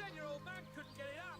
10-year-old man couldn't get it up.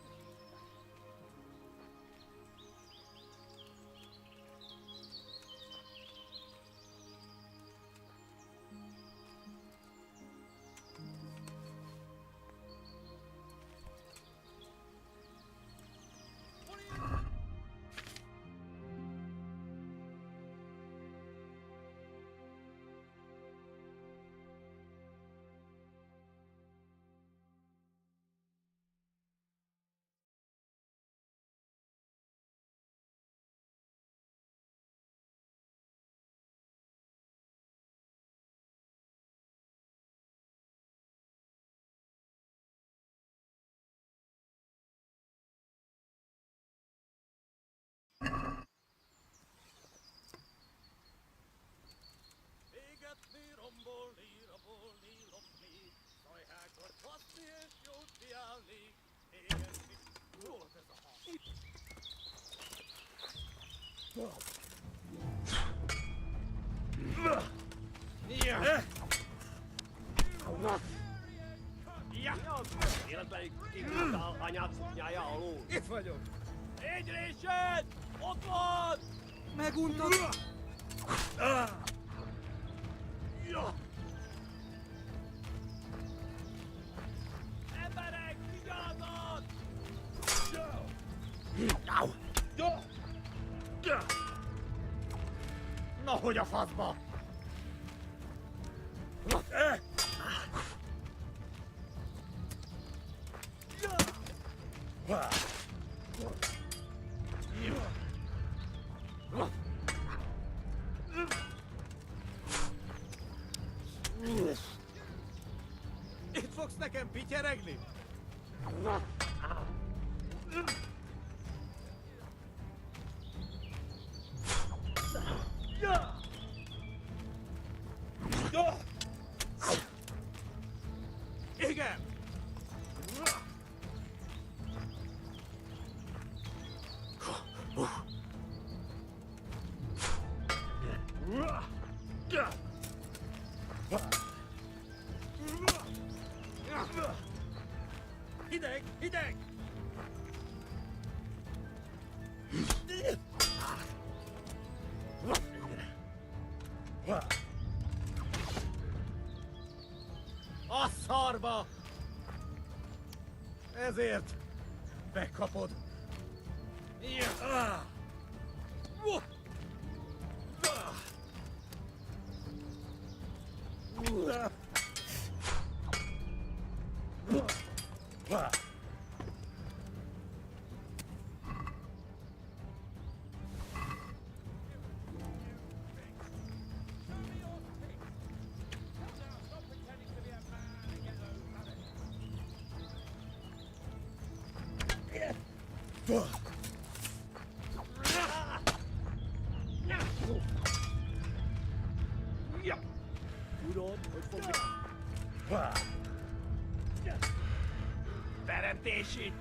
Életben kívültál anyád szuknyája alól. Itt vagyok. Égyrésen! Ott van! Meguntad! Emberek, vigyázzat! Na, hogy a faszba? Itt fogsz nekem pityeregni? Igen! Hideg! Hideg! A szarba! Ezért megkapod. Tudod, hogy fogjuk... Teremtési!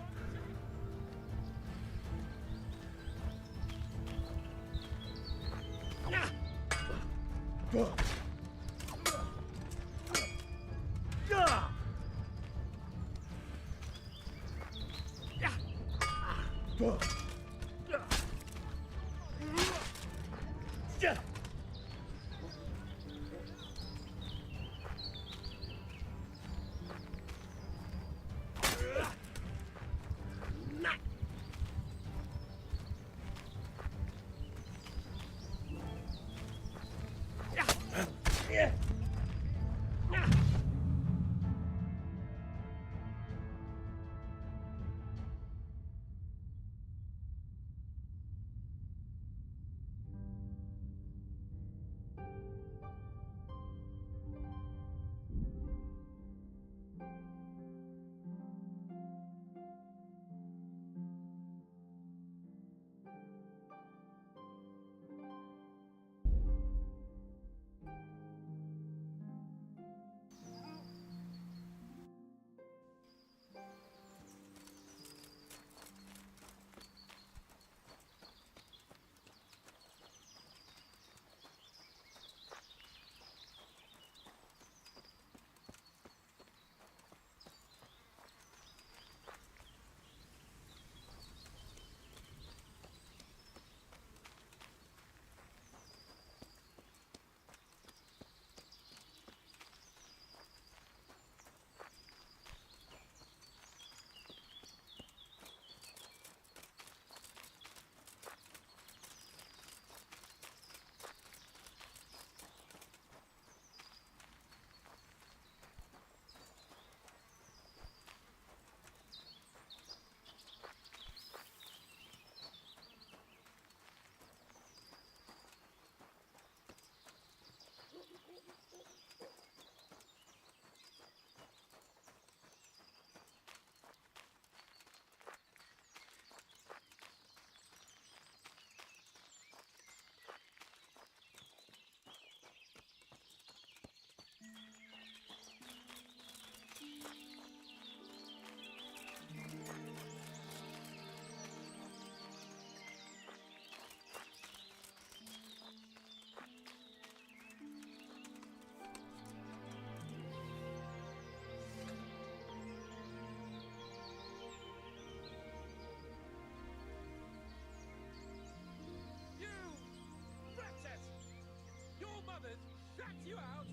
you out,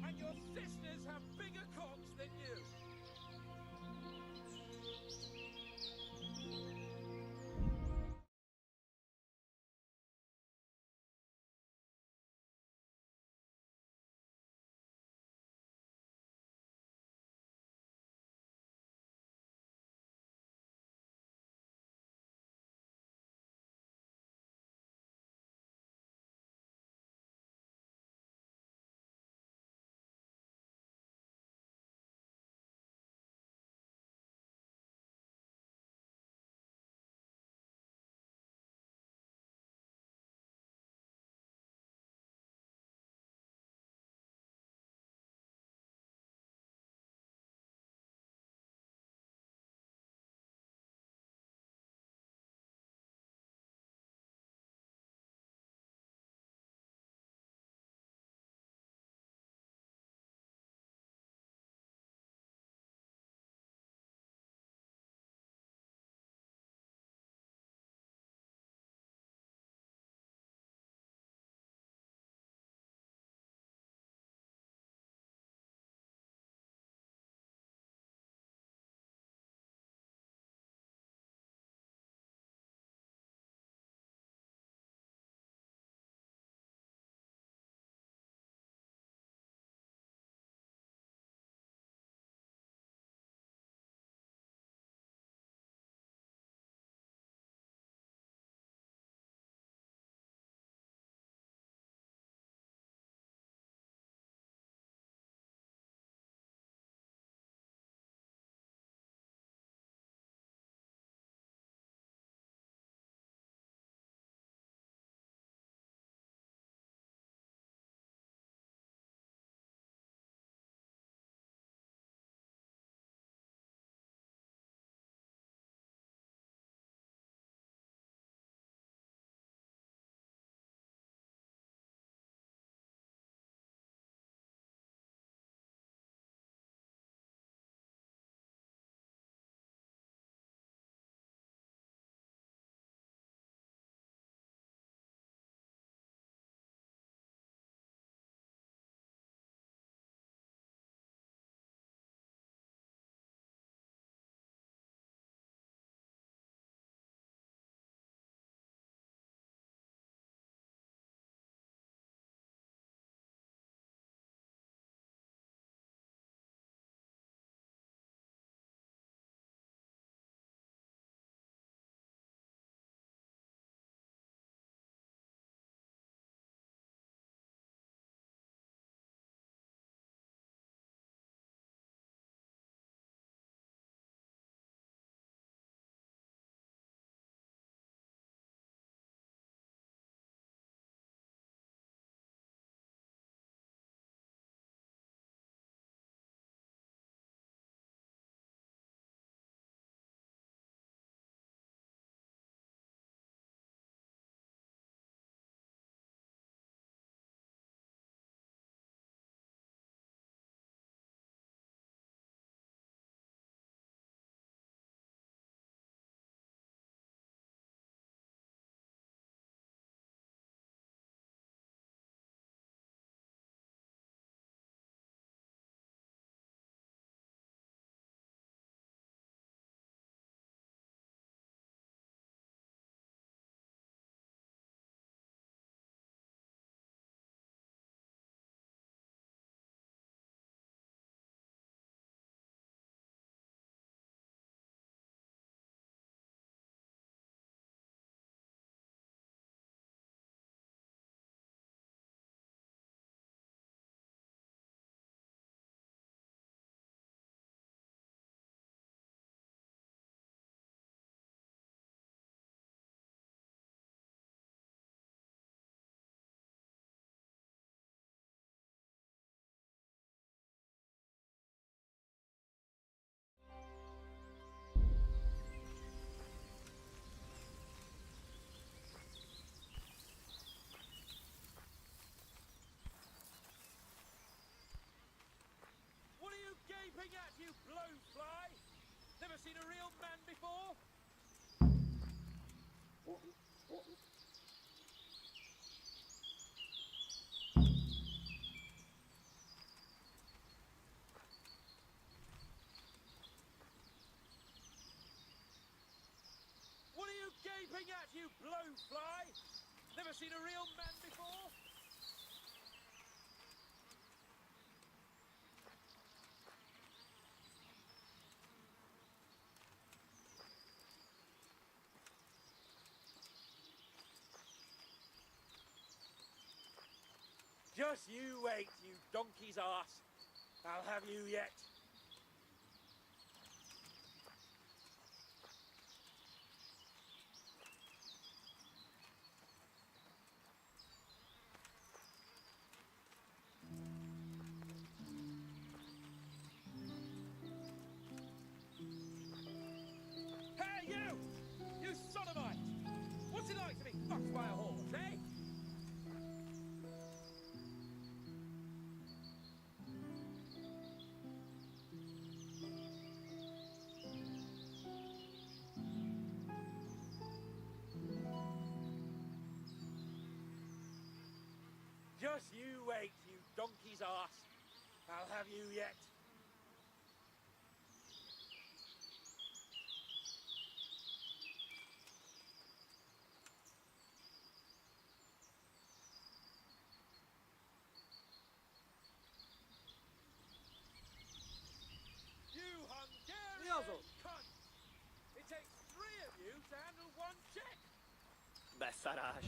and your sisters have bigger cocks than you. What are you gaping at, you blowfly? Never seen a real man before? Just you wait, you donkey's arse. I'll have you yet. Hey, you! You sodomite! What's it like to be fucked by a horse, eh? Just you wait, you donkey's arse. I'll have you yet. You Hungarian cunt! It takes 3 of you to handle one check. Beszarás.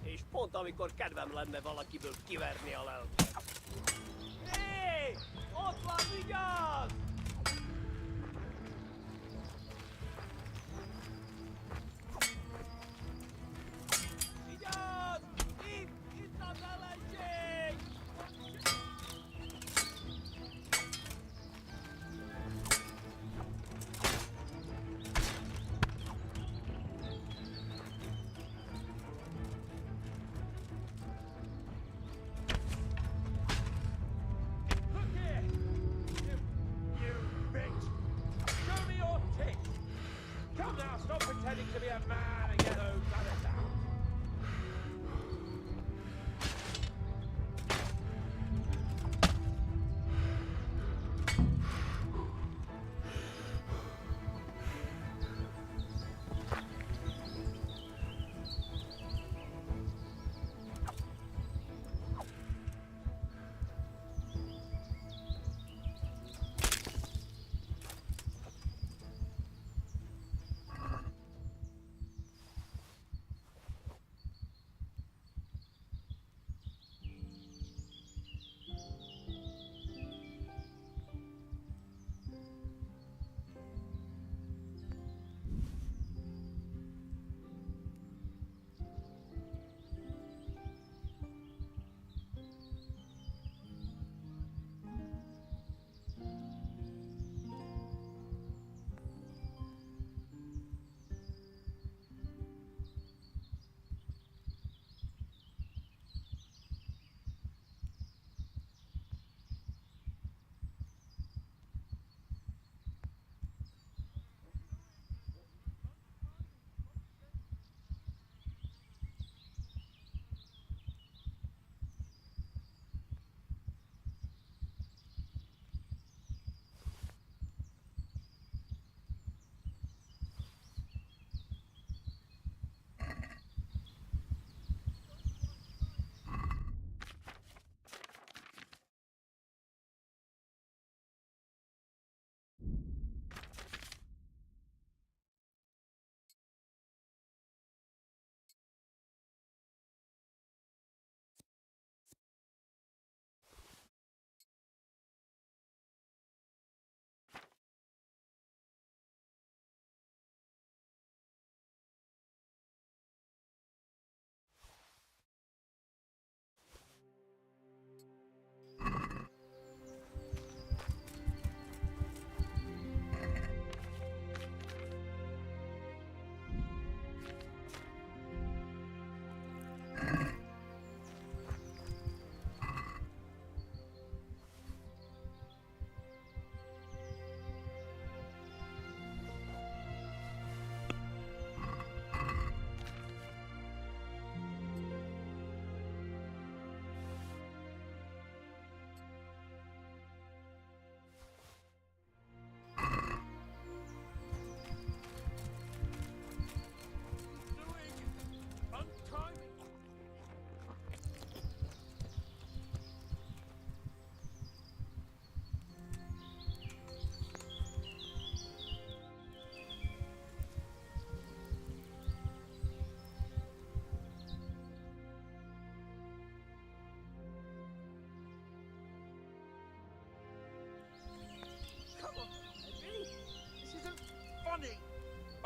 És pont amikor kedvem lenne valakiből kiverni a lelket. Hé! Ott van, vigyázz! Vigyázz! Itt az ellenség! Look here! You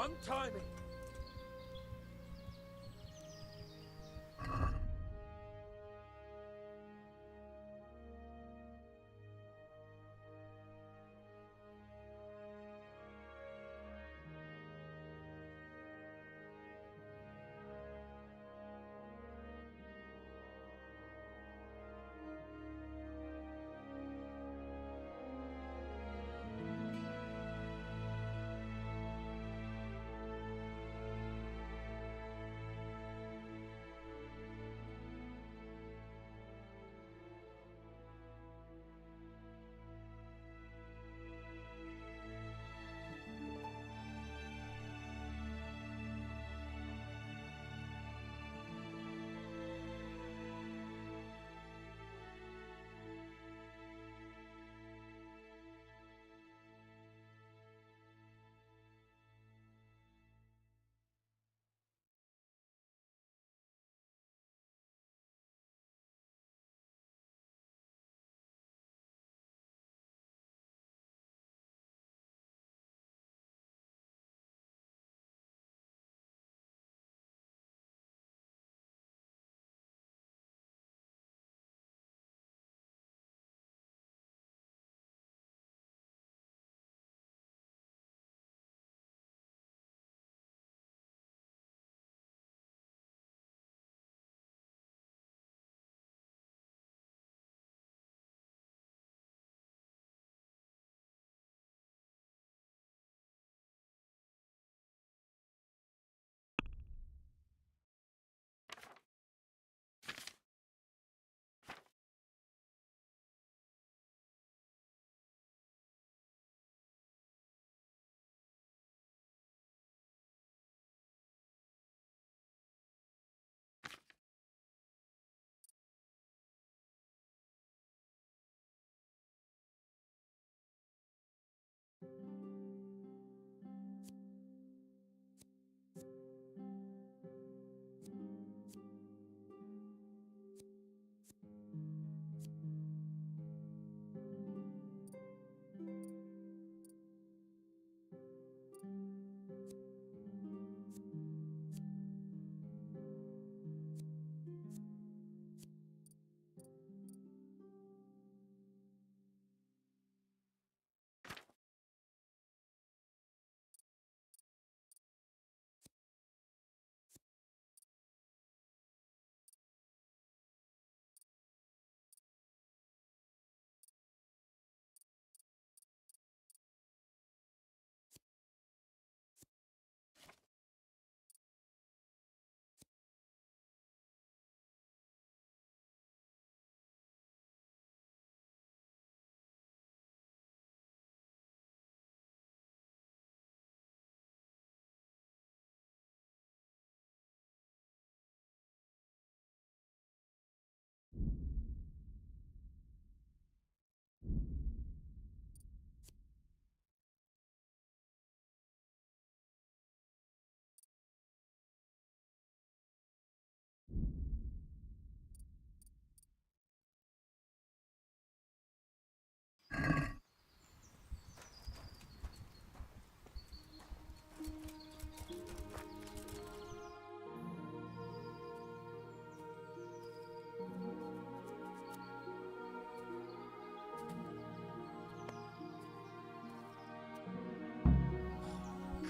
Untie me!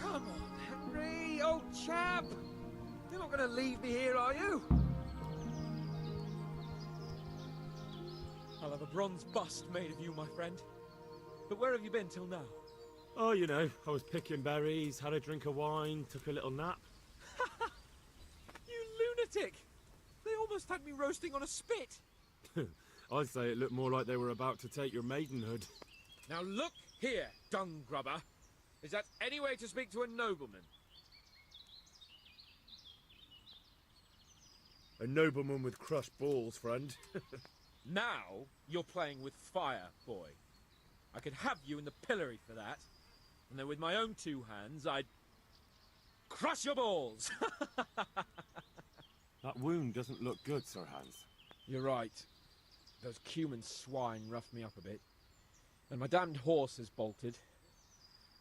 Come on, Henry, old chap! You're not going to leave me here, are you? I'll have a bronze bust made of you, my friend. But where have you been till now? Oh, you know, I was picking berries, had a drink of wine, took a little nap. You lunatic! They almost had me roasting on a spit! I'd say it looked more like they were about to take your maidenhood. Now look here, dung grubber. Is that any way to speak to a nobleman? A nobleman with crushed balls, friend. Now you're playing with fire, boy. I could have you in the pillory for that. And then with my own two hands, I'd crush your balls! That wound doesn't look good, Sir Hans. You're right. Those Cuman swine roughed me up a bit. And my damned horse has bolted.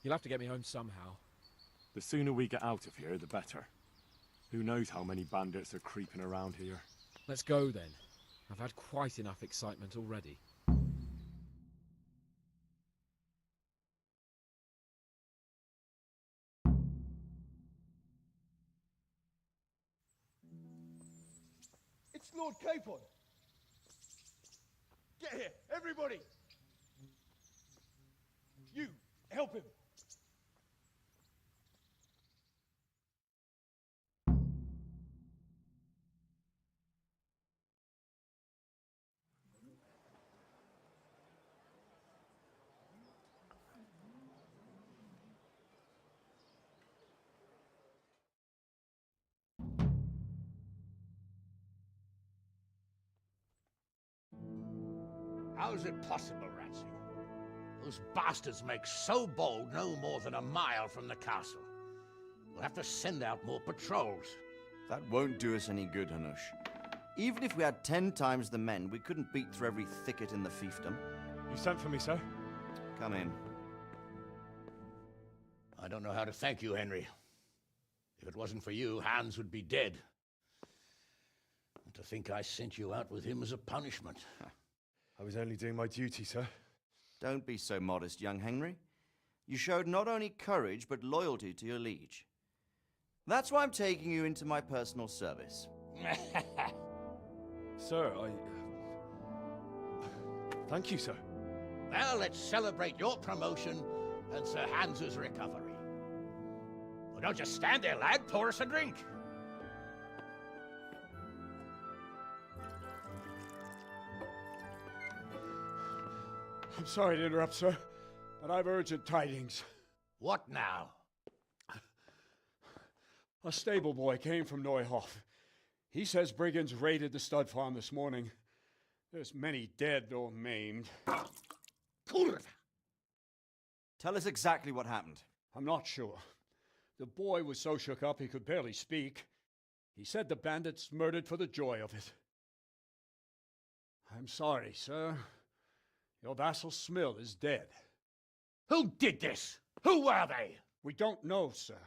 You'll have to get me home somehow. The sooner we get out of here, the better. Who knows how many bandits are creeping around here. Let's go then. I've had quite enough excitement already. It's Lord Capon! Get here, everybody! You, help him! How is it possible, Ratsey? Those bastards make so bold no more than a mile from the castle. We'll have to send out more patrols. That won't do us any good, Hanush. Even if we had 10 times the men, we couldn't beat through every thicket in the fiefdom. You sent for me, sir? Come in. I don't know how to thank you, Henry. If it wasn't for you, Hans would be dead. And to think I sent you out with him as a punishment. I was only doing my duty, sir. Don't be so modest, young Henry. You showed not only courage, but loyalty to your liege. That's why I'm taking you into my personal service. Sir, Thank you, sir. Well, let's celebrate your promotion and Sir Hans's recovery. Well, don't just stand there, lad. Pour us a drink. I'm sorry to interrupt, sir, but I've urgent tidings. What now? A stable boy came from Neuhof. He says brigands raided the stud farm this morning. There's many dead or maimed. Kurva! Tell us exactly what happened. I'm not sure. The boy was so shook up he could barely speak. He said the bandits murdered for the joy of it. I'm sorry, sir. Your vassal Smill is dead. Who did this? Who were they? We don't know, sir.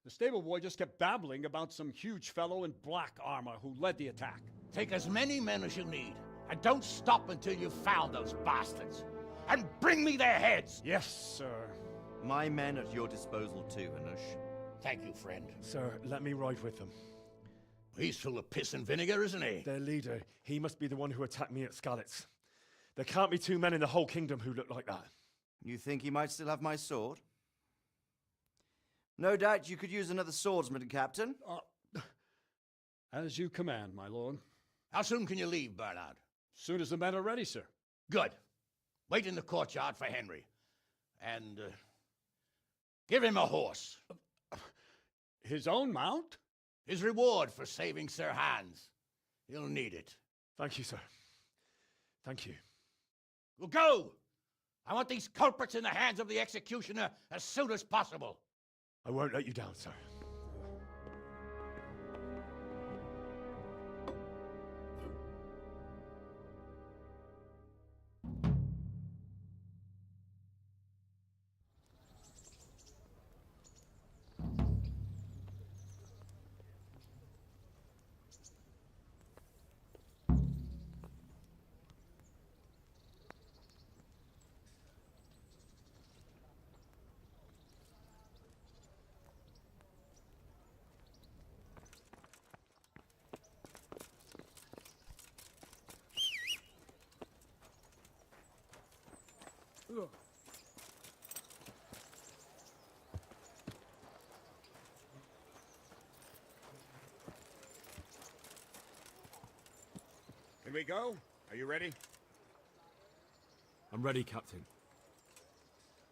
The stable boy just kept babbling about some huge fellow in black armor who led the attack. Take as many men as you need, and don't stop until you've found those bastards. And bring me their heads! Yes, sir. My men at your disposal too, Hanush. Thank you, friend. Sir, let me ride with them. He's full of piss and vinegar, isn't he? Their leader, he must be the one who attacked me at Skalitz. There can't be 2 men in the whole kingdom who look like that. You think he might still have my sword? No doubt you could use another swordsman, Captain. As you command, my lord. How soon can you leave, Bernard? Soon as the men are ready, sir. Good. Wait in the courtyard for Henry. And, give him a horse. His own mount? His reward for saving Sir Hans. He'll need it. Thank you, sir. Thank you. Well, go! I want these culprits in the hands of the executioner as soon as possible. I won't let you down, sir. Can we go? Are you ready? I'm ready, Captain.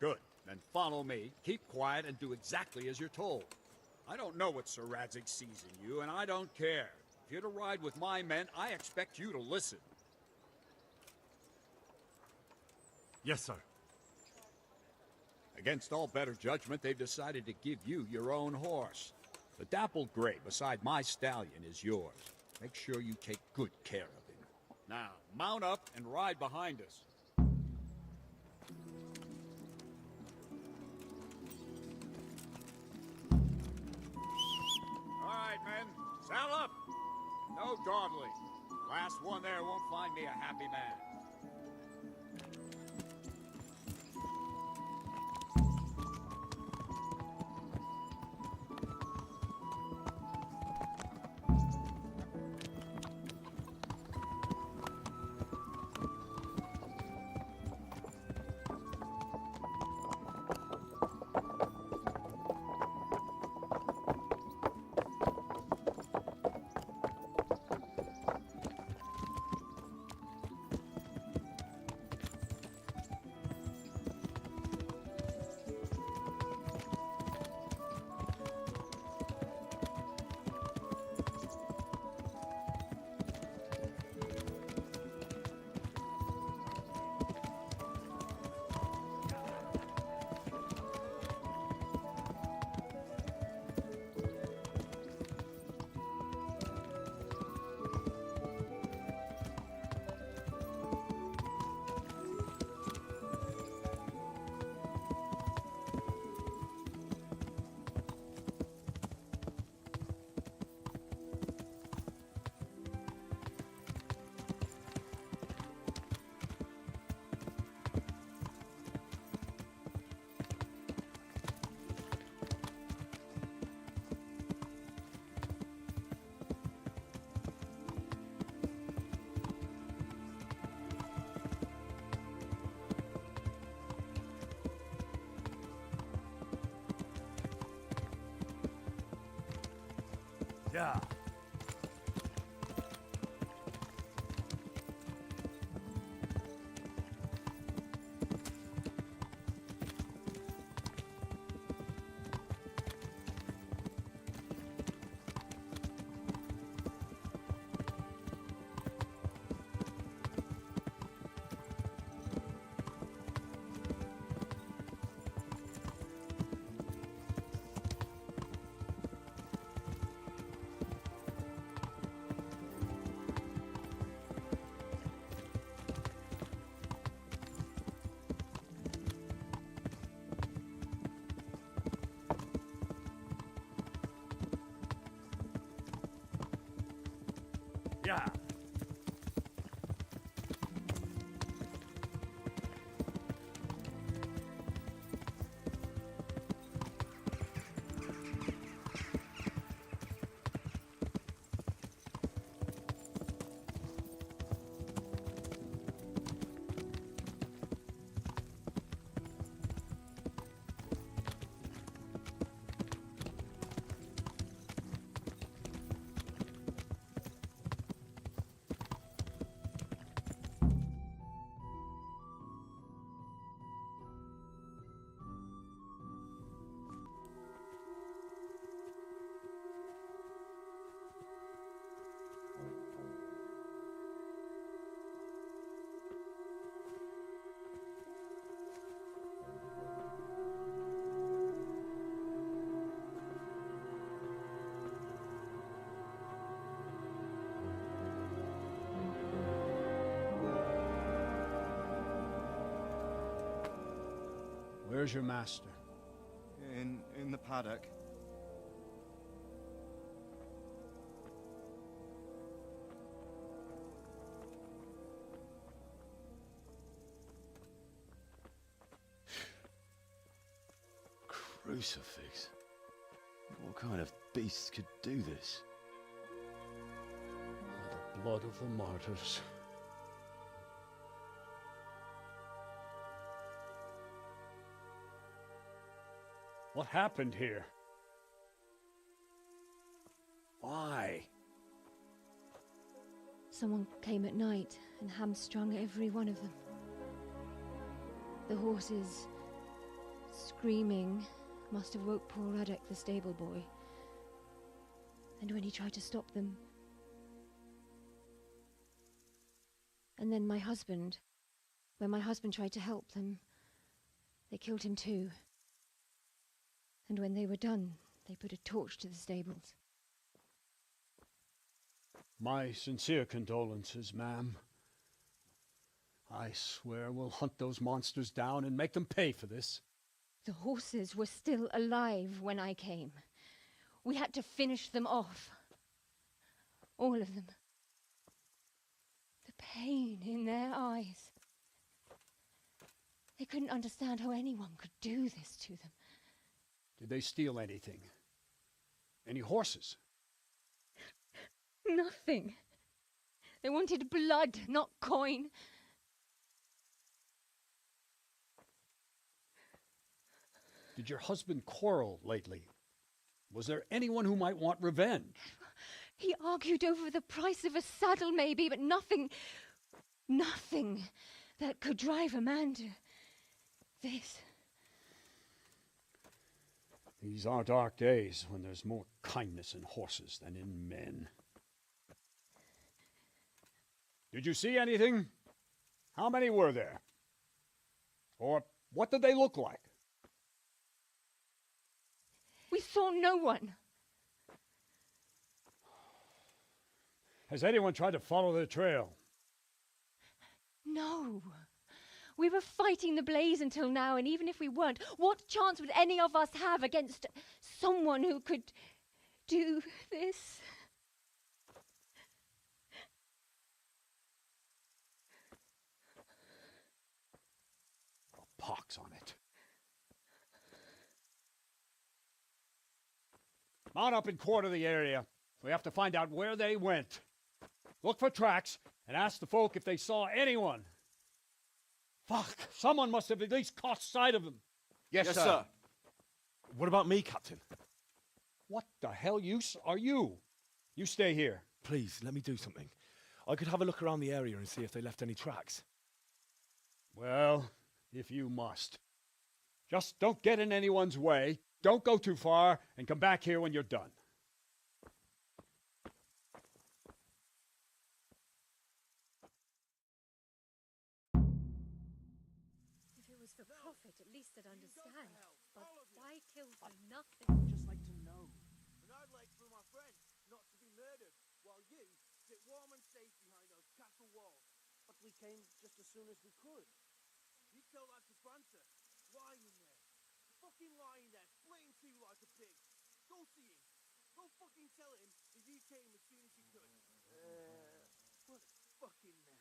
Good. Then follow me. Keep quiet and do exactly as you're told. I don't know what Sir Radzig sees in you, and I don't care. If you're to ride with my men, I expect you to listen. Yes, sir. Against all better judgment, they've decided to give you your own horse. The dappled gray beside my stallion is yours. Make sure you take good care of him. Now, mount up and ride behind us. men, saddle up! No dawdling. Last one there won't find me a happy man. Yeah. Yeah. Where's your master? In the paddock. Crucifix? What kind of beast could do this? The blood of the martyrs. What happened here? Why? Someone came at night and hamstrung every one of them. The horses, screaming, must have woke poor Radek, the stable boy. And when he tried to stop them... And then my husband, when my husband tried to help them, they killed him too. And when they were done, they put a torch to the stables. My sincere condolences, ma'am. I swear we'll hunt those monsters down and make them pay for this. The horses were still alive when I came. We had to finish them off. All of them. The pain in their eyes. They couldn't understand how anyone could do this to them. Did they steal anything? Any horses? Nothing. They wanted blood, not coin. Did your husband quarrel lately? Was there anyone who might want revenge? He argued over the price of a saddle, maybe, but nothing that could drive a man to this. These are dark days when there's more kindness in horses than in men. Did you see anything? How many were there? Or what did they look like? We saw no one. Has anyone tried to follow the trail? No. We were fighting the blaze until now, and even if we weren't, what chance would any of us have against someone who could do this? A pox on it. Mount up and quarter the area. We have to find out where they went. Look for tracks and ask the folk if they saw anyone. Fuck, someone must have at least caught sight of them. Yes, sir. What about me, Captain? What the hell use are you? You stay here. Please, let me do something. I could have a look around the area and see if they left any tracks. Well, if you must. Just don't get in anyone's way, don't go too far, and come back here when you're done. If it was for profit, at least I'd understand. But why kill for nothing? Just like to know. And I'd like for my friends not to be murdered, while you sit warm and safe behind those castle walls. But we came just as soon as we could. You tell that to Francis. Lying there. Fucking lying there, splitting to you like a pig. Go see him. Go fucking tell him that you came as soon as you could. What a fucking mess.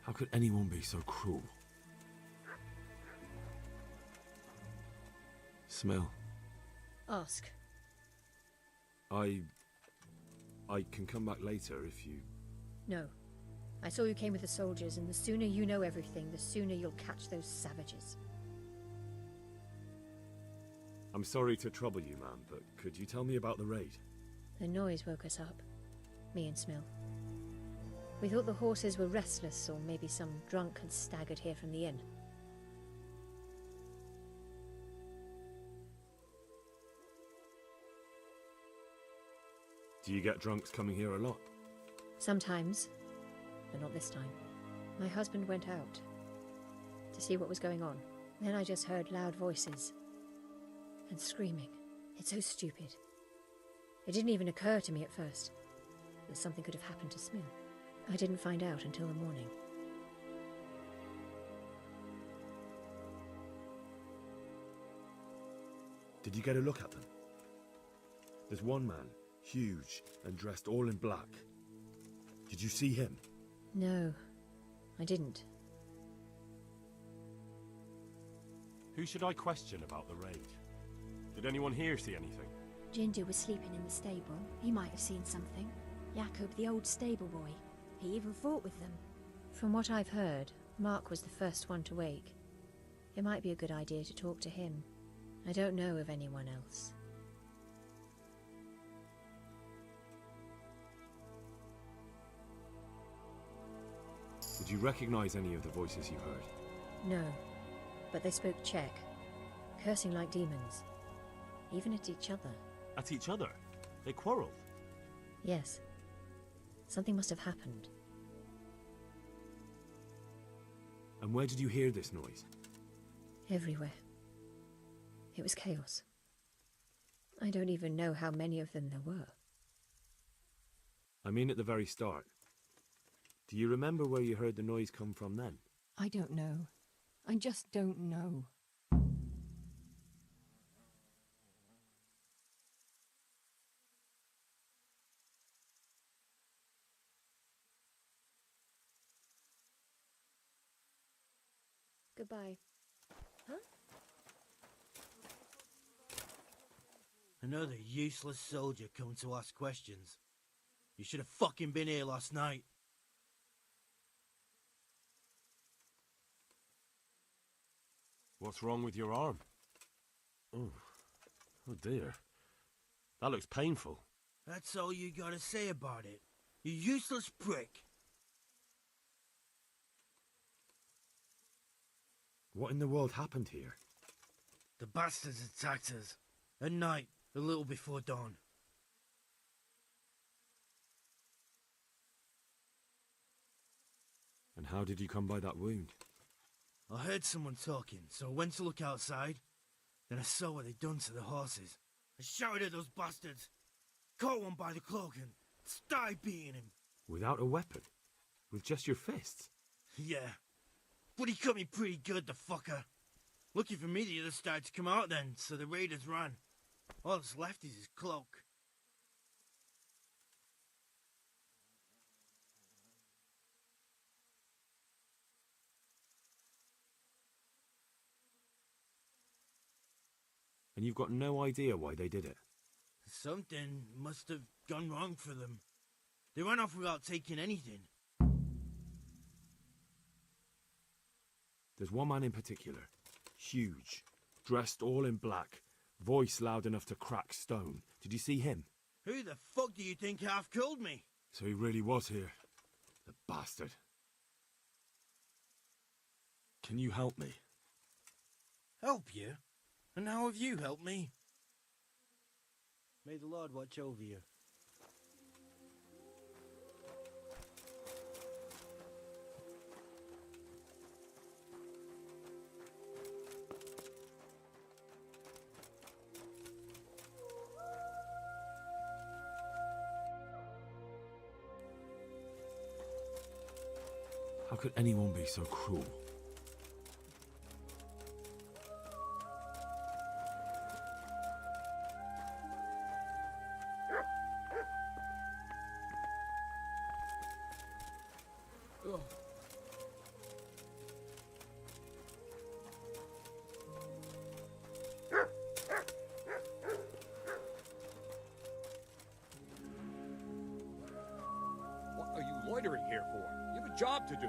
How could anyone be so cruel? Smell. Ask. I can come back later if you... No. I saw you came with the soldiers, and the sooner you know everything, the sooner you'll catch those savages. I'm sorry to trouble you, man, but could you tell me about the raid? The noise woke us up. Me and Smill. We thought the horses were restless, or maybe some drunk had staggered here from the inn. Do you get drunks coming here a lot? Sometimes, but not this time. My husband went out to see what was going on. Then I just heard loud voices and screaming. It's so stupid. It didn't even occur to me at first that something could have happened to Smill. I didn't find out until the morning. Did you get a look at them? There's one man, huge and dressed all in black. Did you see him? No, I didn't. Who should I question about the raid? Did anyone here see anything? Jindu was sleeping in the stable. He might have seen something. Jakob, the old stable boy. He even fought with them. From what I've heard, Mark was the first one to wake. It might be a good idea to talk to him. I don't know of anyone else. Did you recognize any of the voices you heard? No, but they spoke Czech, cursing like demons, even at each other. At each other? They quarreled? Yes. Something must have happened. And where did you hear this noise? Everywhere. It was chaos. I don't even know how many of them there were. I mean at the very start. Do you remember where you heard the noise come from then? I don't know. I just don't know. Goodbye. Huh? Another useless soldier come to ask questions. You should have fucking been here last night. What's wrong with your arm? Oh dear. That looks painful. That's all you gotta say about it. You useless prick. What in the world happened here? The bastards attacked us. At night, a little before dawn. And how did you come by that wound? I heard someone talking, so I went to look outside. Then I saw what they'd done to the horses. I shouted at those bastards, caught one by the cloak and started beating him. Without a weapon? With just your fists? Yeah, but he cut me pretty good, the fucker. Lucky for me the others started to come out then, so the raiders ran. All that's left is his cloak. And you've got no idea why they did it? Something must have gone wrong for them. They ran off without taking anything. There's one man in particular. Huge. Dressed all in black. Voice loud enough to crack stone. Did you see him? Who the fuck do you think half killed me? So he really was here. The bastard. Can you help me? Help you? And how have you helped me? May the Lord watch over you. How could anyone be so cruel? What are you loitering here for? You have a job to do.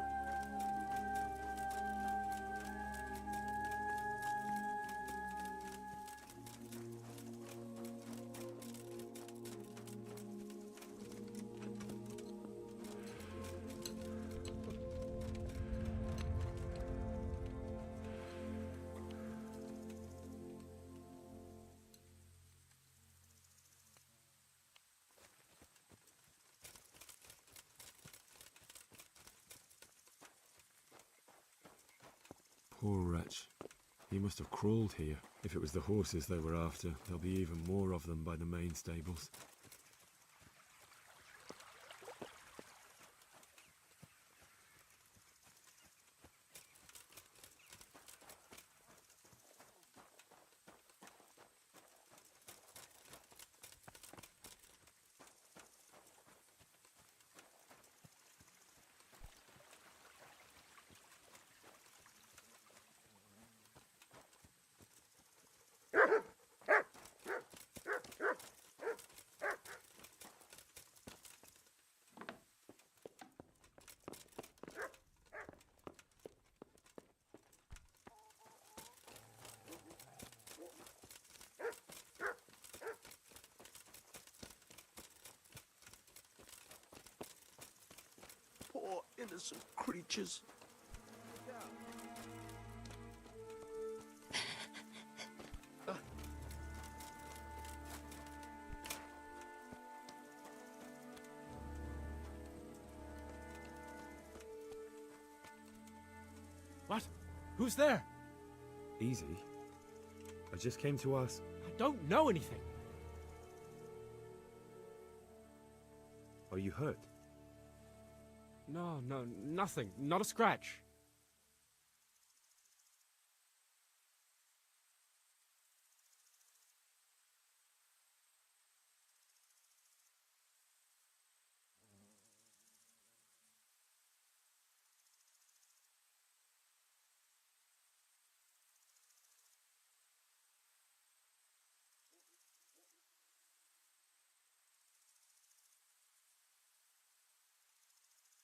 Poor wretch. He must have crawled here. If it was the horses they were after, there'll be even more of them by the main stables. innocent creatures. What? Who's there? Easy. I just came to ask. I don't know anything. Are you hurt? No, nothing. Not a scratch.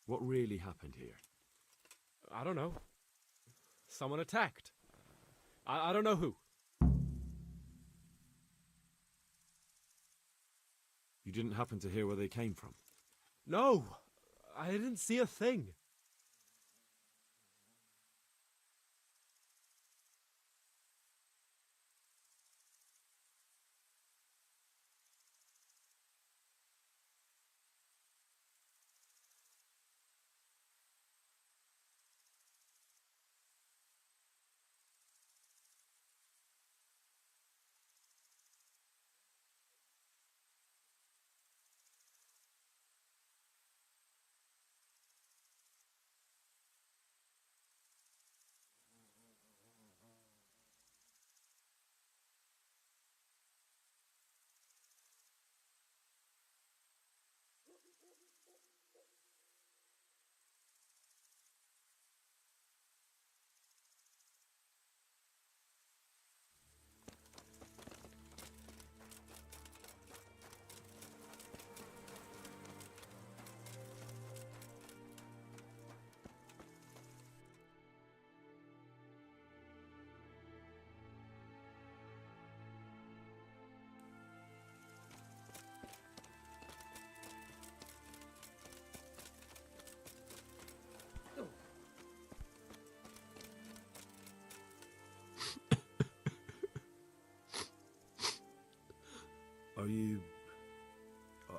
What really happened here? I don't know. Someone attacked. I don't know who. You didn't happen to hear where they came from? No, I didn't see a thing.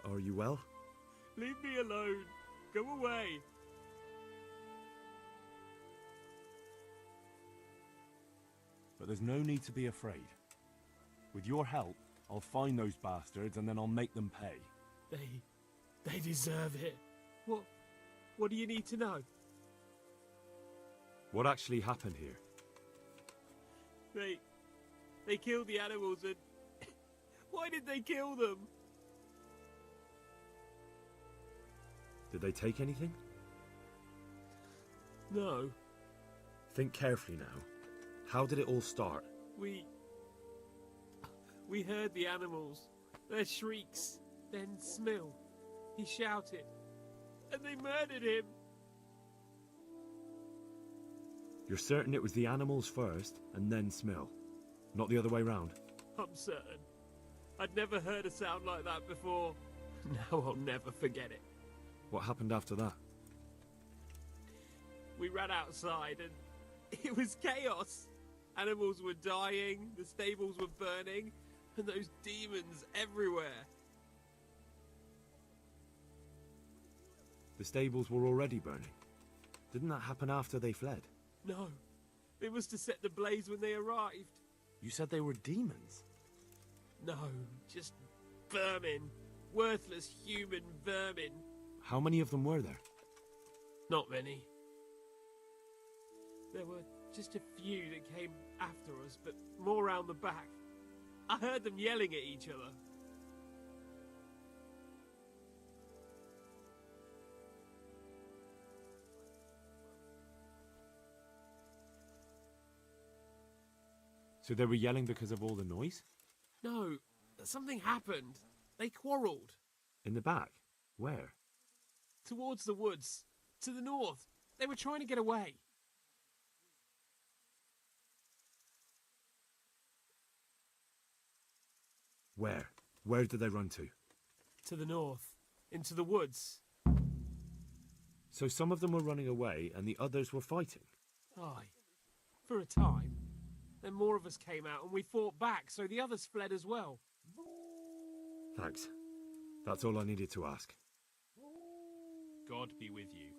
Are you well? Leave me alone. Go away. But there's no need to be afraid. With your help, I'll find those bastards and then I'll make them pay. They deserve it. What do you need to know? What actually happened here? They killed the animals and... Why did they kill them? Did they take anything? No. Think carefully now. How did it all start? We heard the animals, their shrieks, then Smill. He shouted, and they murdered him. You're certain it was the animals first, and then Smill? Not the other way round? I'm certain. I'd never heard a sound like that before. Now I'll never forget it. What happened after that? We ran outside and it was chaos. Animals were dying, the stables were burning, and those demons everywhere. The stables were already burning. Didn't that happen after they fled? No, it was to set the blaze when they arrived. You said they were demons? No, just vermin. Worthless human vermin. How many of them were there? Not many. There were just a few that came after us, but more round the back. I heard them yelling at each other. So they were yelling because of all the noise? No, something happened. They quarrelled. In the back? Where? Towards the woods. To the north. They were trying to get away. Where? Where did they run to? To the north. Into the woods. So some of them were running away and the others were fighting? Aye. For a time. Then more of us came out and we fought back, so the others fled as well. Thanks. That's all I needed to ask. God be with you.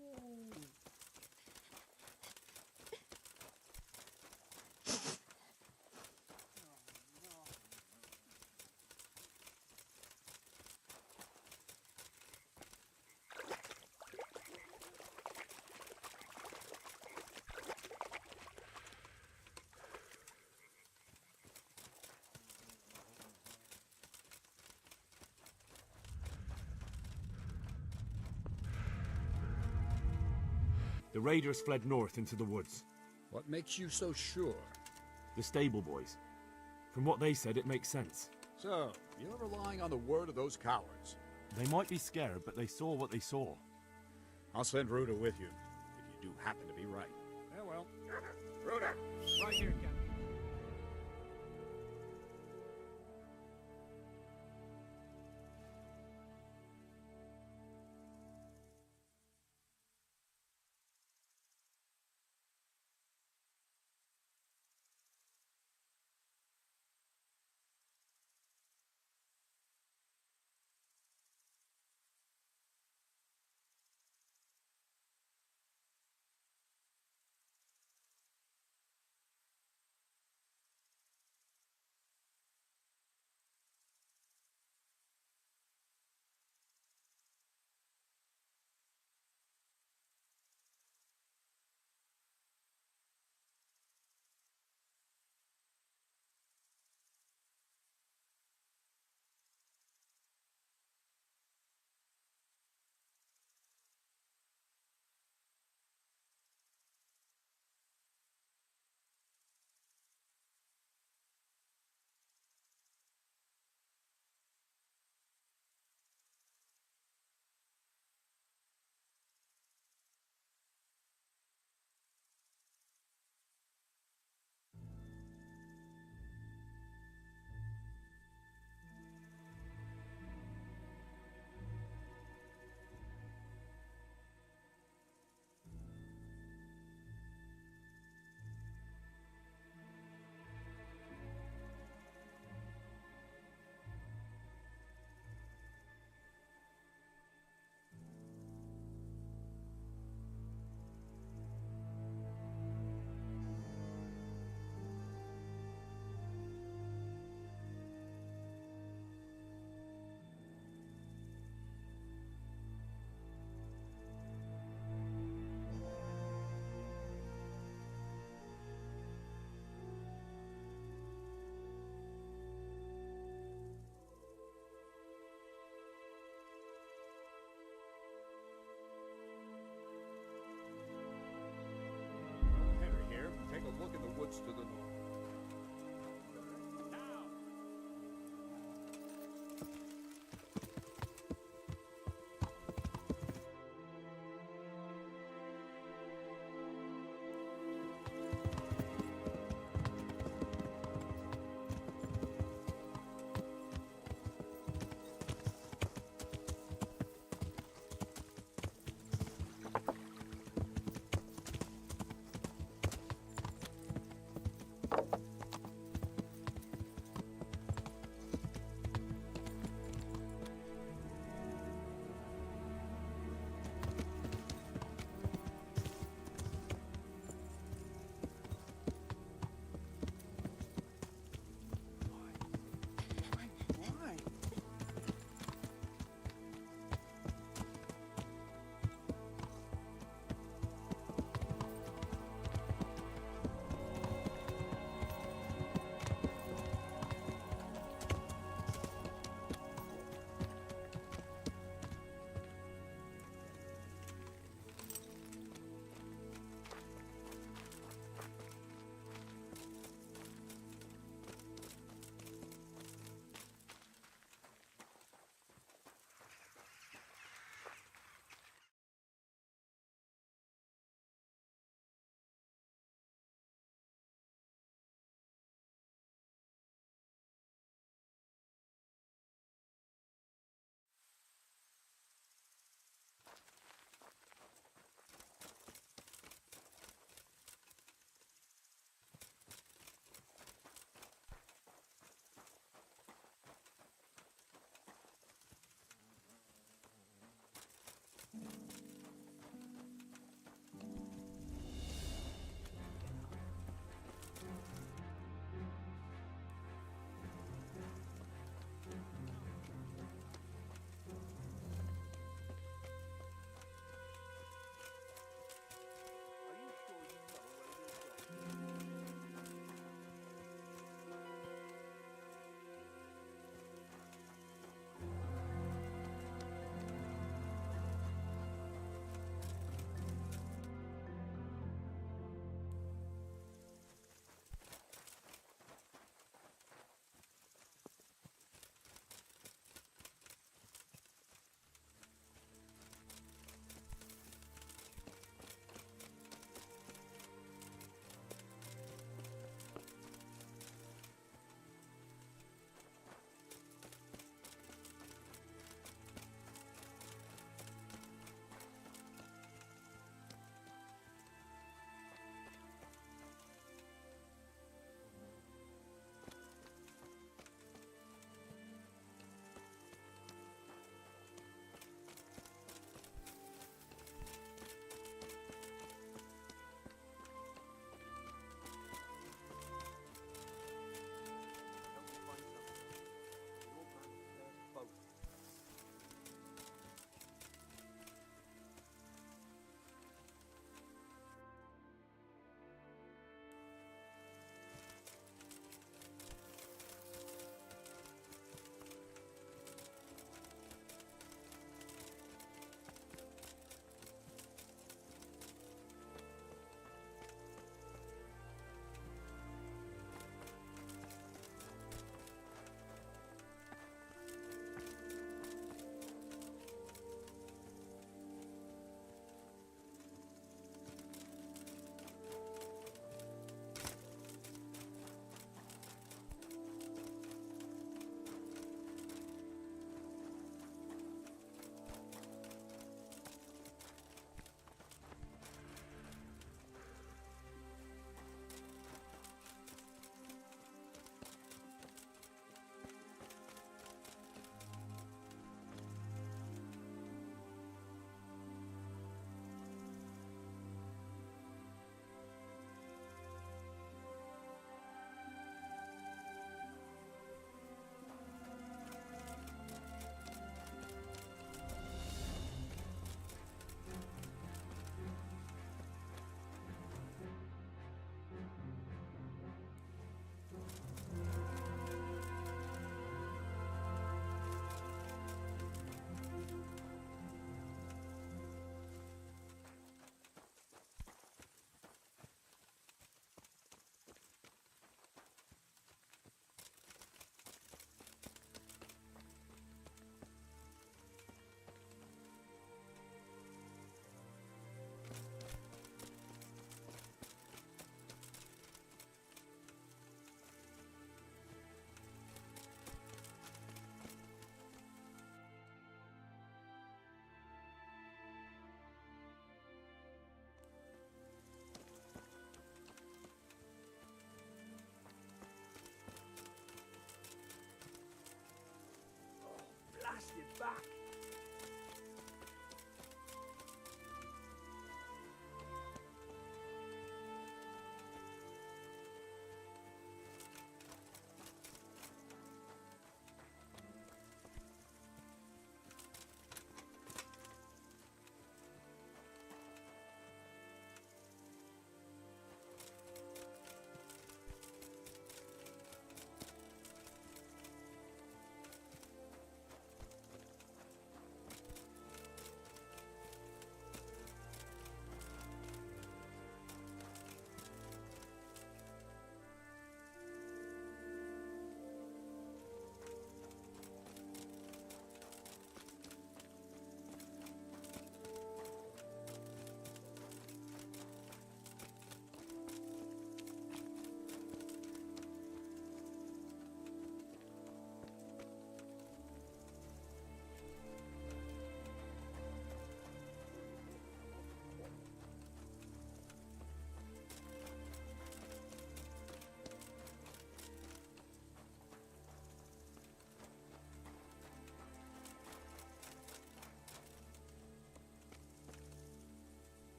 The raiders fled north into the woods. What makes you so sure? The stable boys. From what they said, it makes sense. So, you're relying on the word of those cowards. They might be scared, but they saw what they saw. I'll send Ruda with you, if you do happen to be right. Farewell. Ruda! Right here, Captain. Henry here. Take a look in the woods to the north.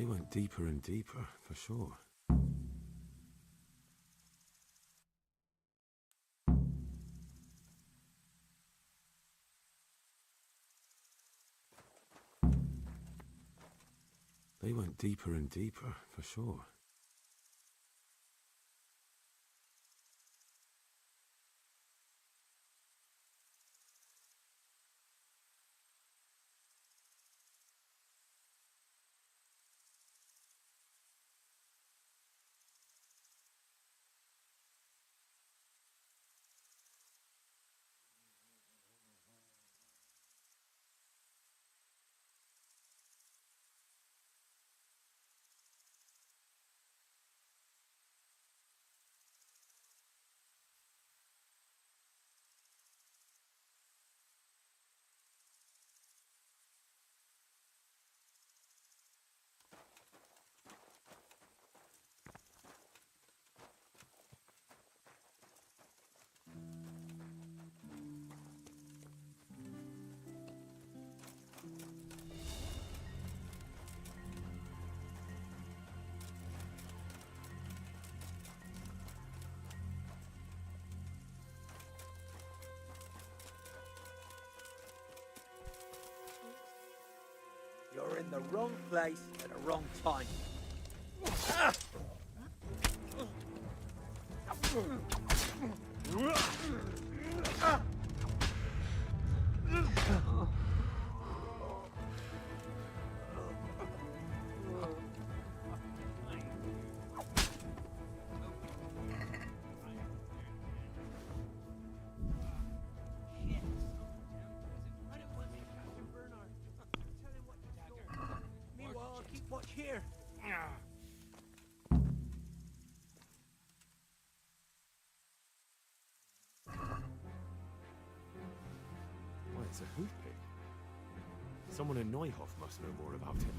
They went deeper and deeper, for sure. They went deeper and deeper, for sure. You're in the wrong place at the wrong time. Meanwhile, I'll keep watch here. Why, it's a hoof pick. Someone in Neuhoff must know more about him.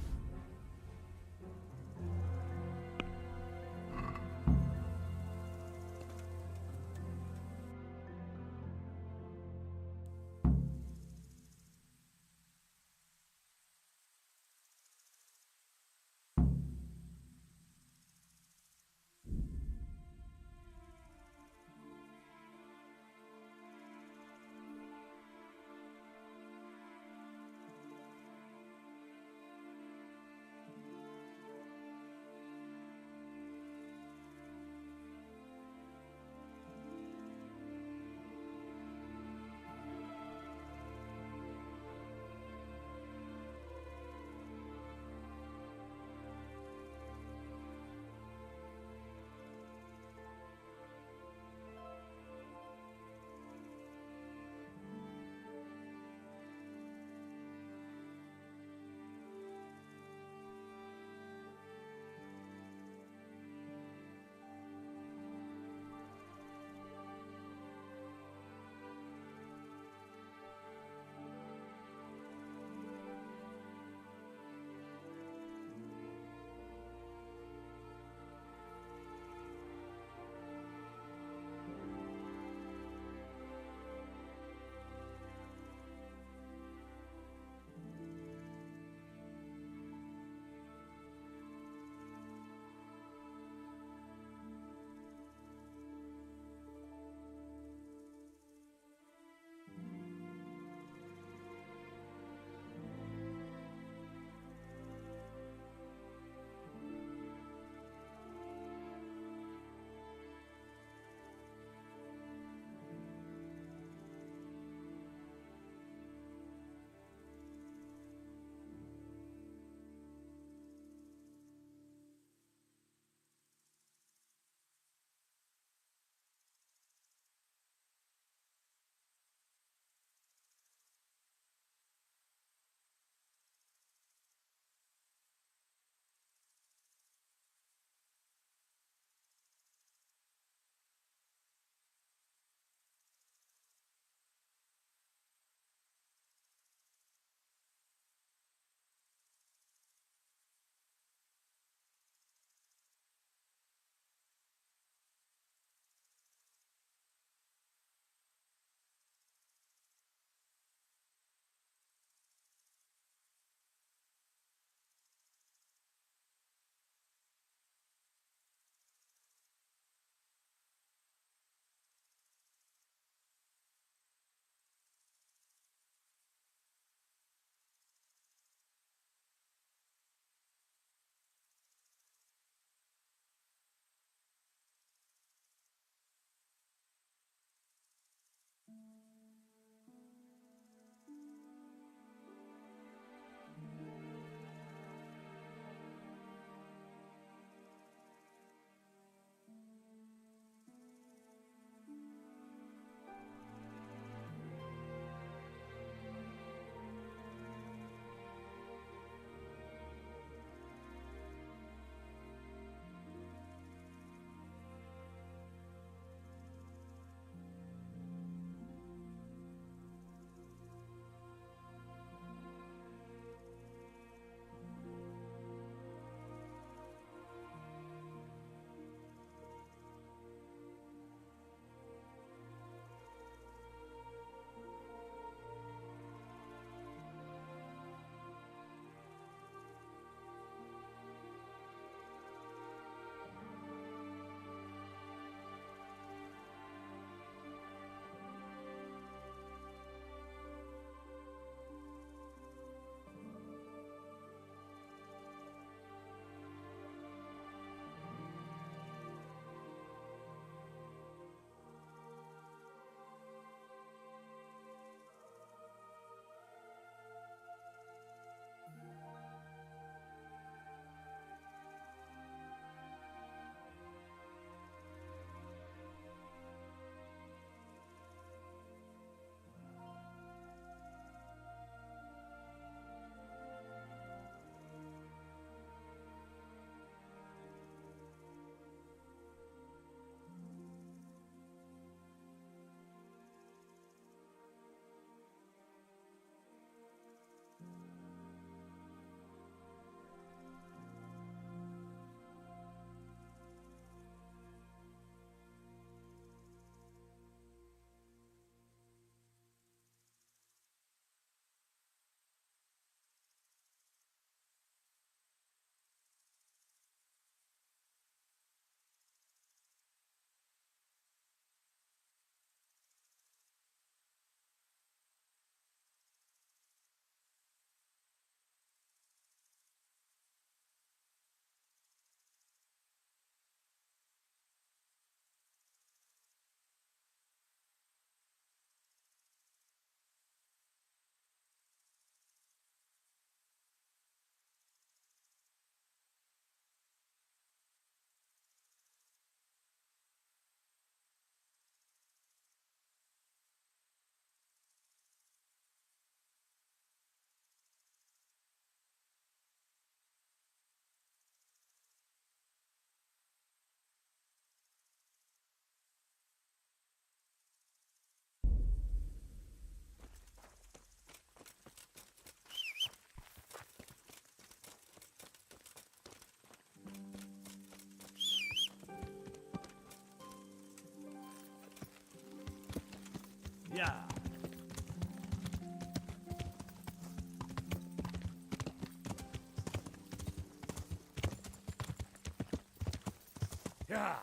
Yeah.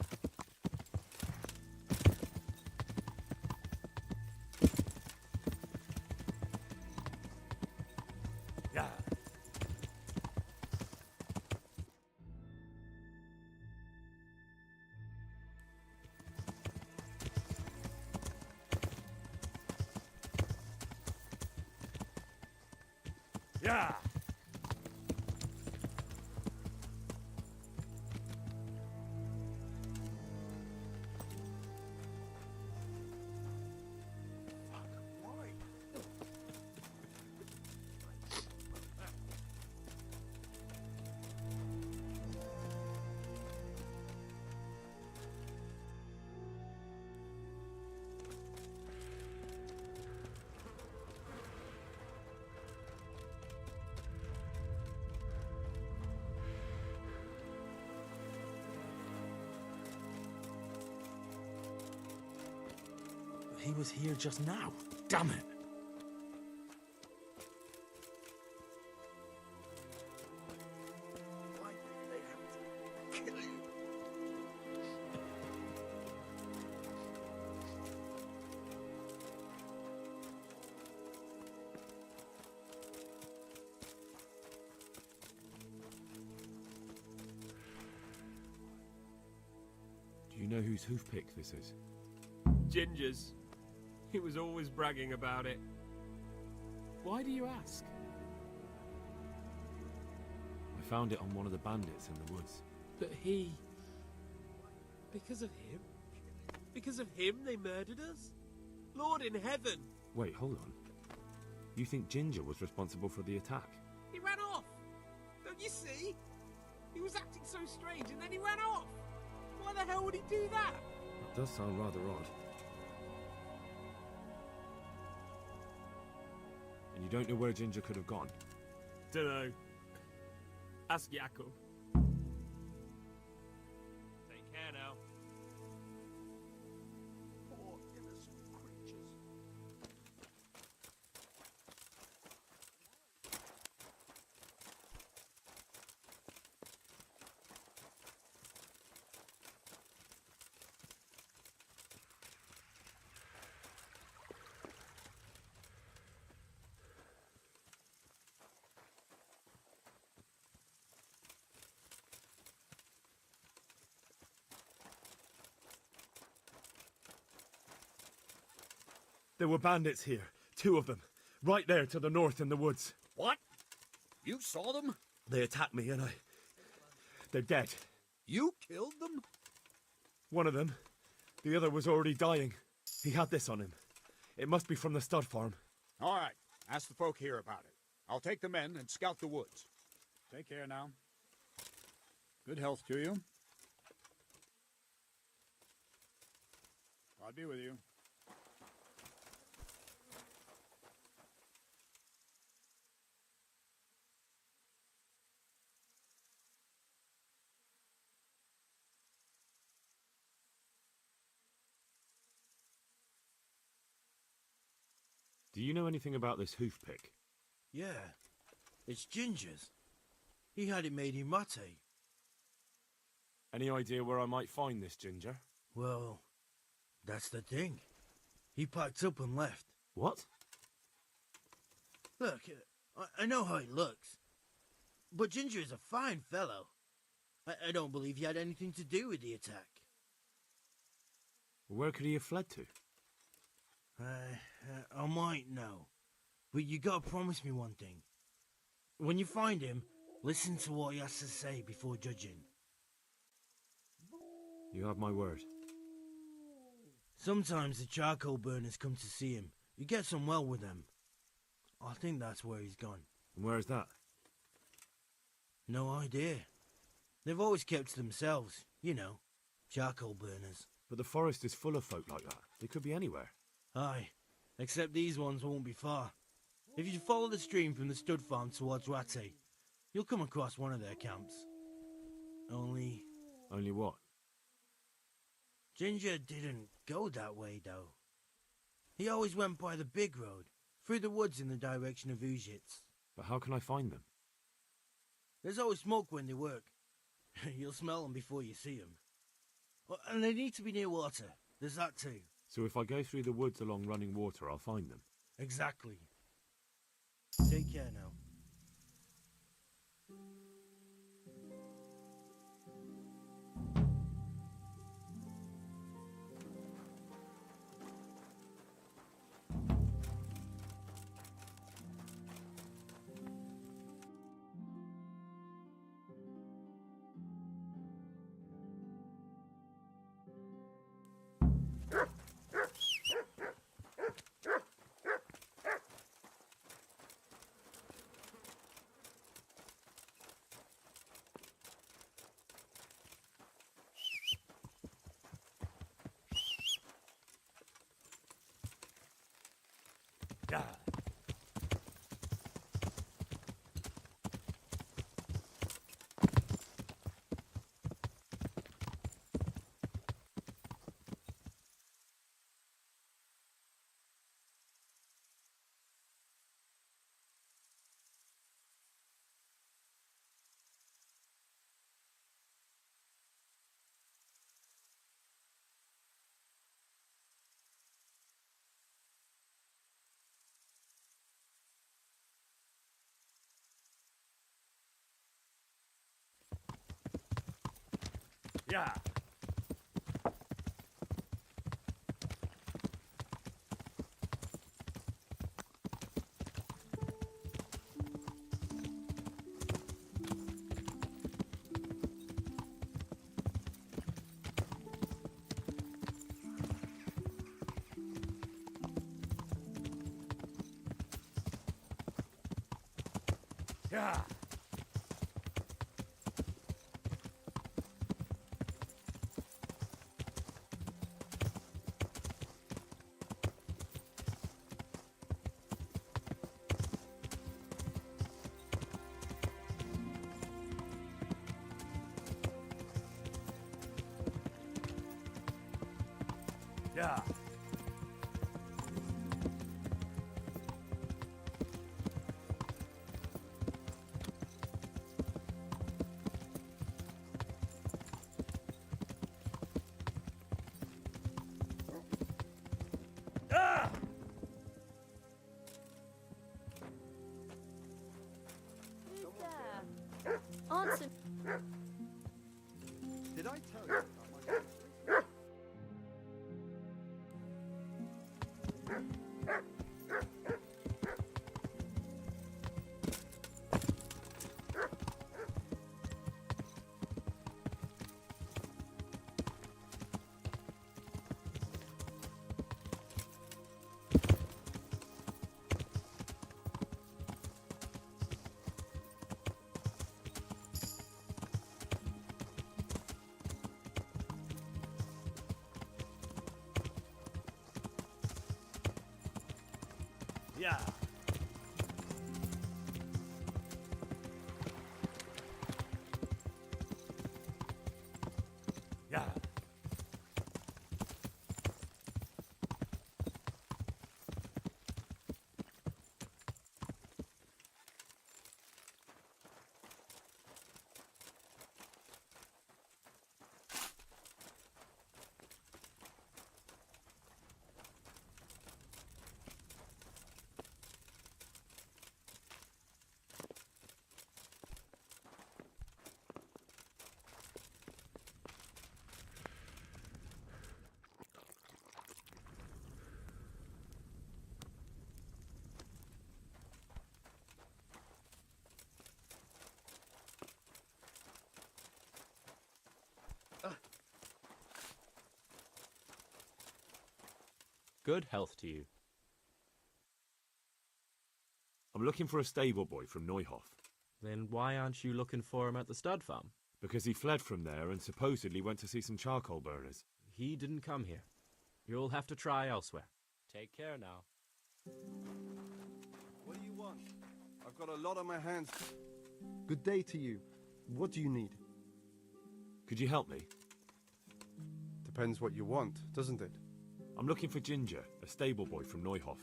Yeah. Yeah. He was here just now. Damn it! Why did they have to kill you? Do you know whose hoofpick this is? Ginger's. He was always bragging about it. Why do you ask? I found it on one of the bandits in the woods. But he... Because of him? Because of him they murdered us? Lord in heaven! Wait, hold on. You think Ginger was responsible for the attack? He ran off! Don't you see? He was acting so strange and then he ran off! Why the hell would he do that? That does sound rather odd. And you don't know where Ginger could have gone? Dunno. Ask Jakob. Take care now. Poor innocent creatures. There were bandits here. 2 of them. Right there to the north in the woods. What? You saw them? They attacked me and they're dead. You killed them? One of them. The other was already dying. He had this on him. It must be from the stud farm. All right. Ask the folk here about it. I'll take the men and scout the woods. Take care now. Good health to you. God be with you. Do you know anything about this hoofpick? Yeah, it's Ginger's. He had it made in Mate. Any idea where I might find this Ginger? Well, that's the thing. He packed up and left. What? Look, I know how he looks. But Ginger is a fine fellow. I don't believe he had anything to do with the attack. Where could he have fled to? I might know. But you gotta promise me one thing. When you find him, listen to what he has to say before judging. You have my word. Sometimes the charcoal burners come to see him. He gets on well with them. I think that's where he's gone. And where is that? No idea. They've always kept to themselves, you know, charcoal burners. But the forest is full of folk like that. They could be anywhere. Aye, except these ones won't be far. If you follow the stream from the stud farm towards Rate, you'll come across one of their camps. Only what? Ginger didn't go that way, though. He always went by the big road, through the woods in the direction of Uzhitz. But how can I find them? There's always smoke when they work. You'll smell them before you see them. And they need to be near water. There's that too. So if I go through the woods along running water, I'll find them. Exactly. Take care now. Yeah. Yeah. Yeah. Yeah. Ah! Who's there? Answer. Did I tell you about my Yeah. Yeah. Good health to you. I'm looking for a stable boy from Neuhof. Then why aren't you looking for him at the stud farm? Because he fled from there and supposedly went to see some charcoal burners. He didn't come here. You'll have to try elsewhere. Take care now. What do you want? I've got a lot on my hands. Good day to you. What do you need? Could you help me? Depends what you want, doesn't it? I'm looking for Ginger, a stable boy from Neuhof.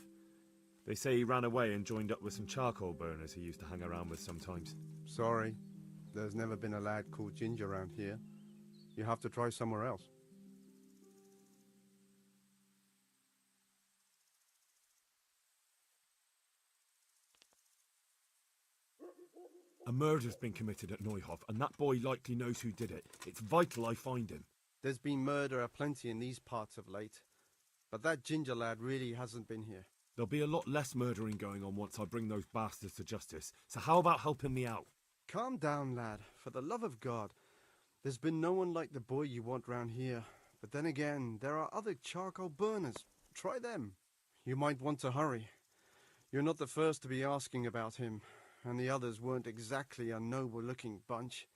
They say he ran away and joined up with some charcoal burners he used to hang around with sometimes. Sorry, there's never been a lad called Ginger around here. You have to try somewhere else. A murder's been committed at Neuhof, and that boy likely knows who did it. It's vital I find him. There's been murder aplenty in these parts of late, but that ginger lad really hasn't been here. There'll be a lot less murdering going on once I bring those bastards to justice, so how about helping me out? Calm down, lad, for the love of God. There's been no one like the boy you want round here, but then again, there are other charcoal burners. Try them. You might want to hurry. You're not the first to be asking about him, and the others weren't exactly a noble-looking bunch,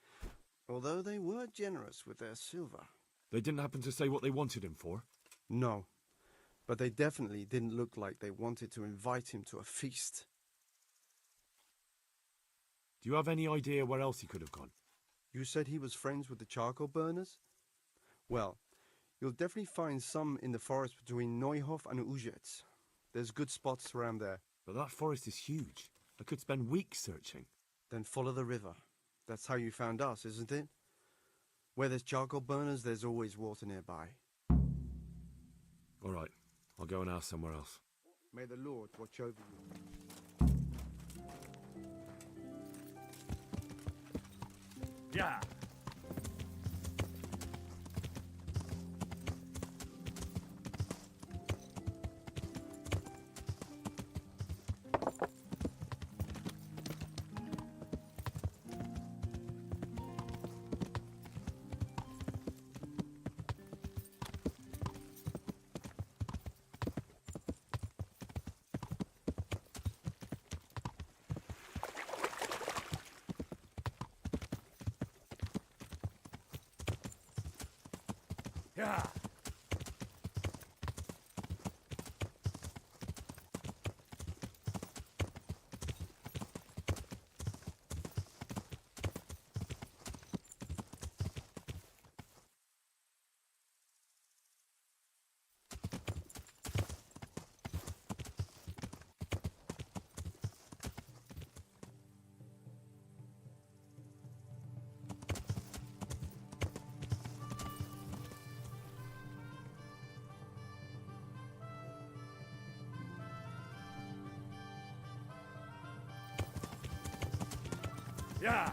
although they were generous with their silver. They didn't happen to say what they wanted him for? No, but they definitely didn't look like they wanted to invite him to a feast. Do you have any idea where else he could have gone? You said he was friends with the charcoal burners? Well, you'll definitely find some in the forest between Neuhof and Ujetz. There's good spots around there. But that forest is huge. I could spend weeks searching. Then follow the river. That's how you found us, isn't it? Where there's charcoal burners, there's always water nearby. All right, I'll go and ask somewhere else. May the Lord watch over you. Yeah. Yeah. Yeah.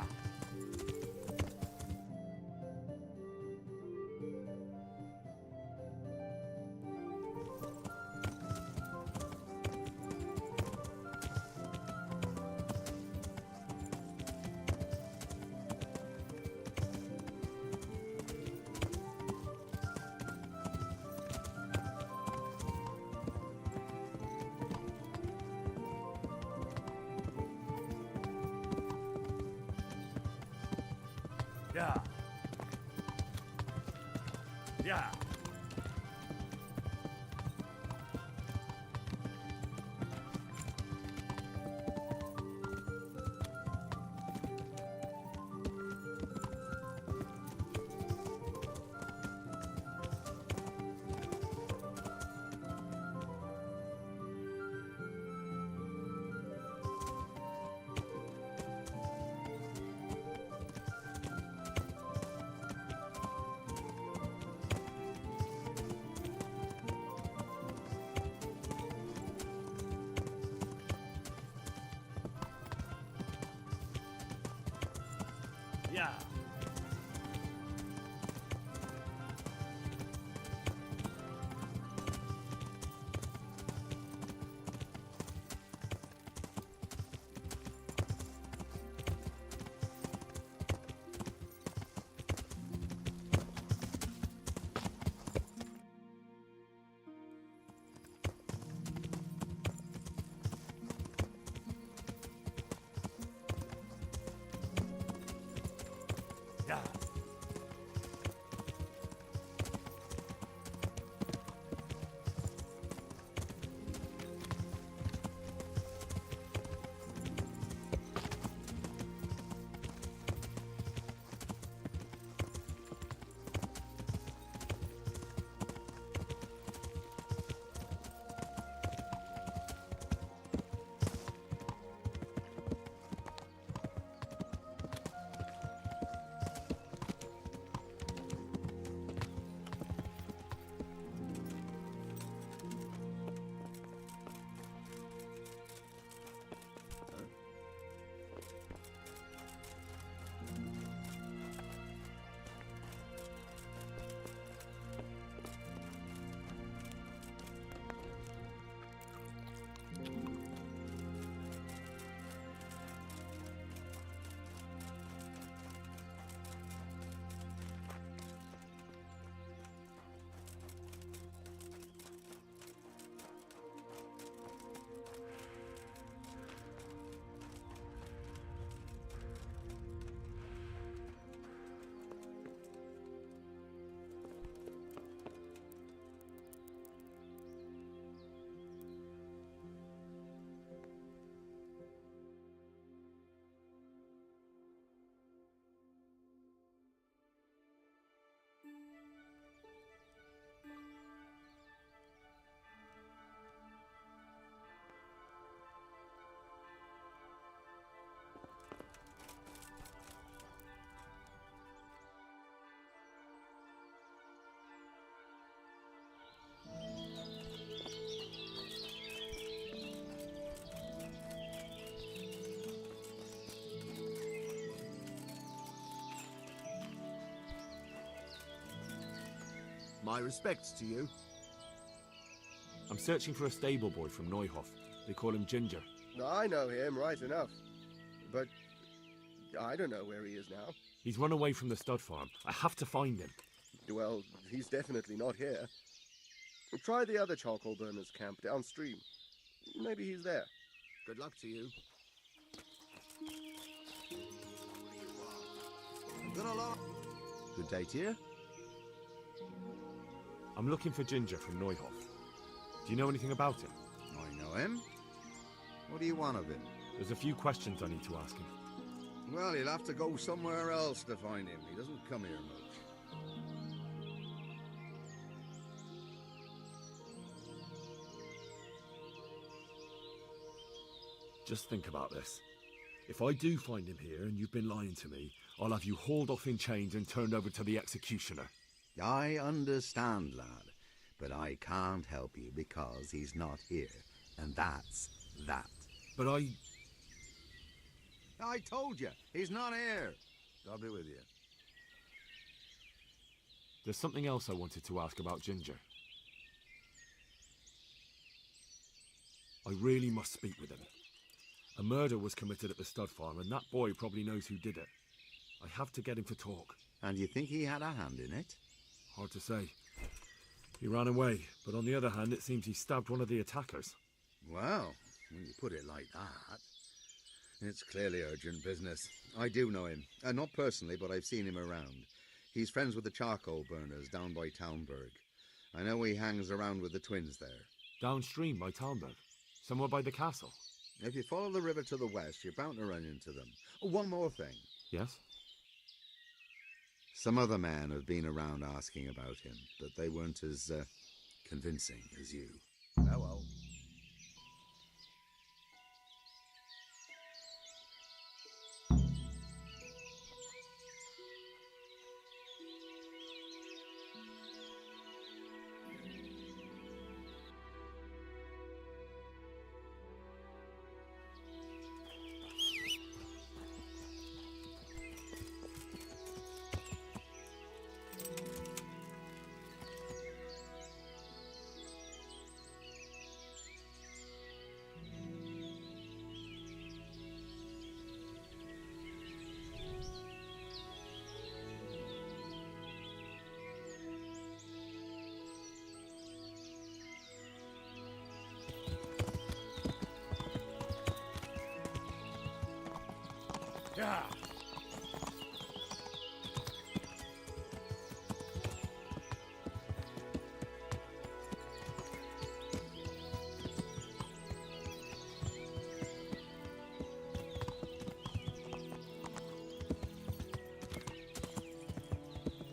Yeah. Yeah. Yeah. My respects to you. I'm searching for a stable boy from Neuhof. They call him Ginger. I know him, right enough. But I don't know where he is now. He's run away from the stud farm. I have to find him. Well, he's definitely not here. Try the other charcoal burners camp downstream. Maybe he's there. Good luck to you. Good day to you. I'm looking for Ginger from Neuhof. Do you know anything about him? I know him. What do you want of him? There's a few questions I need to ask him. Well, you'll have to go somewhere else to find him. He doesn't come here much. Just think about this. If I do find him here and you've been lying to me, I'll have you hauled off in chains and turned over to the executioner. I understand, lad, but I can't help you because he's not here, and that's that. But I told you, he's not here. God be with you. There's something else I wanted to ask about Ginger. I really must speak with him. A murder was committed at the stud farm, and that boy probably knows who did it. I have to get him to talk. And you think he had a hand in it? Hard to say. He ran away, but on the other hand, it seems he stabbed one of the attackers. Well, when you put it like that, it's clearly urgent business. I do know him. Not personally, but I've seen him around. He's friends with the charcoal burners down by Townburg. I know he hangs around with the twins there. Downstream by Townburg? Somewhere by the castle? If you follow the river to the west, you're bound to run into them. Oh, one more thing. Yes? Some other men have been around asking about him, but they weren't as convincing as you. Oh well. Yeah.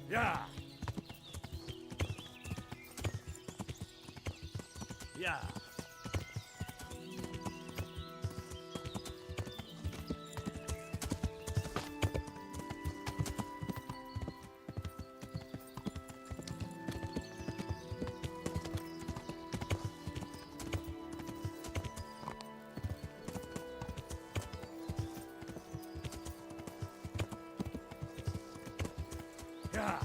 Yeah. Yeah. Yeah.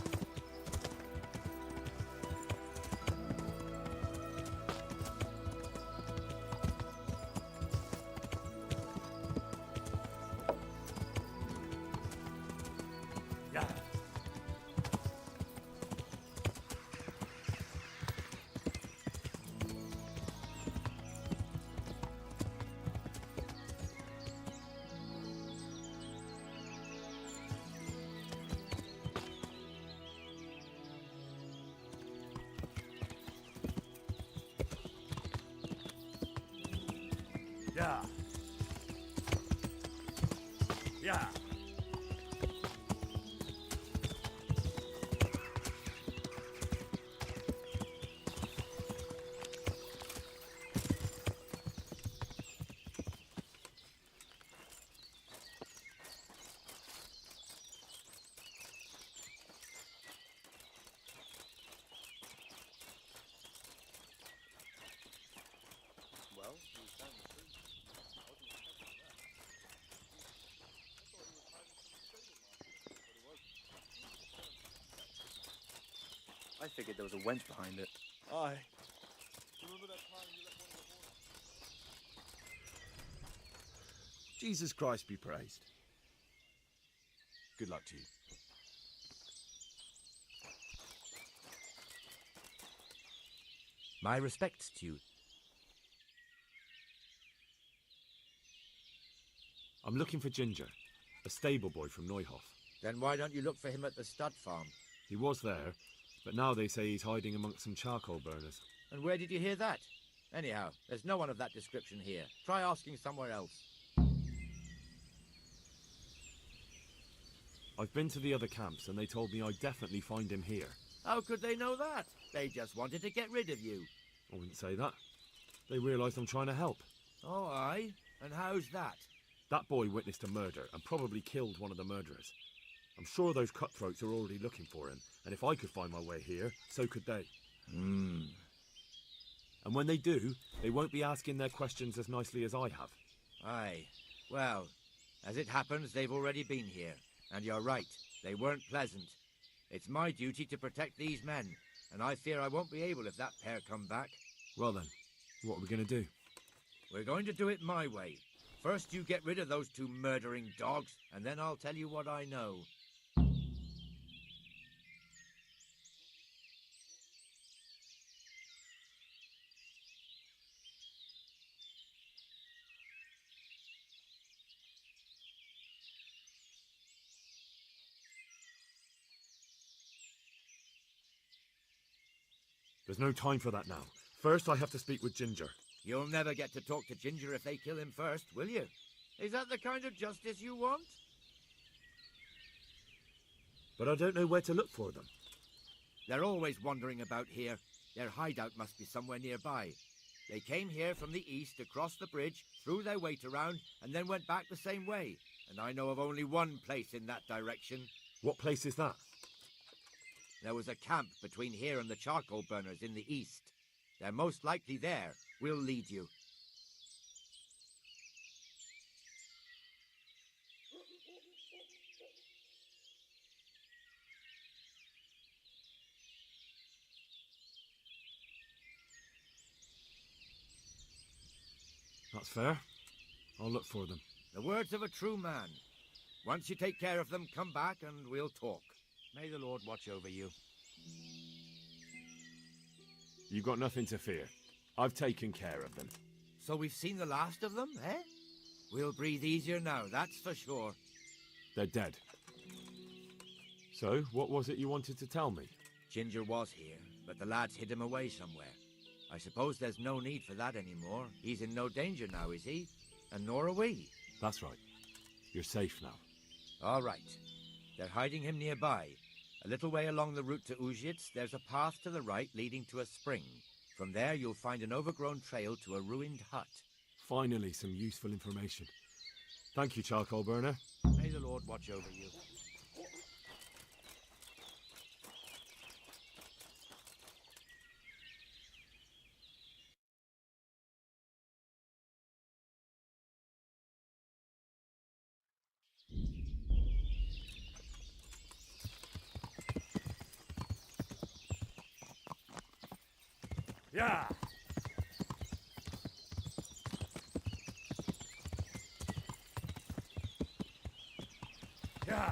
Yeah. Yeah. Yeah. Well, you found the truth. I wasn't expecting that. I thought you figured there was a wench behind it. Aye. Jesus Christ be praised. Good luck to you. My respects to you. I'm looking for Ginger, a stable boy from Neuhof. Then why don't you look for him at the stud farm? He was there, but now they say he's hiding amongst some charcoal burners. And where did you hear that? Anyhow, there's no one of that description here. Try asking somewhere else. I've been to the other camps and they told me I'd definitely find him here. How could they know that? They just wanted to get rid of you. I wouldn't say that. They realised I'm trying to help. Oh, aye? And how's that? That boy witnessed a murder and probably killed one of the murderers. I'm sure those cutthroats are already looking for him, and if I could find my way here, so could they. Hmm. And when they do, they won't be asking their questions as nicely as I have. Aye. Well, as it happens, they've already been here. And you're right, they weren't pleasant. It's my duty to protect these men, and I fear I won't be able if that pair come back. Well then, what are we going to do? We're going to do it my way. First you get rid of those two murdering dogs, and then I'll tell you what I know. There's no time for that now. First, I have to speak with Ginger. You'll never get to talk to Ginger if they kill him first, will you? Is that the kind of justice you want? But I don't know where to look for them. They're always wandering about here. Their hideout must be somewhere nearby. They came here from the east, across the bridge, threw their weight around, and then went back the same way. And I know of only one place in that direction. What place is that? There was a camp between here and the charcoal burners in the east. They're most likely there. We'll lead you. That's fair. I'll look for them. The words of a true man. Once you take care of them, come back and we'll talk. May the Lord watch over you. You've got nothing to fear. I've taken care of them. So we've seen the last of them, eh? We'll breathe easier now, that's for sure. They're dead. So, what was it you wanted to tell me? Ginger was here, but the lads hid him away somewhere. I suppose there's no need for that anymore. He's in no danger now, is he? And nor are we. That's right. You're safe now. All right. They're hiding him nearby. A little way along the route to Uzhitz, there's a path to the right leading to a spring. From there, you'll find an overgrown trail to a ruined hut. Finally, some useful information. Thank you, charcoal burner. May the Lord watch over you. Yeah. Yeah.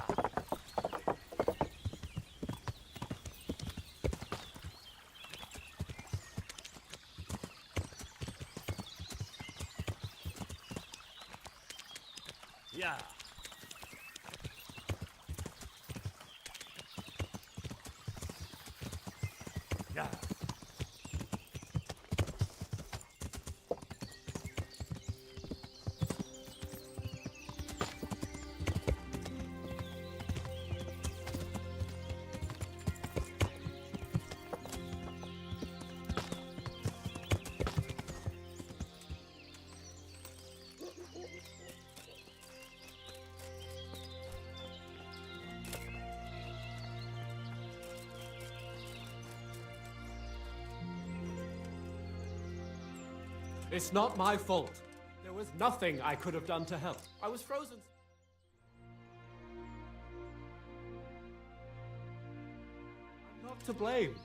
Yeah. Yeah. It's not my fault. There was nothing I could have done to help. I was frozen. I'm not to blame.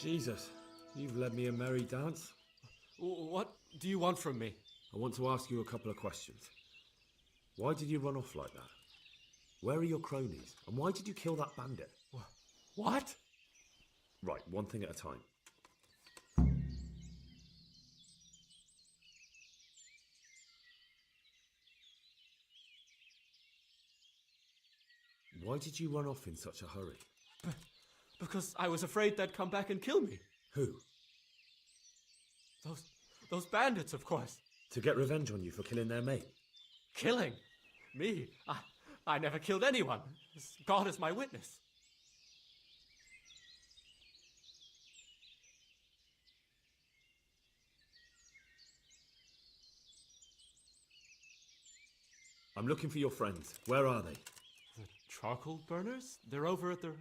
Jesus, you've led me a merry dance. What do you want from me? I want to ask you a couple of questions. Why did you run off like that? Where are your cronies? And why did you kill that bandit? What? Right, one thing at a time. Why did you run off in such a hurry? Because I was afraid they'd come back and kill me. Who? Those bandits, of course. To get revenge on you for killing their mate? Killing? Me? I never killed anyone. God is my witness. I'm looking for your friends. Where are they? The charcoal burners? They're over at the...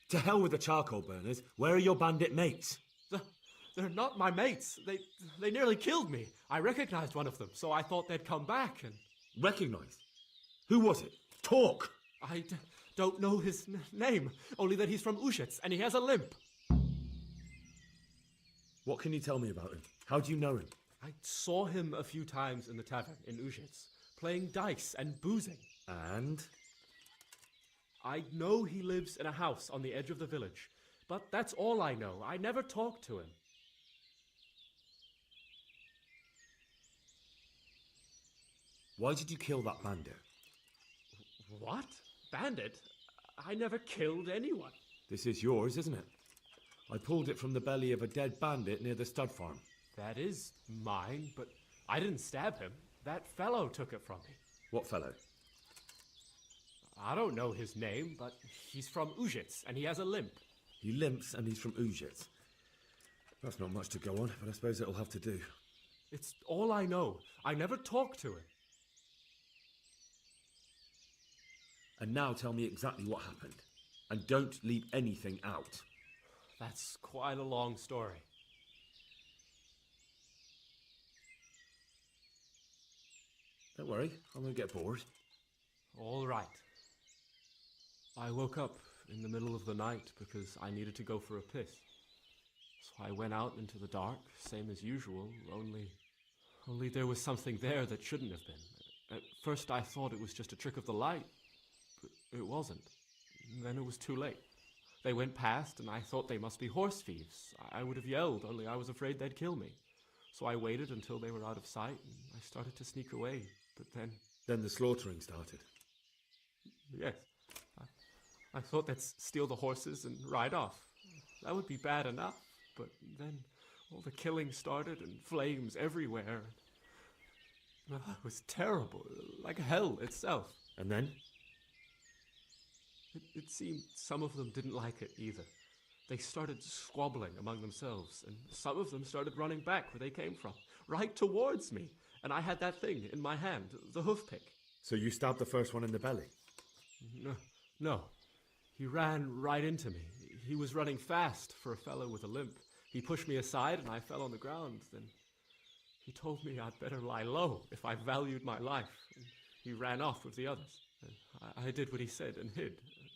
To hell with the charcoal burners. Where are your bandit mates? They're not my mates. They nearly killed me. I recognized one of them, so I thought they'd come back and... Recognized? Who was it? Talk! I don't know his name, only that he's from Ushets and he has a limp. What can you tell me about him? How do you know him? I saw him a few times in the tavern in Ushets, playing dice and boozing. And? I know he lives in a house on the edge of the village, but that's all I know. I never talked to him. Why did you kill that bandit? What? Bandit? I never killed anyone. This is yours, isn't it? I pulled it from the belly of a dead bandit near the stud farm. That is mine, but I didn't stab him. That fellow took it from me. What fellow? I don't know his name, but he's from Ushets and he has a limp. He limps and he's from Ushets. That's not much to go on, but I suppose it'll have to do. It's all I know. I never talked to him. And now tell me exactly what happened. And don't leave anything out. That's quite a long story. Don't worry, I won't get bored. All right. I woke up in the middle of the night because I needed to go for a piss. So I went out into the dark, same as usual, only there was something there that shouldn't have been. At first I thought it was just a trick of the light, but it wasn't. And then it was too late. They went past and I thought they must be horse thieves. I would have yelled, only I was afraid they'd kill me. So I waited until they were out of sight and I started to sneak away, but then... Then the slaughtering started? Yes. I thought they'd steal the horses and ride off. That would be bad enough, but then all the killing started and flames everywhere. It was terrible, like hell itself. And then? It seemed some of them didn't like it either. They started squabbling among themselves, and some of them started running back where they came from, right towards me. And I had that thing in my hand, the hoof pick. So you stabbed the first one in the belly? No. He ran right into me. He was running fast for a fellow with a limp. He pushed me aside and I fell on the ground. Then he told me I'd better lie low if I valued my life. And he ran off with the others. And I did what he said and hid.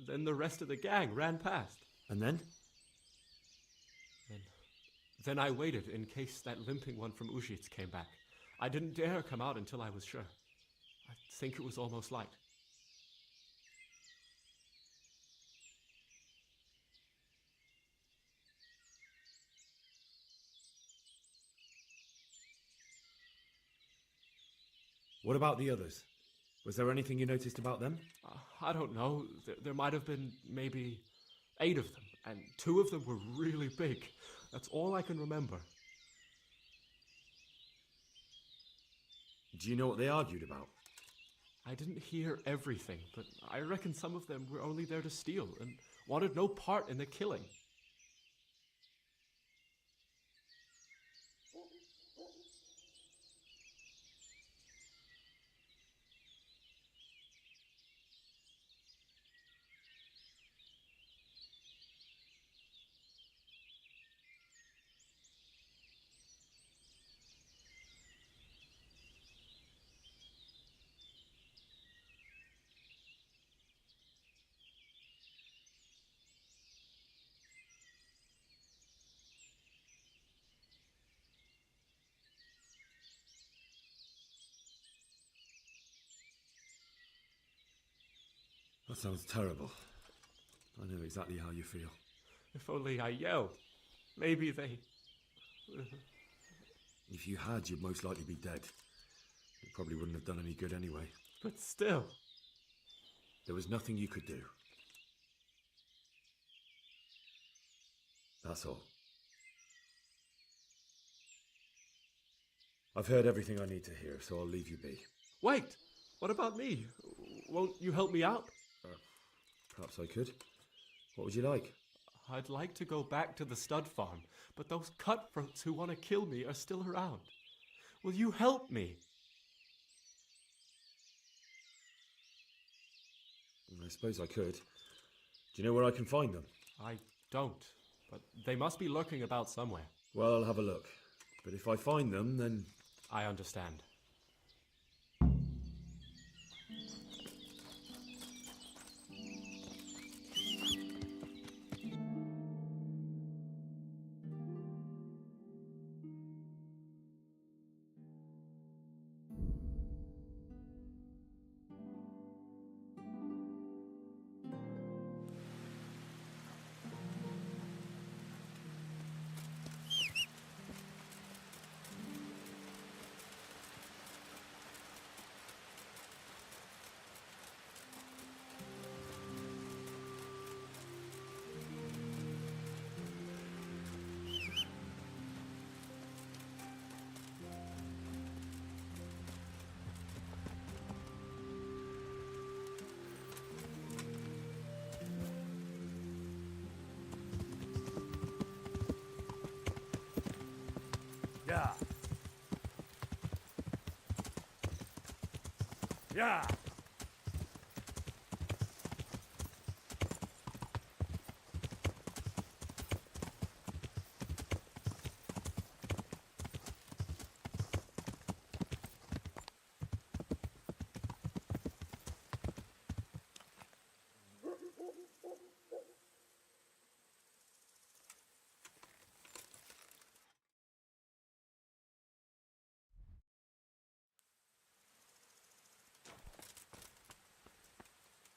Then the rest of the gang ran past. And then? Then I waited in case that limping one from Ushits came back. I didn't dare come out until I was sure. I think it was almost light. What about the others? Was there anything you noticed about them? I don't know. There might have been maybe 8 of them, and 2 of them were really big. That's all I can remember. Do you know what they argued about? I didn't hear everything, but I reckon some of them were only there to steal and wanted no part in the killing. That sounds terrible. I know exactly how you feel. If only I yelled. Maybe they... If you had, you'd most likely be dead. It probably wouldn't have done any good anyway. But still... There was nothing you could do. That's all. I've heard everything I need to hear, so I'll leave you be. Wait! What about me? Won't you help me out? Perhaps I could. What would you like? I'd like to go back to the stud farm, but those cutthroats who want to kill me are still around. Will you help me? I suppose I could. Do you know where I can find them? I don't, but they must be lurking about somewhere. Well, I'll have a look. But if I find them, then... I understand. Yeah. Yeah.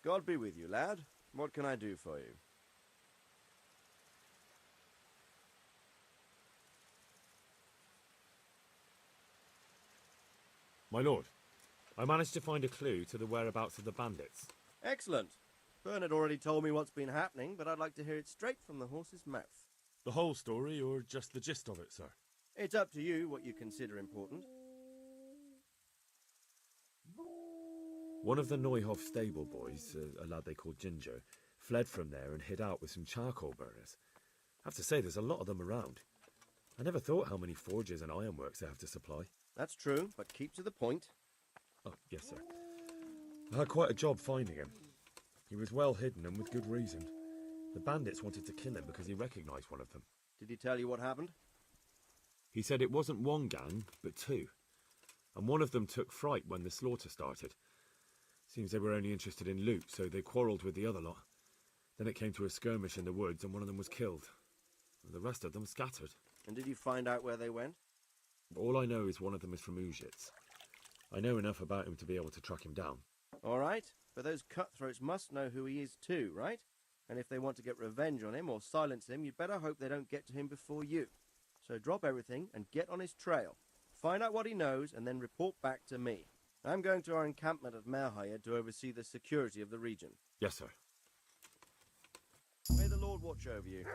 God be with you, lad. What can I do for you? My lord, I managed to find a clue to the whereabouts of the bandits. Excellent. Bernard already told me what's been happening, but I'd like to hear it straight from the horse's mouth. The whole story, or just the gist of it, sir? It's up to you what you consider important. One of the Neuhoff stable boys, a lad they called Ginger, fled from there and hid out with some charcoal burners. I have to say, there's a lot of them around. I never thought how many forges and ironworks they have to supply. That's true, but keep to the point. Oh, yes, sir. I had quite a job finding him. He was well hidden and with good reason. The bandits wanted to kill him because he recognised one of them. Did he tell you what happened? He said it wasn't one gang, but two. And one of them took fright when the slaughter started. Seems they were only interested in loot, so they quarrelled with the other lot. Then it came to a skirmish in the woods and one of them was killed. The rest of them scattered. And did you find out where they went? All I know is one of them is from Uzhitz. I know enough about him to be able to track him down. All right, but those cutthroats must know who he is too, right? And if they want to get revenge on him or silence him, you'd better hope they don't get to him before you. So drop everything and get on his trail. Find out what he knows and then report back to me. I'm going to our encampment at Merhayed to oversee the security of the region. Yes, sir. May the Lord watch over you.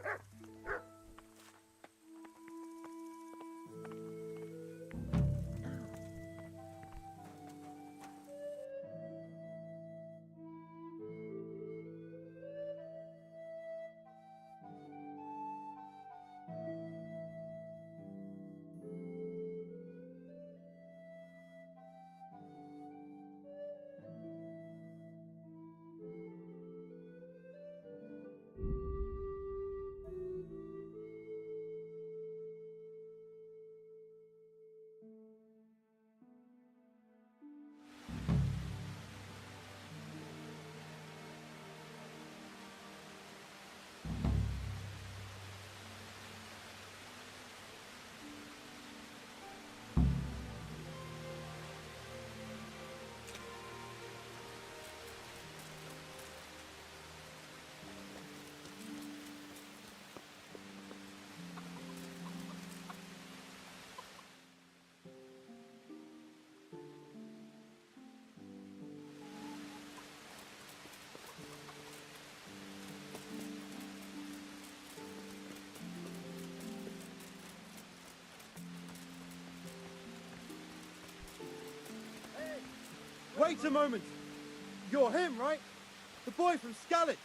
Wait a moment! You're him, right? The boy from Skalitz!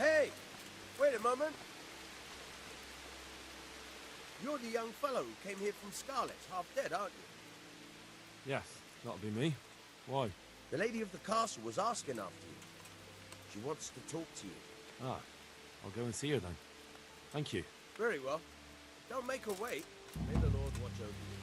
Hey! Wait a moment. You're the young fellow who came here from Skalitz, half dead, aren't you? Yes, that'll be me. Why? The lady of the castle was asking after you. She wants to talk to you. Ah, I'll go and see her then. Thank you. Very well. Don't make her wait. May the Lord watch over you.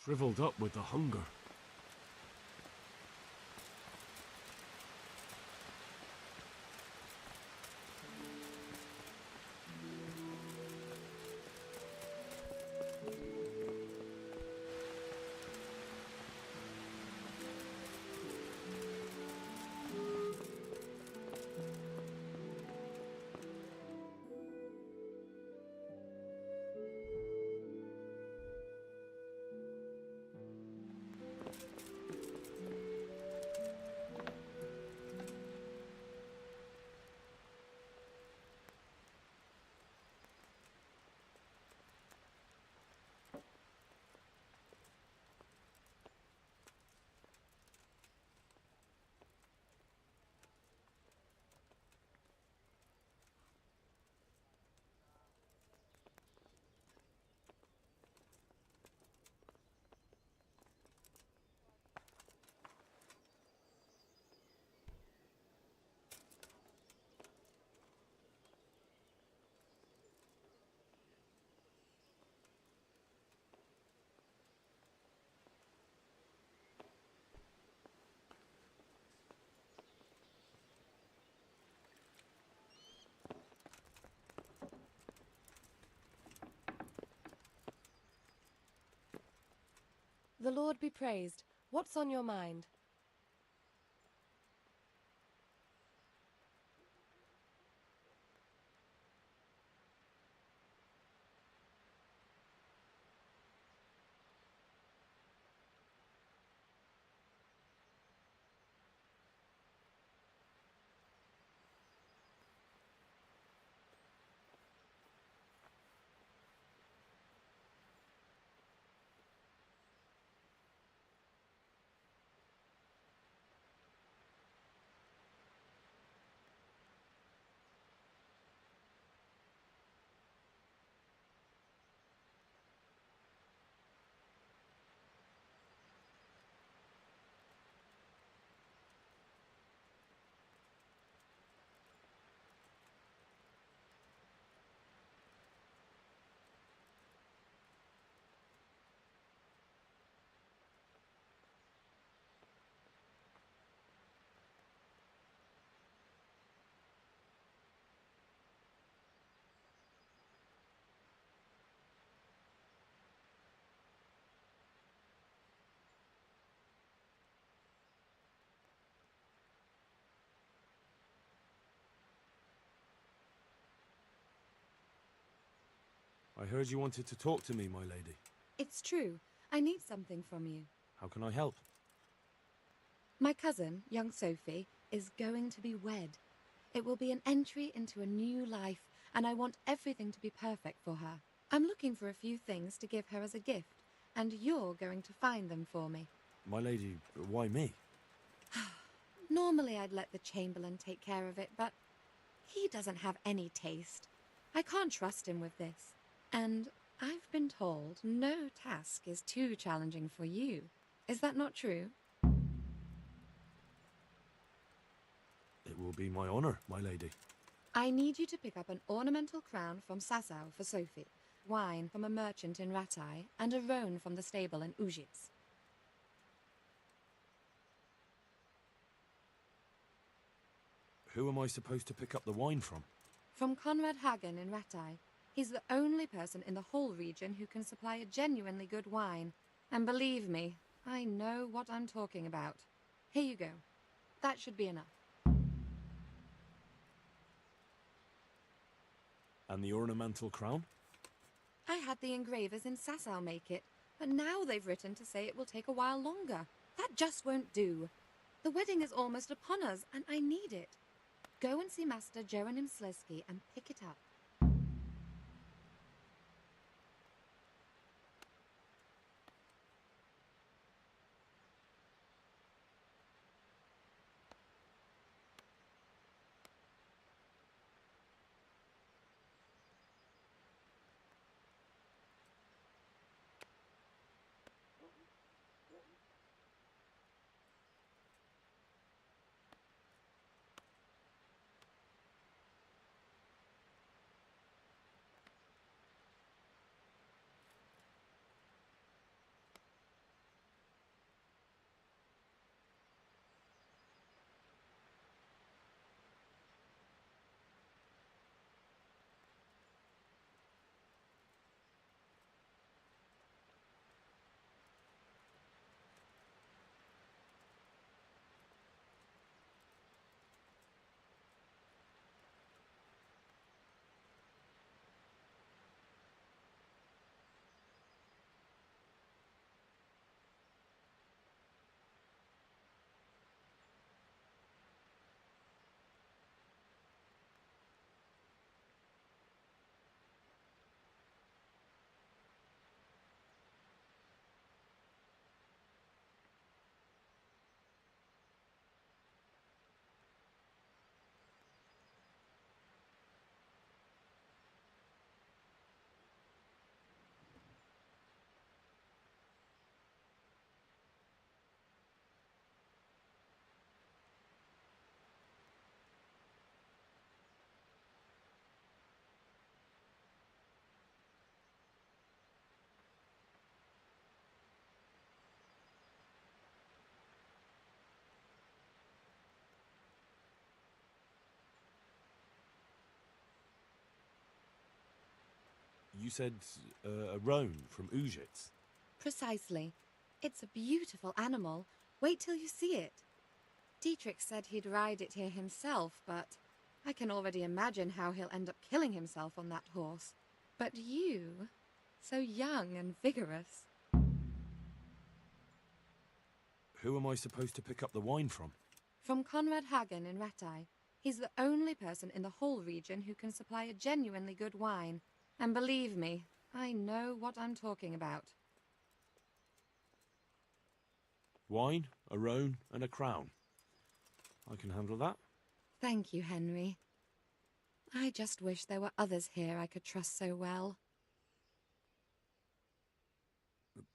Shriveled up with the hunger. The Lord be praised. What's on your mind? I heard you wanted to talk to me, my lady. It's true. I need something from you. How can I help? My cousin, young Sophie, is going to be wed. It will be an entry into a new life, and I want everything to be perfect for her. I'm looking for a few things to give her as a gift, and you're going to find them for me. My lady, why me? Normally I'd let the Chamberlain take care of it, but he doesn't have any taste. I can't trust him with this. And I've been told no task is too challenging for you. Is that not true? It will be my honour, my lady. I need you to pick up an ornamental crown from Sasau for Sophie, wine from a merchant in Ratai, and a roan from the stable in Ujits. Who am I supposed to pick up the wine from? From Conrad Hagen in Ratai. He's the only person in the whole region who can supply a genuinely good wine. And believe me, I know what I'm talking about. Here you go. That should be enough. And the ornamental crown? I had the engravers in Sasau make it, but now they've written to say it will take a while longer. That just won't do. The wedding is almost upon us, and I need it. Go and see Master Jeronim Slesky and pick it up. You said a roan from Ujits. Precisely. It's a beautiful animal. Wait till you see it. Dietrich said he'd ride it here himself, but I can already imagine how he'll end up killing himself on that horse. But you, so young and vigorous. Who am I supposed to pick up the wine from? From Conrad Hagen in Rattay. He's the only person in the whole region who can supply a genuinely good wine. And believe me, I know what I'm talking about. Wine, a roan, and a crown. I can handle that. Thank you, Henry. I just wish there were others here I could trust so well.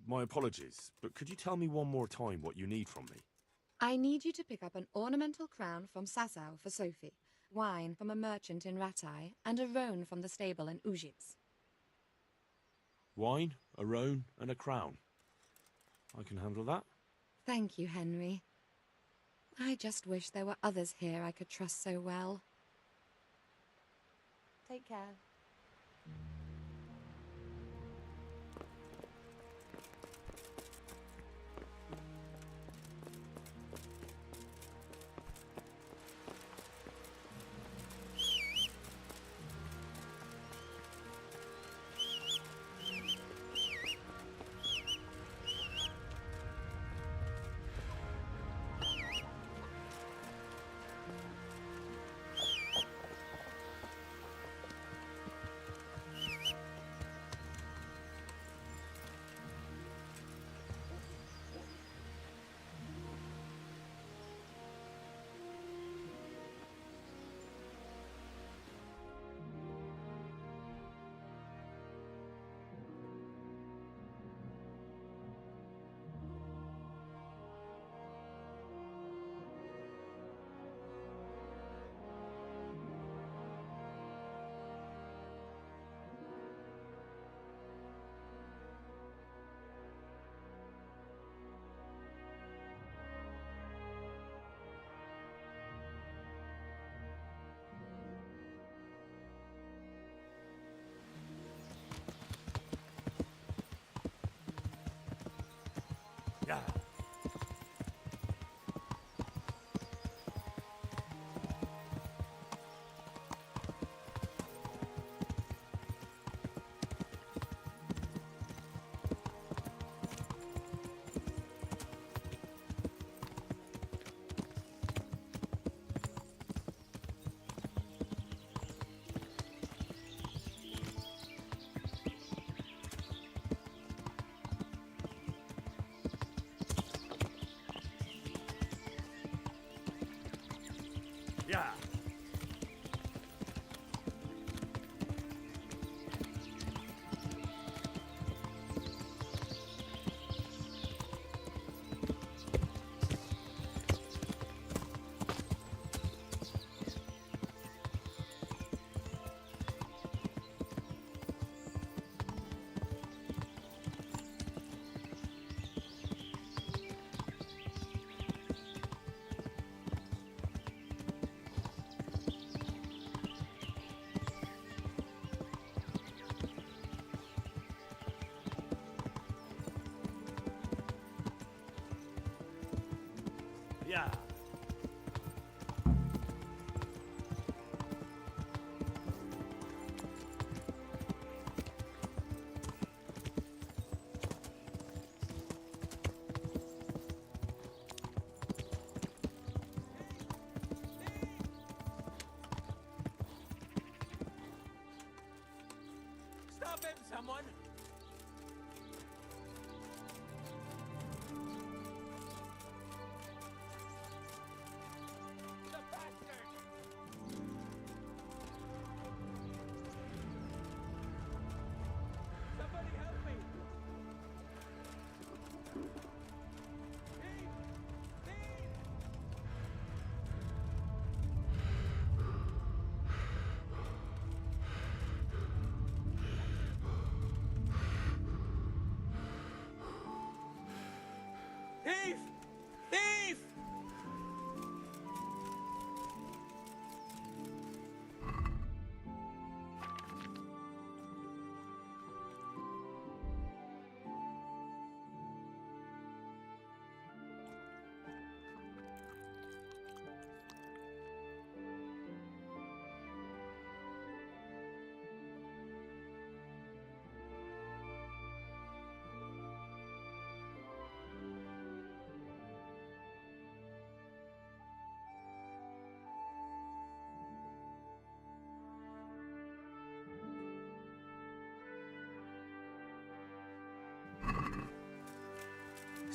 My apologies, but could you tell me one more time what you need from me? I need you to pick up an ornamental crown from Sasau for Sophie, wine from a merchant in Rattay, and a roan from the stable in Ujits. Wine, a roan, and a crown. I can handle that. Thank you, Henry. I just wish there were others here I could trust so well. Take care. Yeah. Yeah. Yeah. Stop him, someone!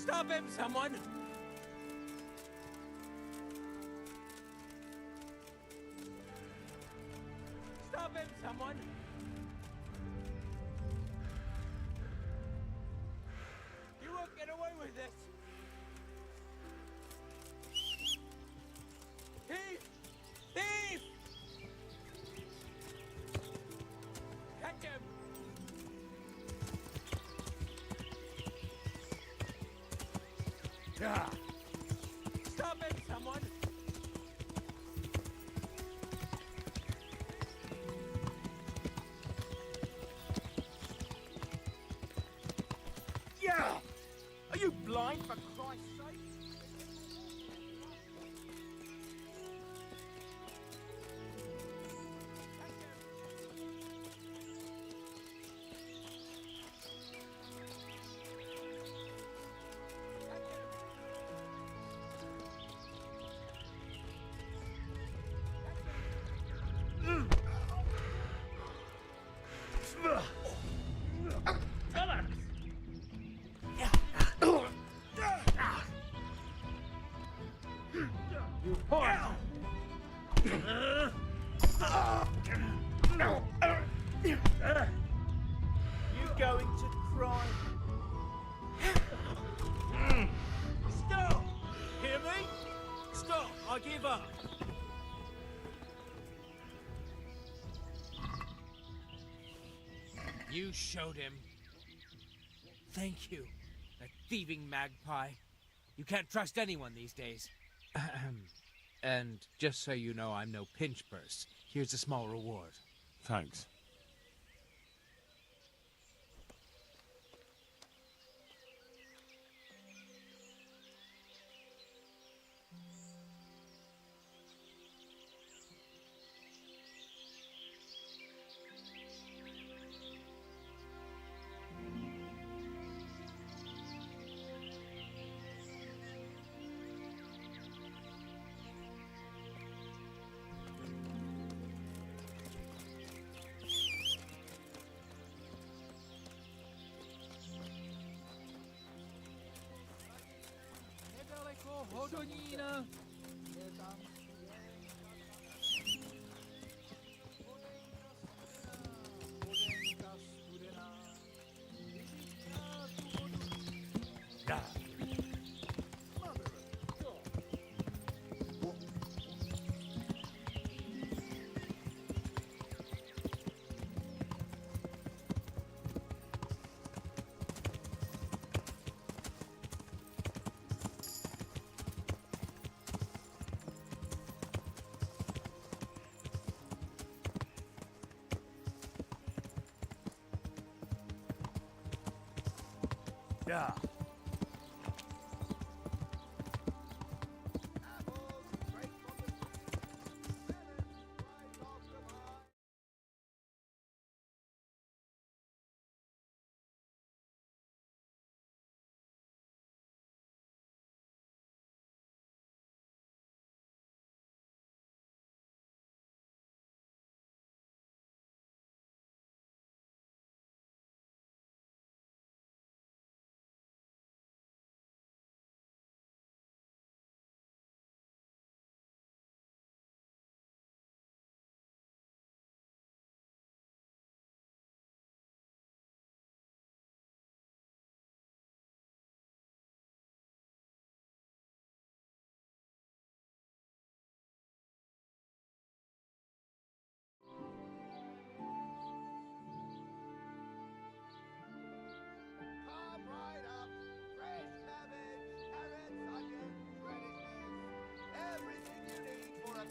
Stop him, someone! Stop him, someone! You won't get away with this! Thief! Thief! Catch him! Yeah. Stop him, someone! Yeah! Are you blind, for Christ's sake? You whore! You going to cry? Stop! Hear me? Stop! I give up. You showed him. Thank you, that thieving magpie. You can't trust anyone these days. And just so you know, I'm no pinch purse. Here's a small reward. Thanks. Yeah.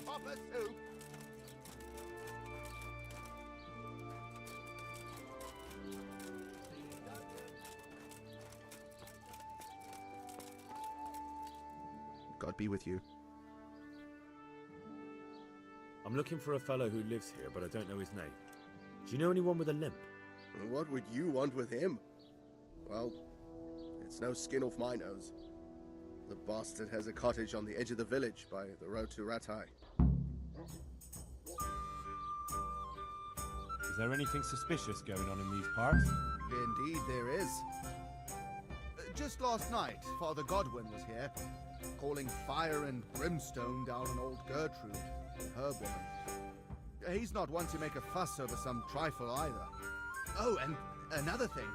Proper soup. God be with you. I'm looking for a fellow who lives here, but I don't know his name. Do you know anyone with a limp? What would you want with him? Well, it's no skin off my nose. The bastard has a cottage on the edge of the village by the road to Ratai. Is there anything suspicious going on in these parts? Indeed there is. Just last night, Father Godwin was here, calling fire and brimstone down on old Gertrude, the herb woman. He's not one to make a fuss over some trifle either. Oh, and another thing.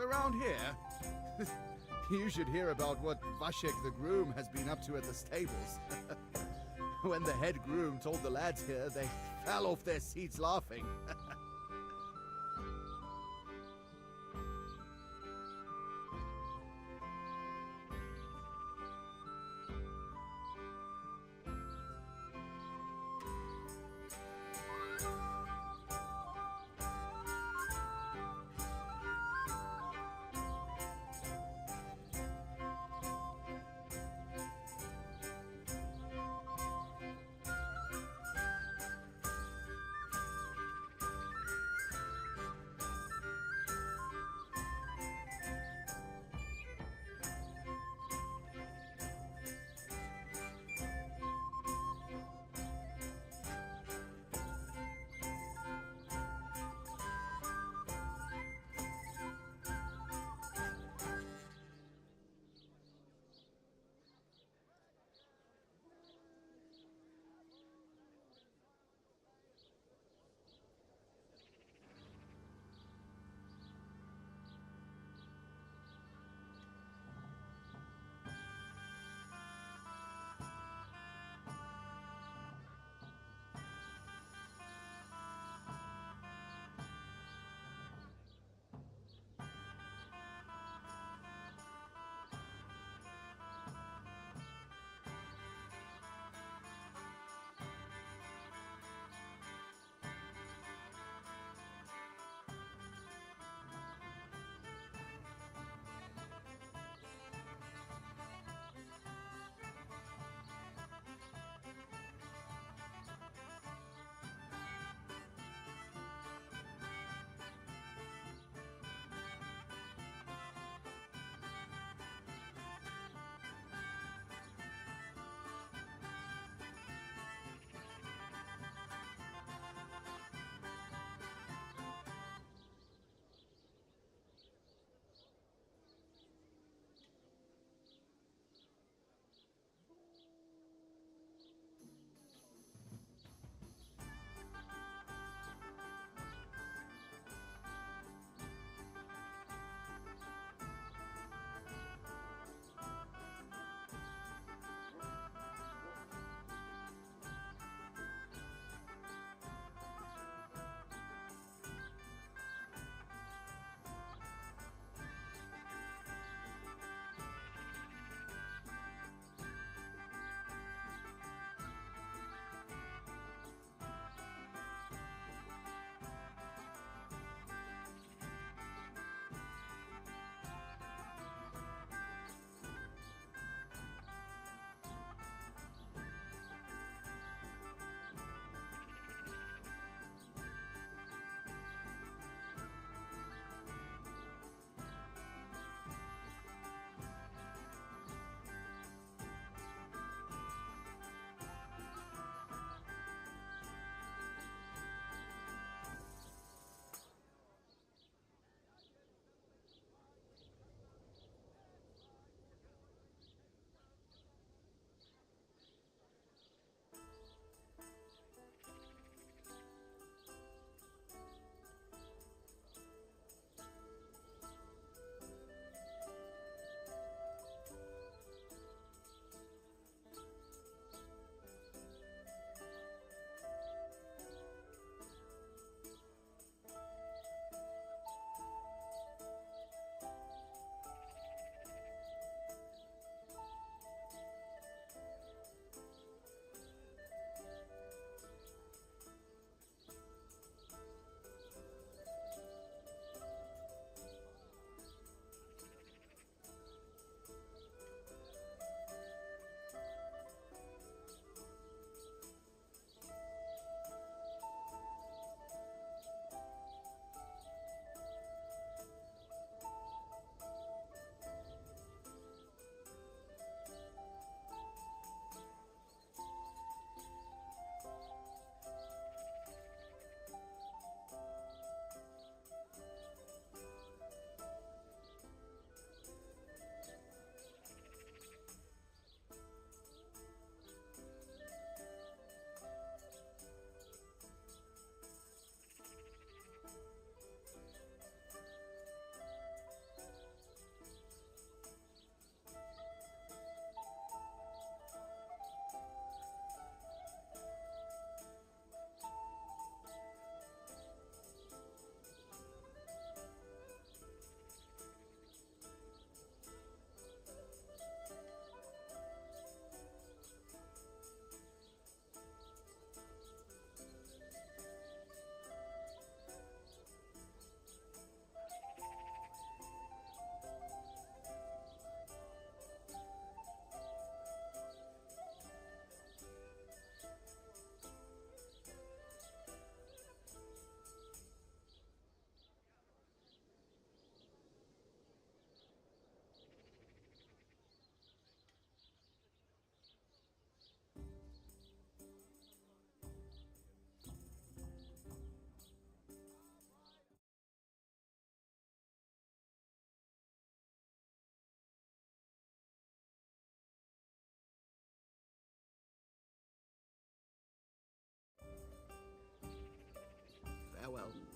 Around here, you should hear about what Vashek the groom has been up to at the stables. When the head groom told the lads here, they fell off their seats laughing.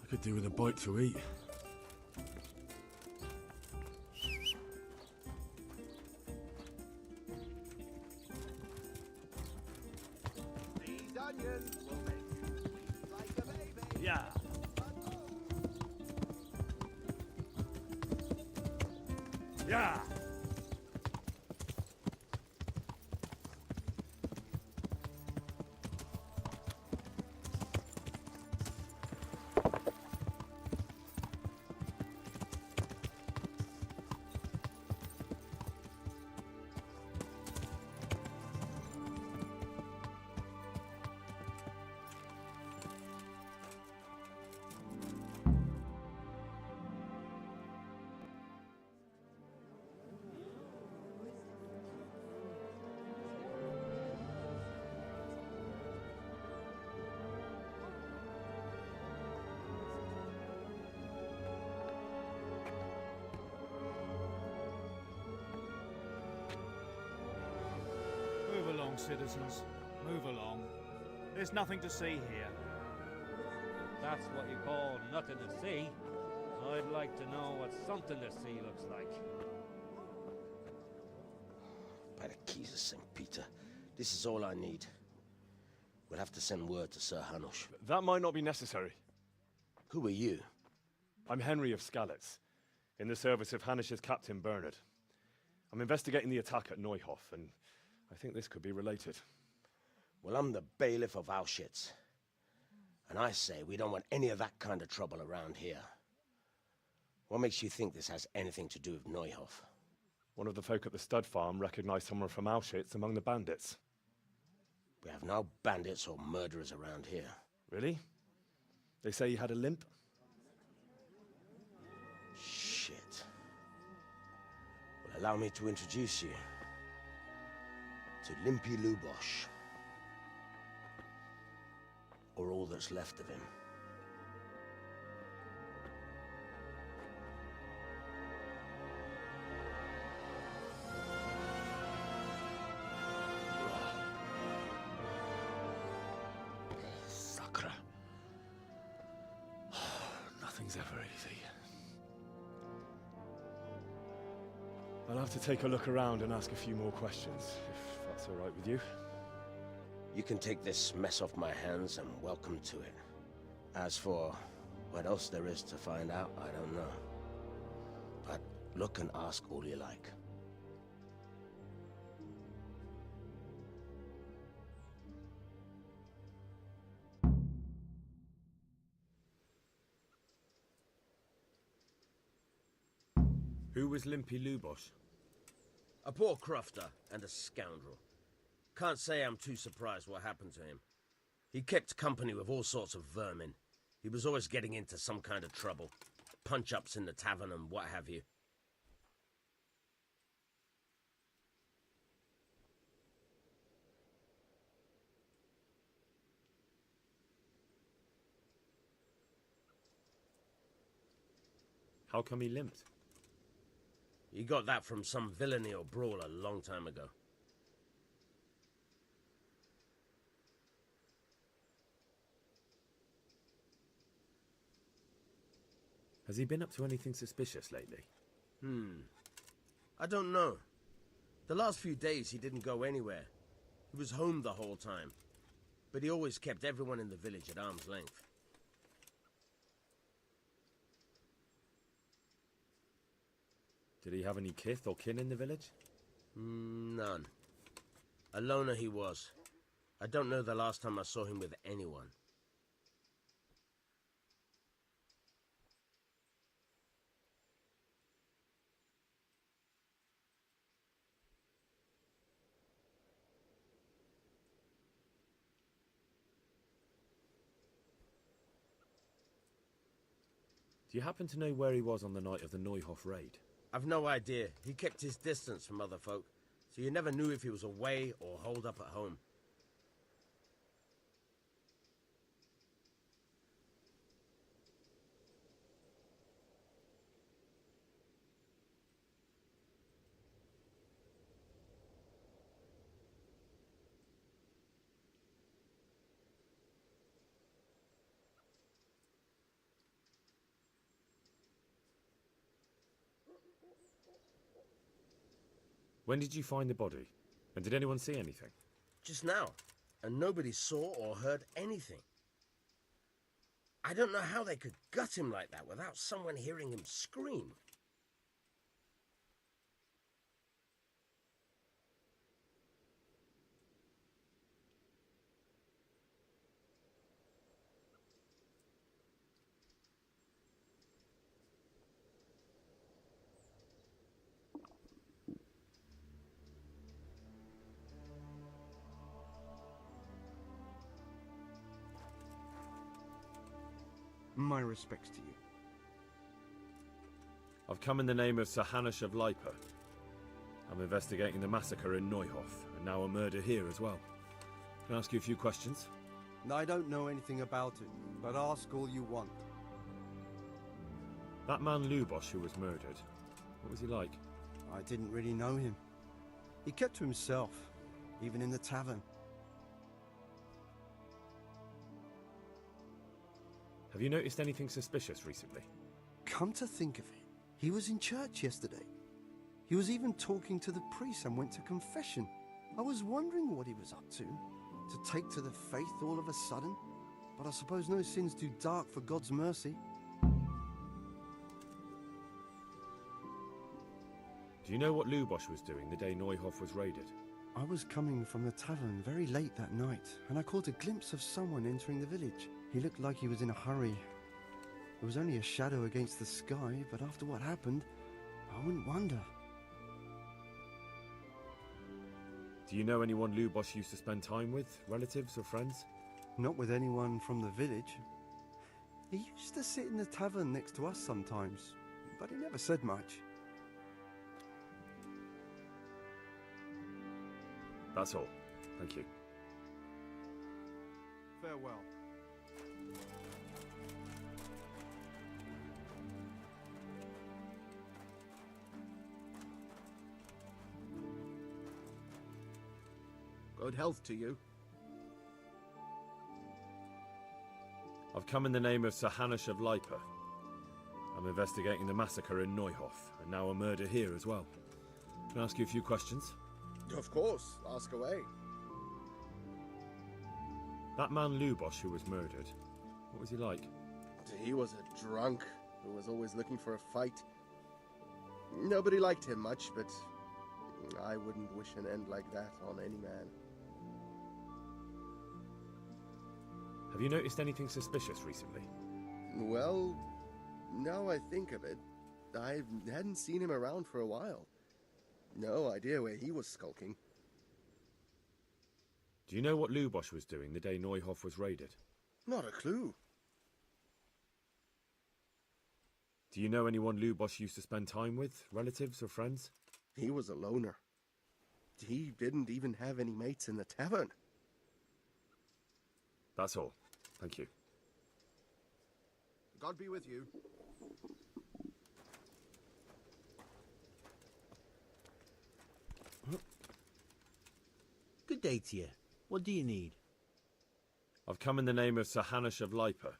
I could do with a bite to eat. These onions will make you eat like a baby. Yeah. Yeah. Move along, citizens. Move along. There's nothing to see here. That's what you call nothing to see. I'd like to know what something to see looks like. By the keys of St. Peter, this is all I need. We'll have to send word to Sir Hanush. That might not be necessary. Who are you? I'm Henry of Skalitz, in the service of Hanush's Captain Bernard. I'm investigating the attack at Neuhof, and I think this could be related. Well, I'm the bailiff of Auschwitz. And I say we don't want any of that kind of trouble around here. What makes you think this has anything to do with Neuhof? One of the folk at the stud farm recognized someone from Auschwitz among the bandits. We have no bandits or murderers around here. Really? They say he had a limp? Shit. Well, allow me to introduce you to Limpy Lubosh. Or all that's left of him. Sakra. Nothing's ever easy. I'll have to take a look around and ask a few more questions, if that's all right with you. You can take this mess off my hands and welcome to it. As for what else there is to find out, I don't know. But look and ask all you like. Who was Limpy Lubosh? A poor crofter and a scoundrel. Can't say I'm too surprised what happened to him. He kept company with all sorts of vermin. He was always getting into some kind of trouble. Punch-ups in the tavern and what have you. How come he limped? He got that from some villainy or brawl a long time ago. Has he been up to anything suspicious lately? I don't know. The last few days he didn't go anywhere. He was home the whole time. But he always kept everyone in the village at arm's length. Did he have any kith or kin in the village? None. A loner he was. I don't know the last time I saw him with anyone. Do you happen to know where he was on the night of the Neuhof raid? I've no idea. He kept his distance from other folk, so you never knew if he was away or holed up at home. When did you find the body? And did anyone see anything? Just now, and nobody saw or heard anything. I don't know how they could gut him like that without someone hearing him scream. My respects to you. I've come in the name of Sir Hanush of Lipa. I'm investigating the massacre in Neuhof, and now a murder here as well. Can I ask you a few questions? I don't know anything about it, but ask all you want. That man Lubosh who was murdered, what was he like? I didn't really know him. He kept to himself, even in the tavern. Have you noticed anything suspicious recently? Come to think of it, he was in church yesterday. He was even talking to the priest and went to confession. I was wondering what he was up to take to the faith all of a sudden. But I suppose no sin's too dark for God's mercy. Do you know what Lubosh was doing the day Neuhof was raided? I was coming from the tavern very late that night, and I caught a glimpse of someone entering the village. He looked like he was in a hurry. There was only a shadow against the sky, but after what happened, I wouldn't wonder. Do you know anyone Lubosh used to spend time with? Relatives or friends? Not with anyone from the village. He used to sit in the tavern next to us sometimes, but he never said much. That's all. Thank you. Farewell. Good health to you. I've come in the name of Sir Hanush of Lipa. I'm investigating the massacre in Neuhof, and now a murder here as well. Can I ask you a few questions? Of course, ask away. That man Lubosh who was murdered, what was he like? He was a drunk who was always looking for a fight. Nobody liked him much, but I wouldn't wish an end like that on any man. Have you noticed anything suspicious recently? Well, now I think of it, I hadn't seen him around for a while. No idea where he was skulking. Do you know what Lubosh was doing the day Neuhof was raided? Not a clue. Do you know anyone Lubosh used to spend time with? Relatives or friends? He was a loner. He didn't even have any mates in the tavern. That's all. Thank you. God be with you. Good day to you. What do you need? I've come in the name of Sir Hanush of Lipa.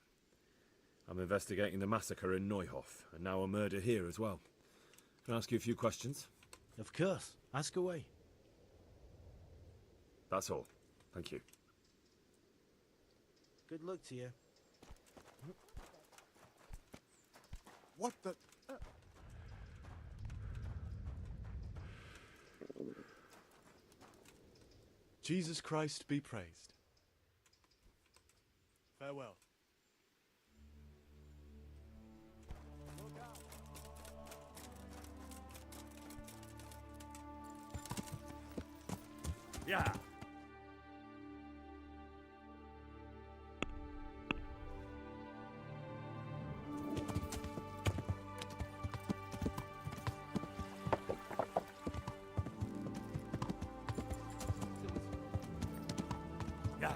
I'm investigating the massacre in Neuhof, and now a murder here as well. Can I ask you a few questions? Of course. Ask away. That's all. Thank you. Good luck to you. What the... Jesus Christ be praised. Farewell. Yeah. Yeah.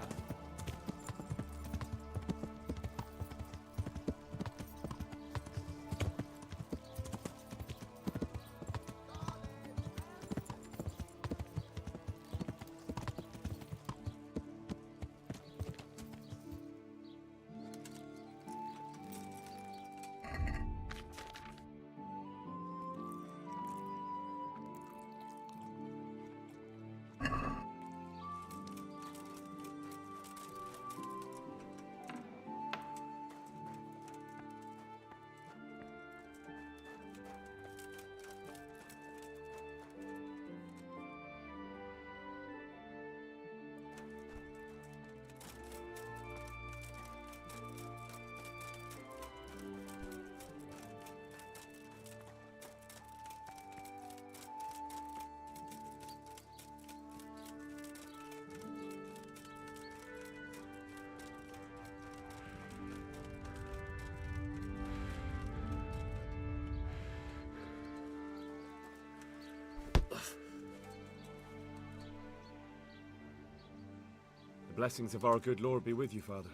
The blessings of our good Lord be with you, Father.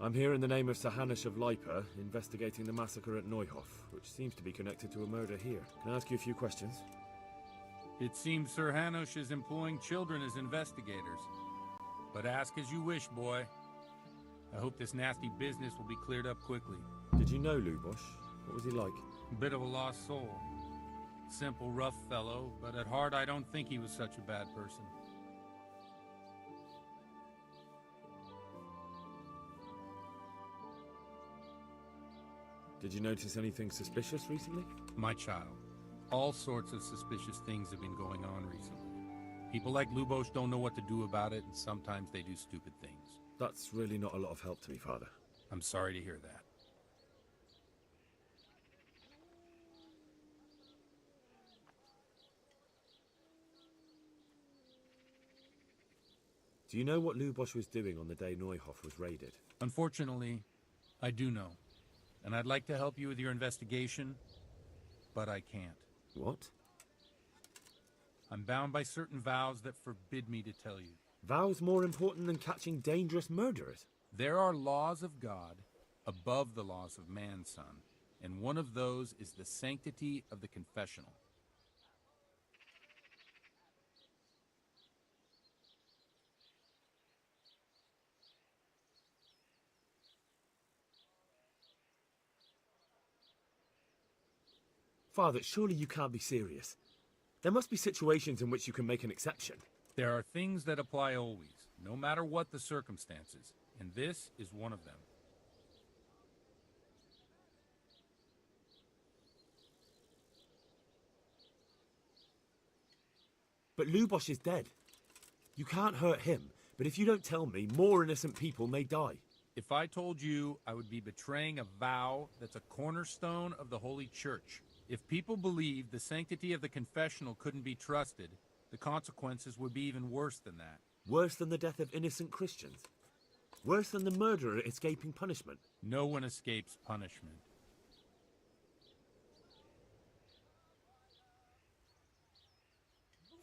I'm here in the name of Sir Hanush of Lipa, investigating the massacre at Neuhof, which seems to be connected to a murder here. Can I ask you a few questions? It seems Sir Hanush is employing children as investigators. But ask as you wish, boy. I hope this nasty business will be cleared up quickly. Did you know Lubosh? What was he like? Bit of a lost soul. Simple, rough fellow, but at heart I don't think he was such a bad person. Did you notice anything suspicious recently? My child, all sorts of suspicious things have been going on recently. People like Lubosh don't know what to do about it, and sometimes they do stupid things. That's really not a lot of help to me, Father. I'm sorry to hear that. Do you know what Lubosh was doing on the day Neuhof was raided? Unfortunately, I do know. And I'd like to help you with your investigation, but I can't. What? I'm bound by certain vows that forbid me to tell you. Vows more important than catching dangerous murderers? There are laws of God above the laws of man, son, and one of those is the sanctity of the confessional. Father, surely you can't be serious. There must be situations in which you can make an exception. There are things that apply always, no matter what the circumstances, and this is one of them. But Lubosh is dead. You can't hurt him, but if you don't tell me, more innocent people may die. If I told you, I would be betraying a vow that's a cornerstone of the Holy Church. If people believed the sanctity of the confessional couldn't be trusted, the consequences would be even worse than that. Worse than the death of innocent Christians? Worse than the murderer escaping punishment? No one escapes punishment.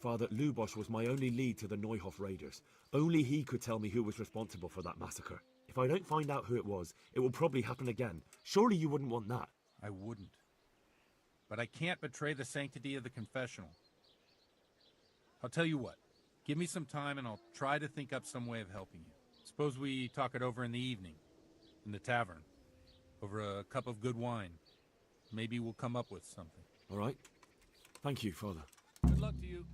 Father, Lubosh was my only lead to the Neuhof raiders. Only he could tell me who was responsible for that massacre. If I don't find out who it was, it will probably happen again. Surely you wouldn't want that. I wouldn't. But I can't betray the sanctity of the confessional. I'll tell you what. Give me some time and I'll try to think up some way of helping you. Suppose we talk it over in the evening, in the tavern, over a cup of good wine. Maybe we'll come up with something. All right. Thank you, Father. Good luck to you.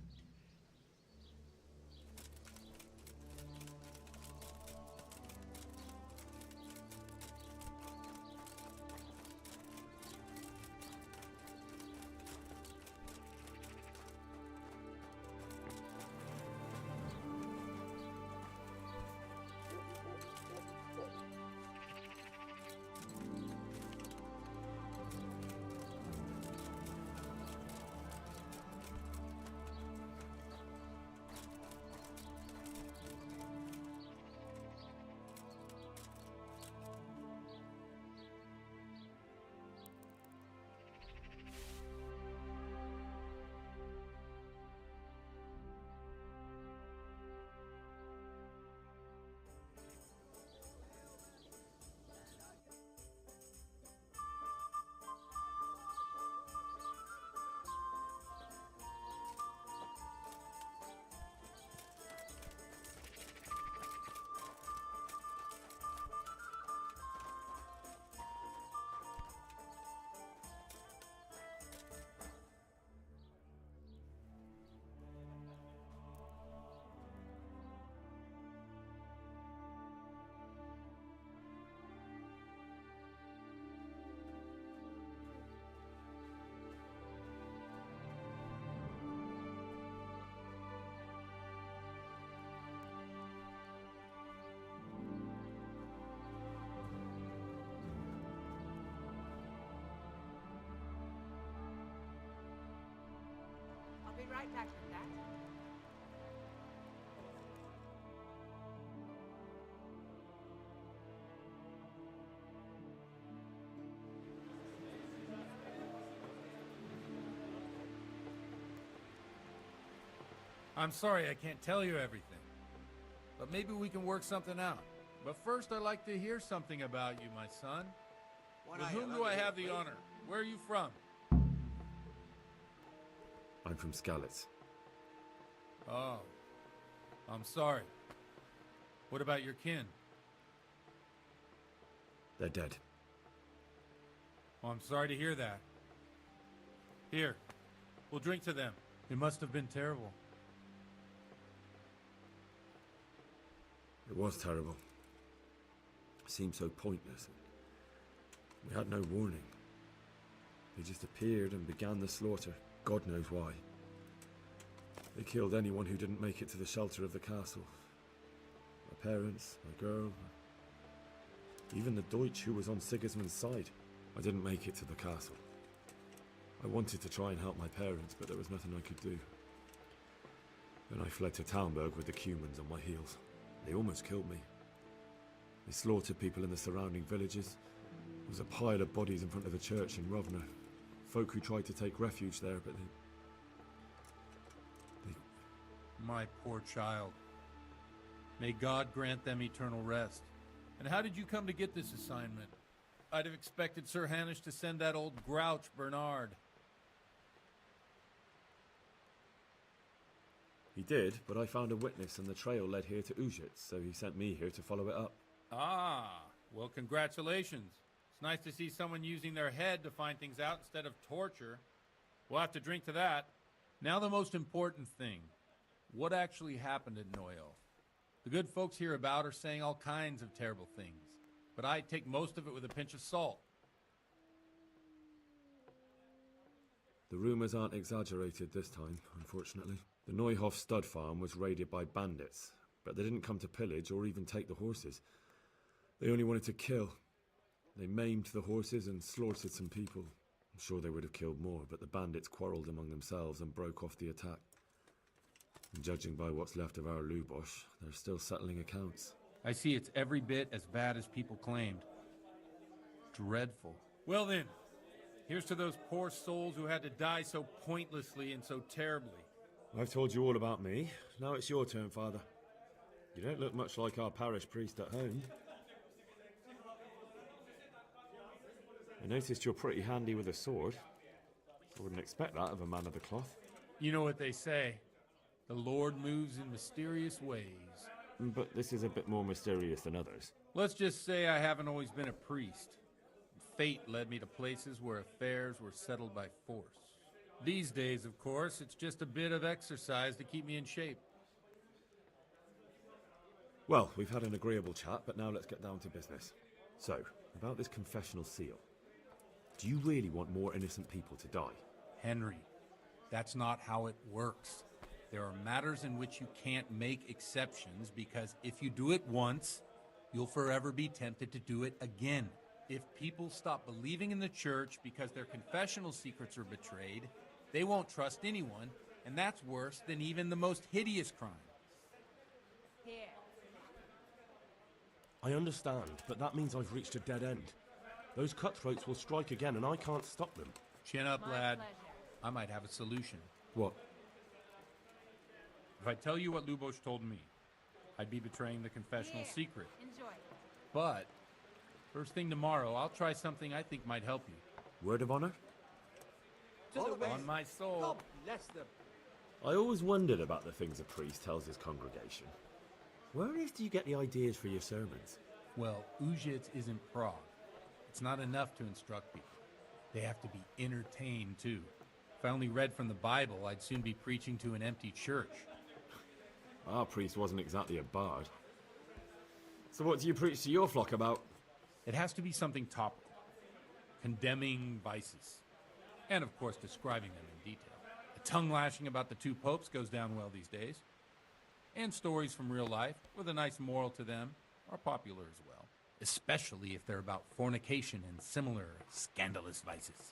I'll be right back with that. I'm sorry I can't tell you everything. but maybe we can work something out. But first, I'd like to hear something about you, my son. With whom do I have the honor? Where are you from? I'm from Skalitz. Oh, I'm sorry. What about your kin? They're dead. Well, I'm sorry to hear that. Here, we'll drink to them. It must have been terrible. It was terrible. It seemed so pointless. We had no warning. They just appeared and began the slaughter. God knows why. They killed anyone who didn't make it to the shelter of the castle. My parents, my girl, even the Deutsch who was on Sigismund's side. I didn't make it to the castle. I wanted to try and help my parents, but there was nothing I could do. Then I fled to Talmberg with the Cumans on my heels. They almost killed me. They slaughtered people in the surrounding villages. There was a pile of bodies in front of the church in Rovna. Folk who tried to take refuge there, but they... My poor child. May God grant them eternal rest. And how did you come to get this assignment? I'd have expected Sir Hanish to send that old grouch, Bernard. He did, but I found a witness and the trail led here to Ujit, so he sent me here to follow it up. Ah, well, congratulations. It's nice to see someone using their head to find things out instead of torture. We'll have to drink to that. Now the most important thing. What actually happened at Noyo? The good folks hereabout are saying all kinds of terrible things, but I take most of it with a pinch of salt. The rumours aren't exaggerated this time, unfortunately. The Neuhof stud farm was raided by bandits, but they didn't come to pillage or even take the horses. They only wanted to kill. They maimed the horses and slaughtered some people. I'm sure they would have killed more, but the bandits quarrelled among themselves and broke off the attack. And judging by what's left of our Lubosh, they're still settling accounts. I see it's every bit as bad as people claimed. Dreadful. Well then, here's to those poor souls who had to die so pointlessly and so terribly. I've told you all about me. Now it's your turn, Father. You don't look much like our parish priest at home. I noticed you're pretty handy with a sword. I wouldn't expect that of a man of the cloth. You know what they say. The Lord moves in mysterious ways. But this is a bit more mysterious than others. Let's just say I haven't always been a priest. Fate led me to places where affairs were settled by force. These days, of course, it's just a bit of exercise to keep me in shape. Well, we've had an agreeable chat, but now let's get down to business. So, about this confessional seal. Do you really want more innocent people to die? Henry, that's not how it works. There are matters in which you can't make exceptions because if you do it once, you'll forever be tempted to do it again. If people stop believing in the church because their confessional secrets are betrayed, they won't trust anyone, and that's worse than even the most hideous crime. Here. I understand, but that means I've reached a dead end. Those cutthroats will strike again, and I can't stop them. Chin up, lad. I might have a solution. What? If I tell you what Lubosh told me, I'd be betraying the confessional secret. Enjoy. But, first thing tomorrow, I'll try something I think might help you. Word of honor? On my soul. God bless them. I always wondered about the things a priest tells his congregation. Where on earth do you get the ideas for your sermons? Well, Ujits is in Prague. It's not enough to instruct people. They have to be entertained, too. If I only read from the Bible, I'd soon be preaching to an empty church. Our priest wasn't exactly a bard. So what do you preach to your flock about? It has to be something topical. Condemning vices. And, of course, describing them in detail. A tongue-lashing about the two popes goes down well these days. And stories from real life, with a nice moral to them, are popular as well. Especially if they're about fornication and similar scandalous vices.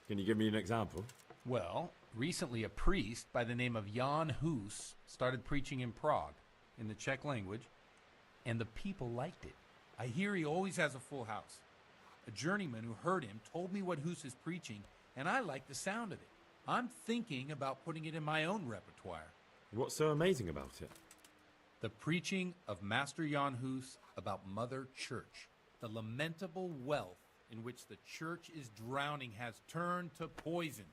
Can you give me an example? Well, recently a priest by the name of Jan Hus started preaching in Prague, in the Czech language, and the people liked it. I hear he always has a full house. A journeyman who heard him told me what Hus is preaching, and I like the sound of it. I'm thinking about putting it in my own repertoire. What's so amazing about it? The preaching of Master Jan Hus about Mother Church. The lamentable wealth in which the Church is drowning has turned to poison,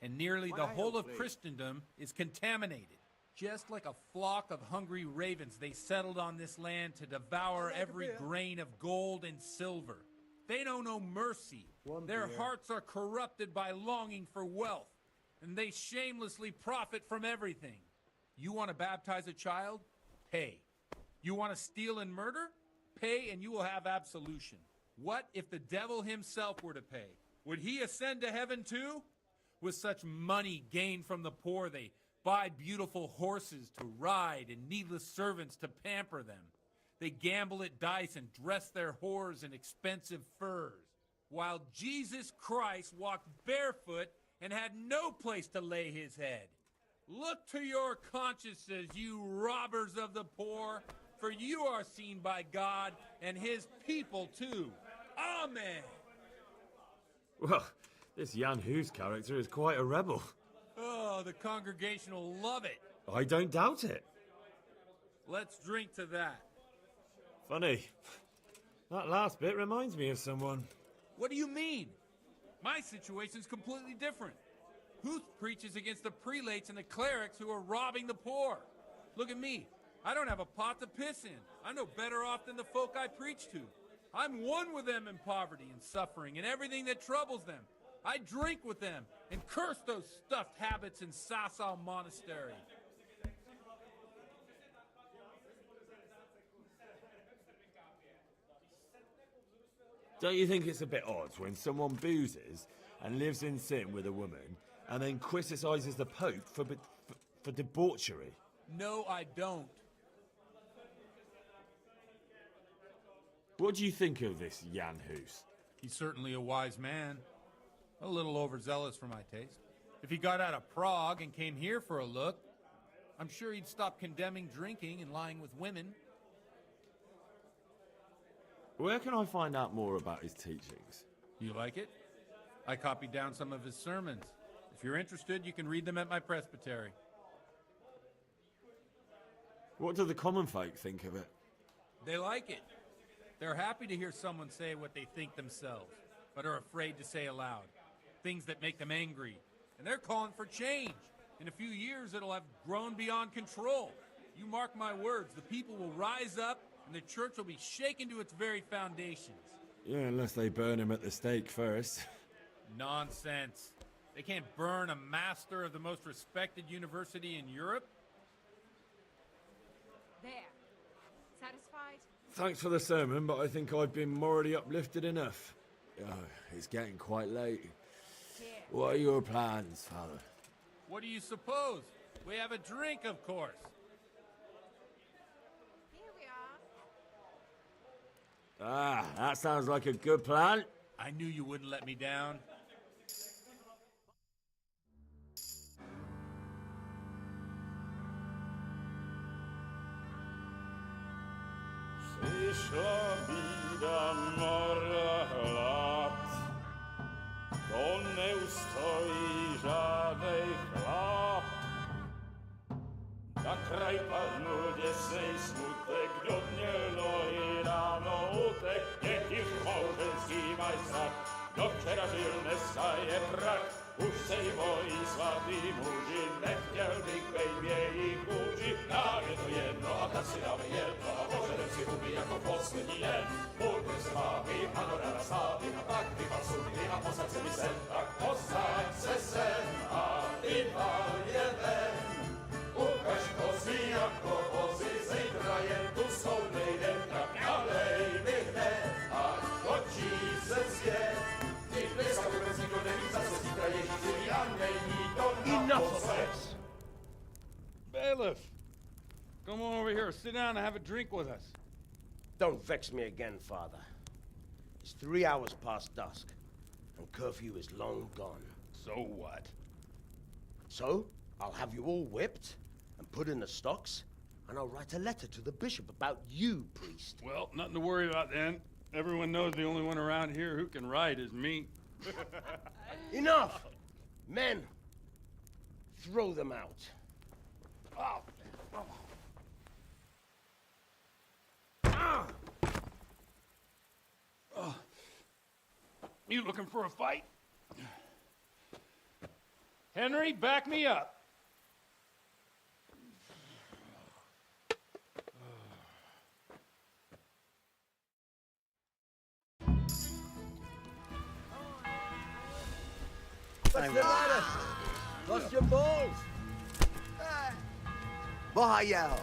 and nearly the whole of Christendom is contaminated. Just like a flock of hungry ravens, they settled on this land to devour every grain of gold and silver. They know no mercy. Their hearts are corrupted by longing for wealth, and they shamelessly profit from everything. You want to baptize a child? Pay. You want to steal and murder? Pay and you will have absolution. What if the devil himself were to pay? Would he ascend to heaven too? With such money gained from the poor, they buy beautiful horses to ride and needless servants to pamper them. They gamble at dice and dress their whores in expensive furs, while Jesus Christ walked barefoot and had no place to lay his head. Look to your consciences, you robbers of the poor, for you are seen by God and his people too. Amen. Well, this Jan Hus character is quite a rebel. Oh, the congregation will love it. I don't doubt it. Let's drink to that. Funny. That last bit reminds me of someone. What do you mean? My situation's completely different. Huth preaches against the prelates and the clerics who are robbing the poor. Look at me. I don't have a pot to piss in. I'm no better off than the folk I preach to. I'm one with them in poverty and suffering and everything that troubles them. I drink with them and curse those stuffed habits in Sasau Monastery. Don't you think it's a bit odd when someone boozes and lives in sin with a woman and then criticizes the Pope for debauchery? No, I don't. What do you think of this Jan Hus? He's certainly a wise man. A little overzealous for my taste. If he got out of Prague and came here for a look, I'm sure he'd stop condemning drinking and lying with women. Where can I find out more about his teachings? You like it? I copied down some of his sermons. If you're interested, you can read them at my presbytery. What do the common folk think of it? They like it. They're happy to hear someone say what they think themselves, but are afraid to say aloud. Things that make them angry. And they're calling for change. In a few years, it'll have grown beyond control. You mark my words, the people will rise up and the church will be shaken to its very foundations. Yeah, unless they burn him at the stake first. Nonsense. They can't burn a master of the most respected university in Europe. There. Satisfied? Thanks for the sermon, but I think I've been morally uplifted enough. Oh, it's getting quite late. Here. What are your plans, Father? What do you suppose? We have a drink, of course. Here we are. Ah, that sounds like a good plan. I knew you wouldn't let me down. Przyszła bida mora lat, to nie ustoi żadnej chlap. Na kraj panu wiesnej smutek, do dnielo i rano utek, jakiś małżeński majstrak, do wczera żylne staje prak. Už sejmoj svatý muži, nechtěl bych bejbě jí kůži. Nám je to jedno a tak si dáme jedno a požadem si huby jako poslední den. Buďme se vámi, ano ráda stávy a tak vypal sudy a posaď se mi sem. Tak posaď se sem a vypal je ven. Ukaž kozy jako vozy, zítra jen tu jsou nejdem, tak nalej mi hned, ať točí se svět. Enough of this! Bailiff! Come on over here, sit down and have a drink with us. Don't vex me again, Father. It's 3 hours past dusk, and curfew is long gone. So what? So, I'll have you all whipped, and put in the stocks, and I'll write a letter to the bishop about you, priest. Well, nothing to worry about then. Everyone knows the only one around here who can write is me. Enough! Men, throw them out. Oh. You looking for a fight? Henry, back me up. What's the matter? Lost your balls? Bahayel!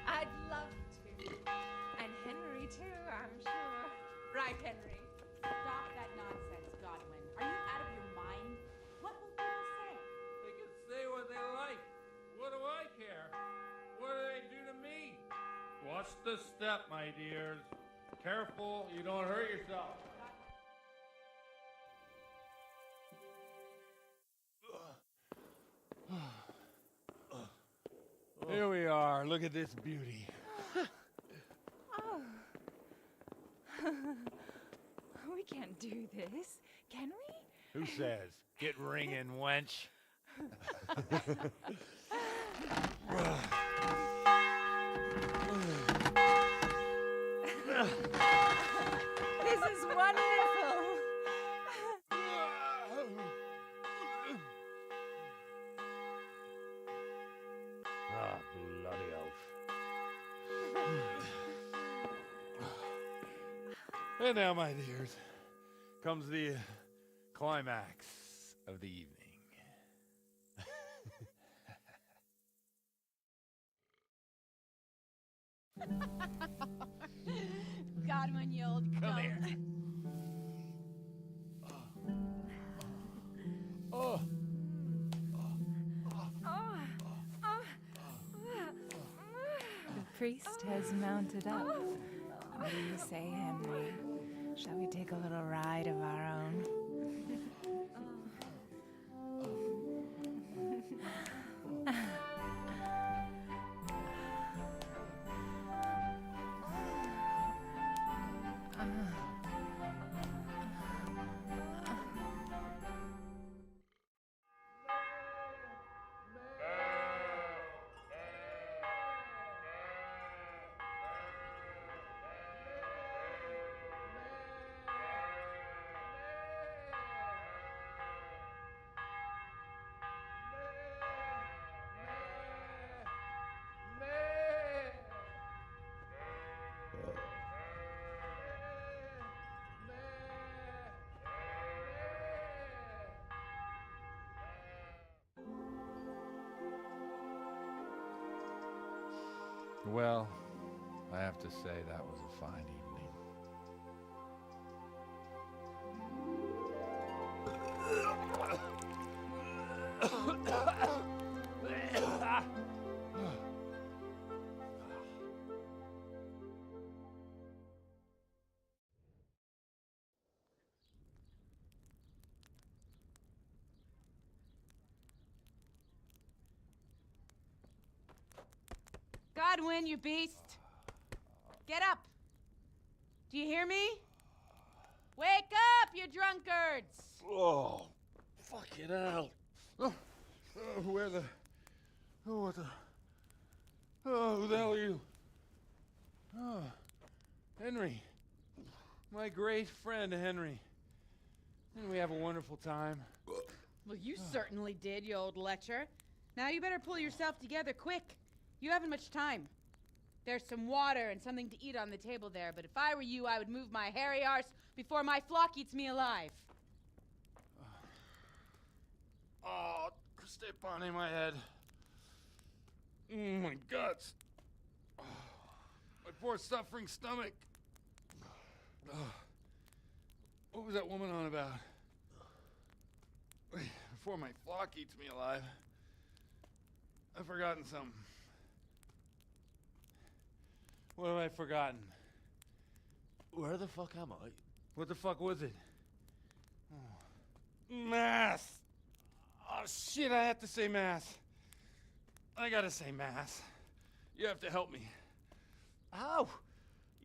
I'd love to. And Henry, too, I'm sure. Right, Henry. Stop that nonsense, Godwin. Are you out of your mind? What will people say? They can say what they like. What do I care? What do they do to me? Watch the step, my dears. Careful, you don't hurt yourself. Here we are. Look at this beauty. Oh. We can't do this, can we? Who says? Get ringing, wench. This is wonderful. Ah, bloody oath. And now, my dears, comes the climax of the evening. Godwin, you old Come cunt. here. Oh. The priest has mounted up. What do you say, Henry? Shall we take a little ride of our own? Well, I have to say that was a fine evening. Godwin, you beast! Get up! Do you hear me? Wake up, you drunkards! Oh, fucking hell. Where the... Oh, what the... Oh, who the hell are you? Oh, Henry. My great friend, Henry. Didn't we have a wonderful time? Well, you certainly did, you old lecher. Now you better pull yourself together quick. You haven't much time. There's some water and something to eat on the table there, but if I were you, I would move my hairy arse before my flock eats me alive. Oh, step on my head. My guts. Oh, my poor suffering stomach. Oh, what was that woman on about? before my flock eats me alive. I've forgotten something. What have I forgotten? Where the fuck am I? What the fuck was it? Oh. Mass! Oh shit, I have to say mass. I gotta say mass. You have to help me. How?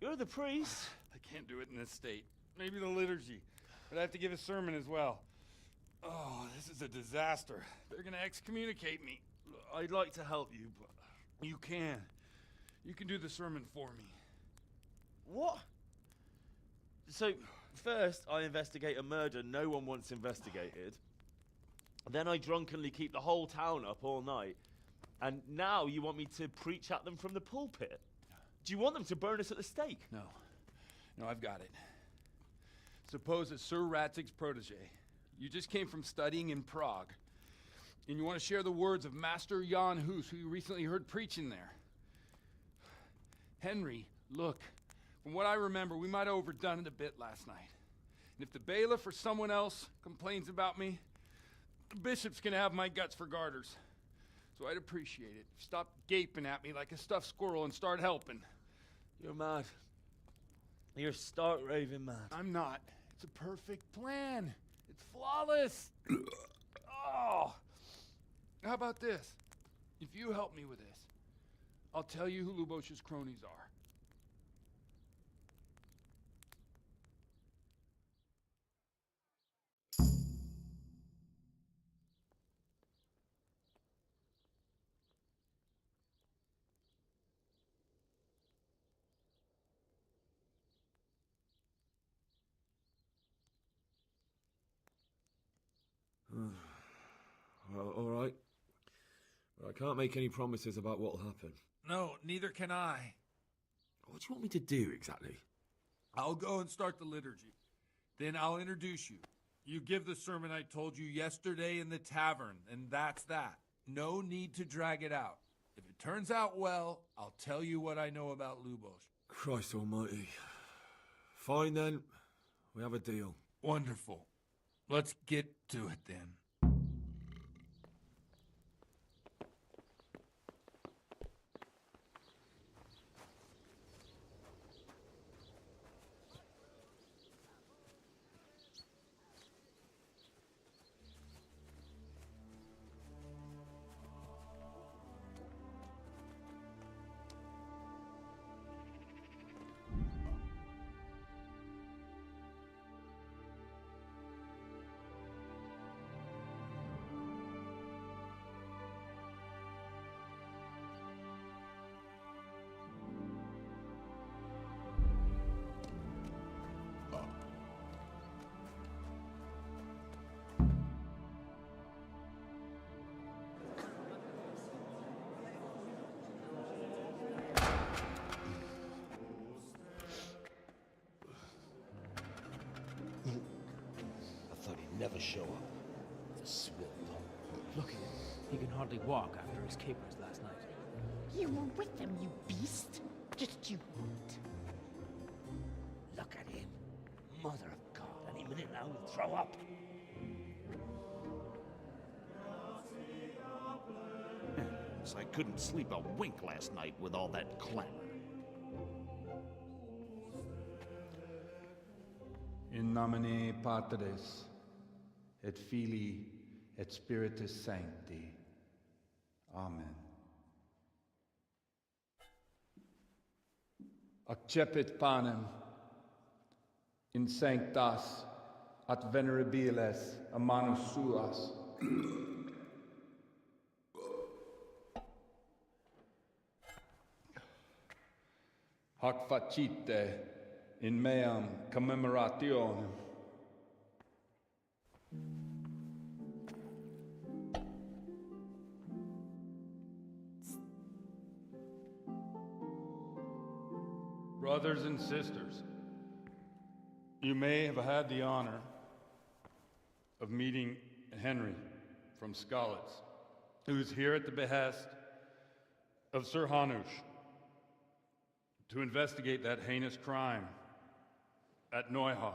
You're the priest. I can't do it in this state. Maybe the liturgy. But I have to give a sermon as well. Oh, this is a disaster. They're gonna excommunicate me. I'd like to help you, but... You can. You can do the sermon for me. What? So, first I investigate a murder no one wants investigated. Then I drunkenly keep the whole town up all night. And now you want me to preach at them from the pulpit? Do you want them to burn us at the stake? No. No, I've got it. Suppose that Sir Ratzig's protege. You just came from studying in Prague. And you want to share the words of Master Jan Hus, who you recently heard preaching there. Henry, look. From what I remember, we might have overdone it a bit last night. And if the bailiff or someone else complains about me, the bishop's gonna have my guts for garters. So I'd appreciate it. Stop gaping at me like a stuffed squirrel and start helping. You're mad. You're stark raving mad. I'm not. It's a perfect plan. It's flawless. Oh. How about this? If you help me with this, I'll tell you who Lubosh's cronies are. Well, all right. But I can't make any promises about what'll happen. No, neither can I. What do you want me to do exactly? I'll go and start the liturgy. Then I'll introduce you. You give the sermon I told you yesterday in the tavern, and that's that. No need to drag it out. If it turns out well, I'll tell you what I know about Lubosh. Christ almighty. Fine then. We have a deal. Wonderful. Let's get to it then. Never show up. The swill dog. Look at him. He can hardly walk after his capers last night. You were with them, you beast. Just you wait. Look at him. Mother of God. Any minute now he'll throw up. So I couldn't sleep a wink last night with all that clamor. In nomine Patris, et Filii, et Spiritus Sancti. Amen. Accepit panem in sanctas at venerabiles a manus suas. Hac facite in meam commemorationem. Brothers and sisters, you may have had the honor of meeting Henry from Skalitz, who is here at the behest of Sir Hanush to investigate that heinous crime at Neuhof.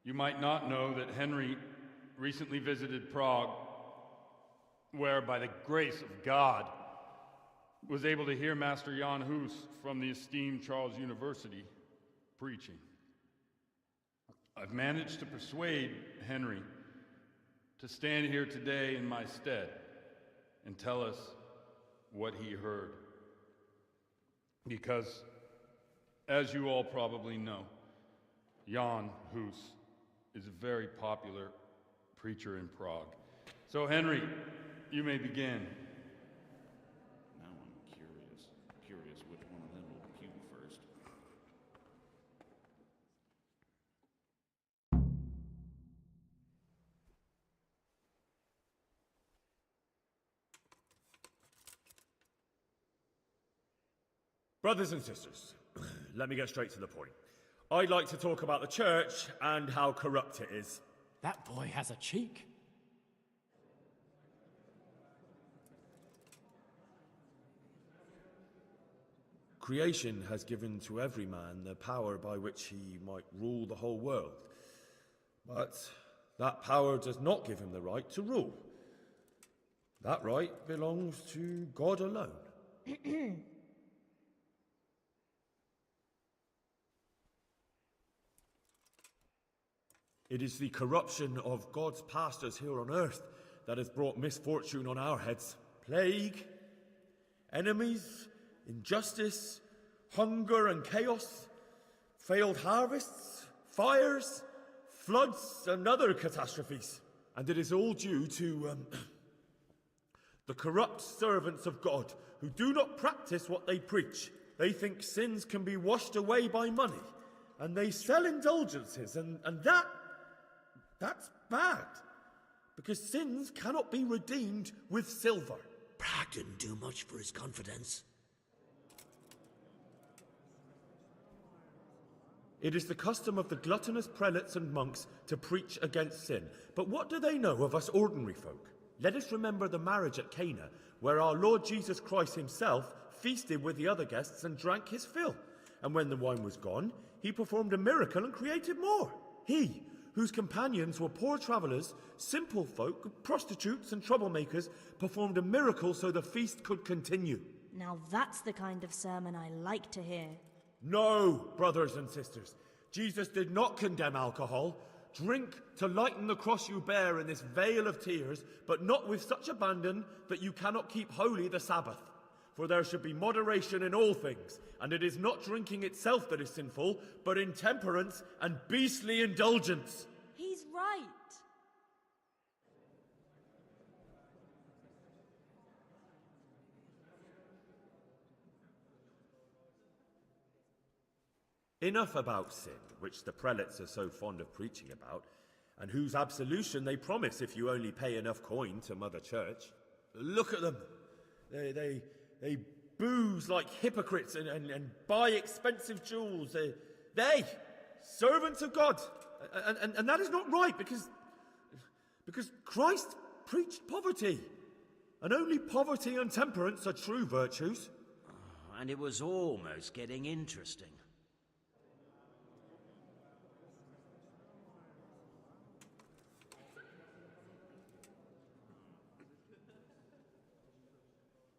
You might not know that Henry recently visited Prague, where, by the grace of God, was able to hear Master Jan Hus from the esteemed Charles University preaching. I've managed to persuade Henry to stand here today in my stead and tell us what he heard. Because, as you all probably know, Jan Hus is a very popular preacher in Prague. So, Henry, you may begin. Now I'm curious which one of them will cue first. Brothers and sisters, let me get straight to the point. I'd like to talk about the church and how corrupt it is. That boy has a cheek. Creation has given to every man the power by which he might rule the whole world. But that power does not give him the right to rule. That right belongs to God alone. It is the corruption of God's pastors here on earth that has brought misfortune on our heads. Plague, enemies, injustice, hunger and chaos, failed harvests, fires, floods and other catastrophes. And it is all due to the corrupt servants of God who do not practice what they preach. They think sins can be washed away by money, and they sell indulgences, and that's bad, because sins cannot be redeemed with silver. Prague didn't do much for his confidence. It is the custom of the gluttonous prelates and monks to preach against sin. But what do they know of us ordinary folk? Let us remember the marriage at Cana, where our Lord Jesus Christ himself feasted with the other guests and drank his fill. And when the wine was gone, he performed a miracle and created more. He, whose companions were poor travellers, simple folk, prostitutes and troublemakers, performed a miracle so the feast could continue. Now that's the kind of sermon I like to hear. No, brothers and sisters, Jesus did not condemn alcohol. Drink to lighten the cross you bear in this vale of tears, but not with such abandon that you cannot keep holy the Sabbath. For there should be moderation in all things, and it is not drinking itself that is sinful, but intemperance and beastly indulgence. He's right. Enough about sin, which the prelates are so fond of preaching about, and whose absolution they promise if you only pay enough coin to Mother Church. Look at them. They booze like hypocrites and buy expensive jewels. They servants of God. And that is not right, because Christ preached poverty. And only poverty and temperance are true virtues. Oh, and it was almost getting interesting.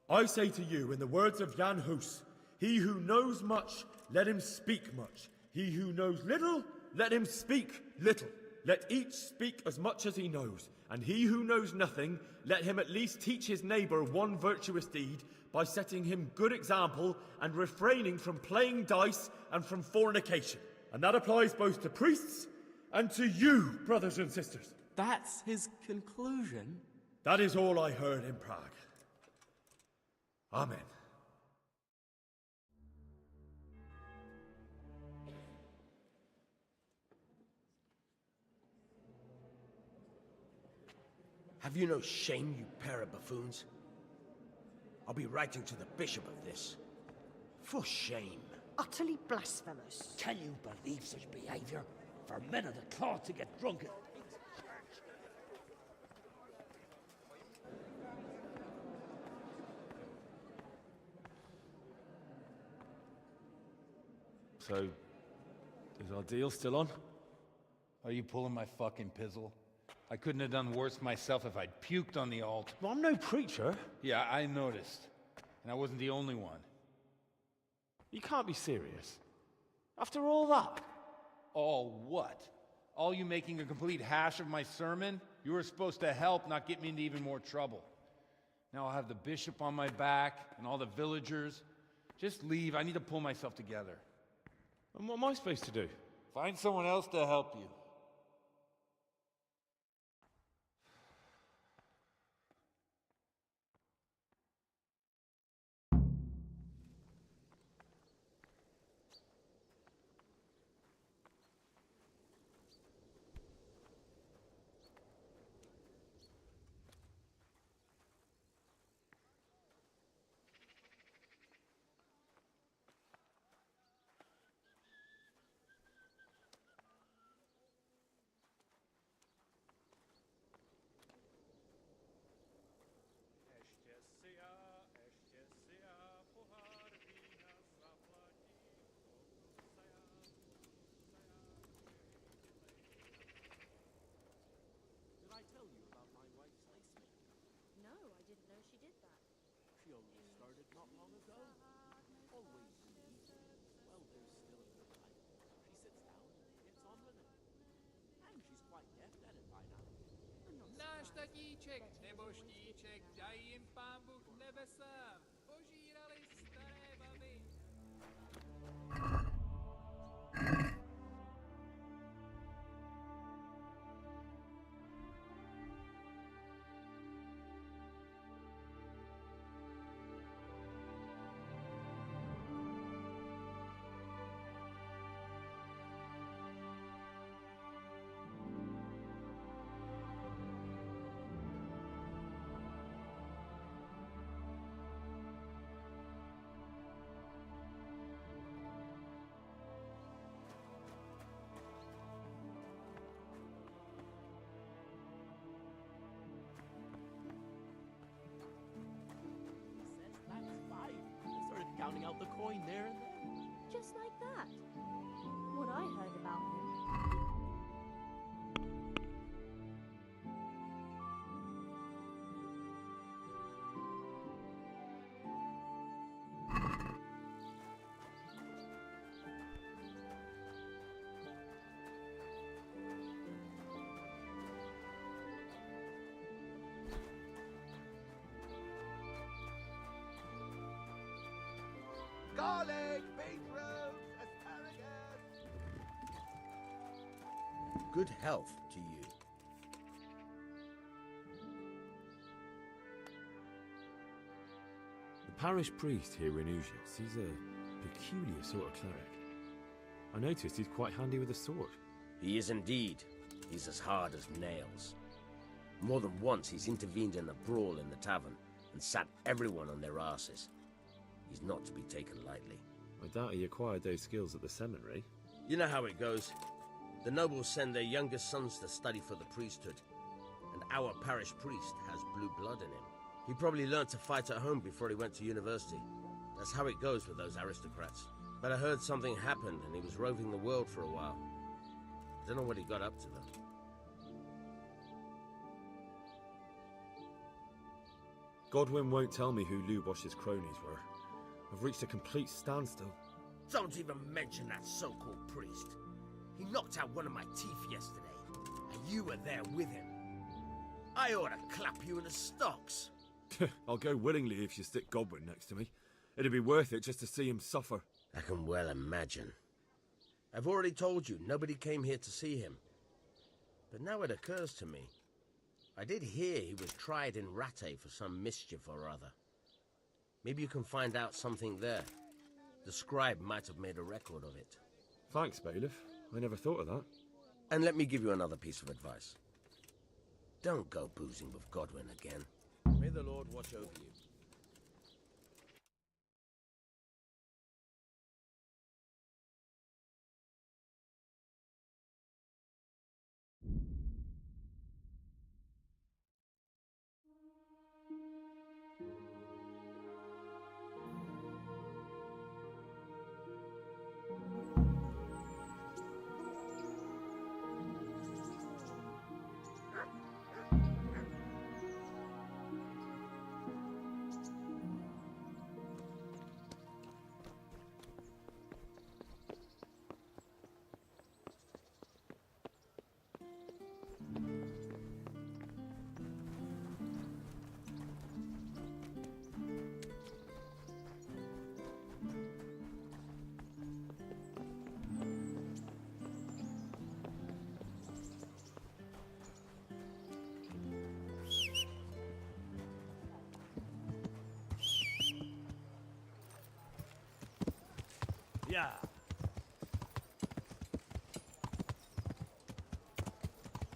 I say to you, in the words of Jan Hus, he who knows much, let him speak much. He who knows little, let him speak little. Let each speak as much as he knows. And he who knows nothing, let him at least teach his neighbour one virtuous deed by setting him good example and refraining from playing dice and from fornication. And that applies both to priests and to you, brothers and sisters. That's his conclusion? That is all I heard in Prague. Amen. Have you no shame, you pair of buffoons? I'll be writing to the bishop of this. For shame. Utterly blasphemous. Can you believe such behavior? For men of the cloth to get drunk at pigs' church. So, is our deal still on? Are you pulling my fucking pizzle? I couldn't have done worse myself if I'd puked on the altar. Well, I'm no preacher. Yeah, I noticed. And I wasn't the only one. You can't be serious. After all that? All what? All you making a complete hash of my sermon? You were supposed to help, not get me into even more trouble. Now I'll have the bishop on my back and all the villagers. Just leave. I need to pull myself together. And what am I supposed to do? Find someone else to help you. Did I tell you about my wife's lace making? No, I didn't know she did that. She only started not long ago. Always in the evening, while there's still a bit of light, she sits down and gets on with it. And she's quite deft at it by now. Náš tatíček nebo štíček, daj jim pán Bůh nebesa, požírali staré baby. Counting out the coin there and then. Just like that. What I heard about him. Garlic, beetroot, asparagus. Good health to you. The parish priest here in Ujis, he's a peculiar sort of cleric. I noticed he's quite handy with a sword. He is indeed. He's as hard as nails. More than once he's intervened in a brawl in the tavern and sat everyone on their asses. He's not to be taken lightly. I doubt he acquired those skills at the seminary. You know how it goes. The nobles send their youngest sons to study for the priesthood, and our parish priest has blue blood in him. He probably learned to fight at home before he went to university. That's how it goes with those aristocrats. But I heard something happened and he was roving the world for a while. I don't know what he got up to though. Godwin won't tell me who Lubosh's cronies were. I've reached a complete standstill. Don't even mention that so-called priest. He knocked out one of my teeth yesterday, and you were there with him. I ought to clap you in the stocks. I'll go willingly if you stick Godwin next to me. It'd be worth it just to see him suffer. I can well imagine. I've already told you, nobody came here to see him. But now it occurs to me. I did hear he was tried in Rattay for some mischief or other. Maybe you can find out something there. The scribe might have made a record of it. Thanks, bailiff. I never thought of that. And let me give you another piece of advice. Don't go boozing with Godwin again. May the Lord watch over you.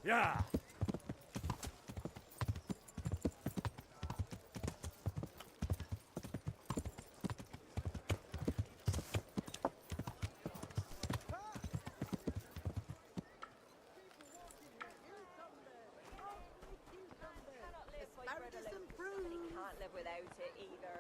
Yeah. Can't live without it either.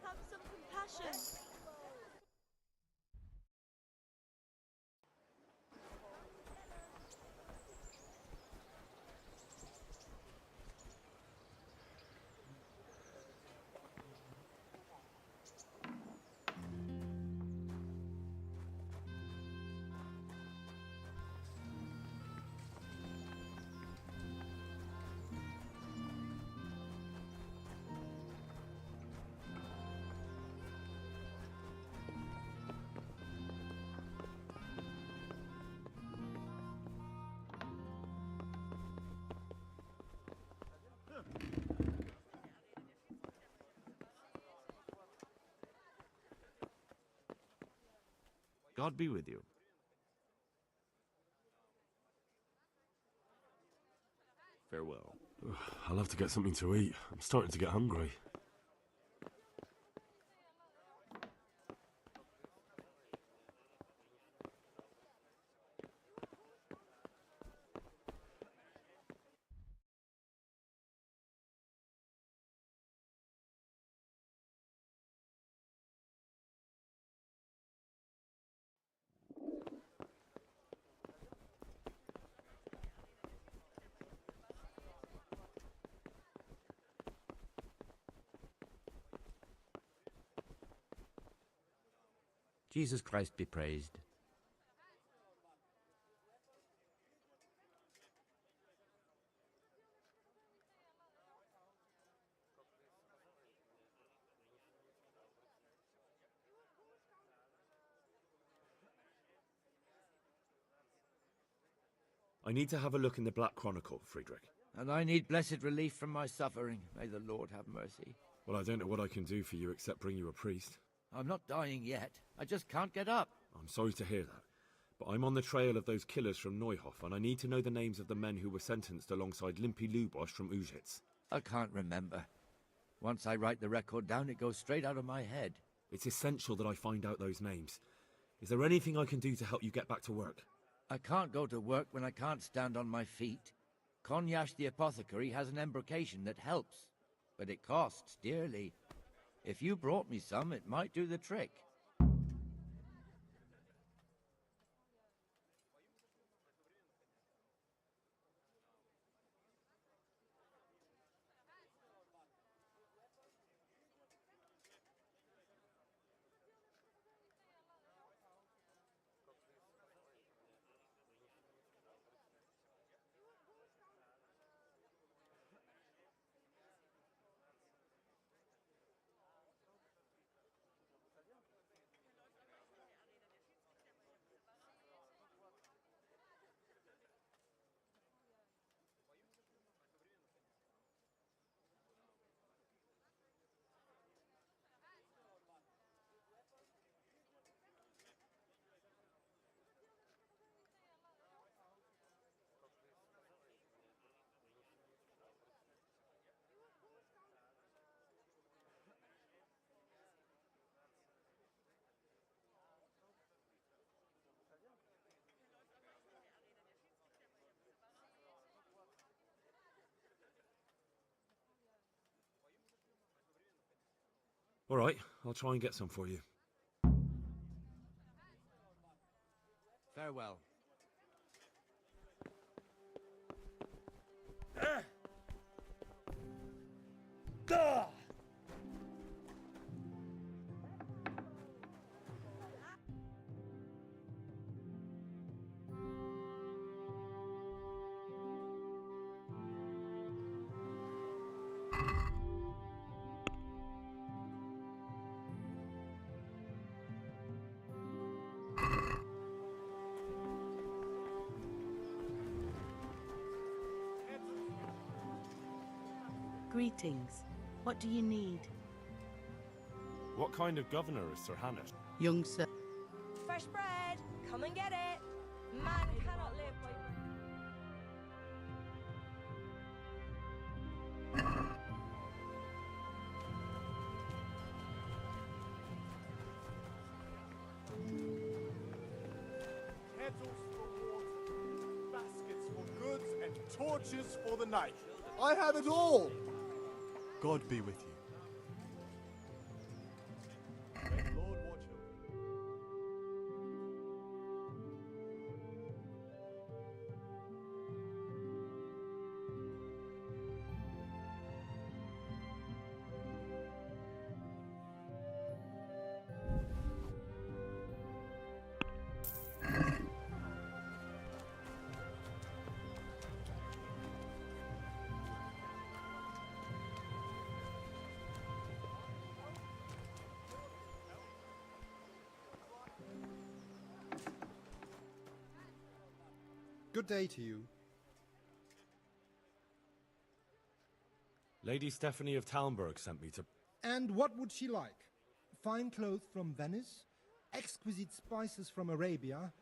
Have some compassion. God be with you. Farewell. I'll have to get something to eat. I'm starting to get hungry. Jesus Christ be praised. I need to have a look in the Black Chronicle, Friedrich. And I need blessed relief from my suffering. May the Lord have mercy. Well, I don't know what I can do for you except bring you a priest. I'm not dying yet. I just can't get up. I'm sorry to hear that. But I'm on the trail of those killers from Neuhof, and I need to know the names of the men who were sentenced alongside Limpy Lubosch from Ujitz. I can't remember. Once I write the record down, it goes straight out of my head. It's essential that I find out those names. Is there anything I can do to help you get back to work? I can't go to work when I can't stand on my feet. Konyash the apothecary has an embrocation that helps, but it costs dearly. If you brought me some, it might do the trick. All right, I'll try and get some for you. Farewell. Greetings. What do you need? What kind of governor is Sir Hannah? Young sir. Fresh bread! Come and get it! Man cannot live by... Kettles for water, baskets for goods, and torches for the night. I have it all! God be with you. May the Lord watch over you. Good day to you. Lady Stephanie of Talmberg sent me to... And what would she like? Fine clothes from Venice, exquisite spices from Arabia,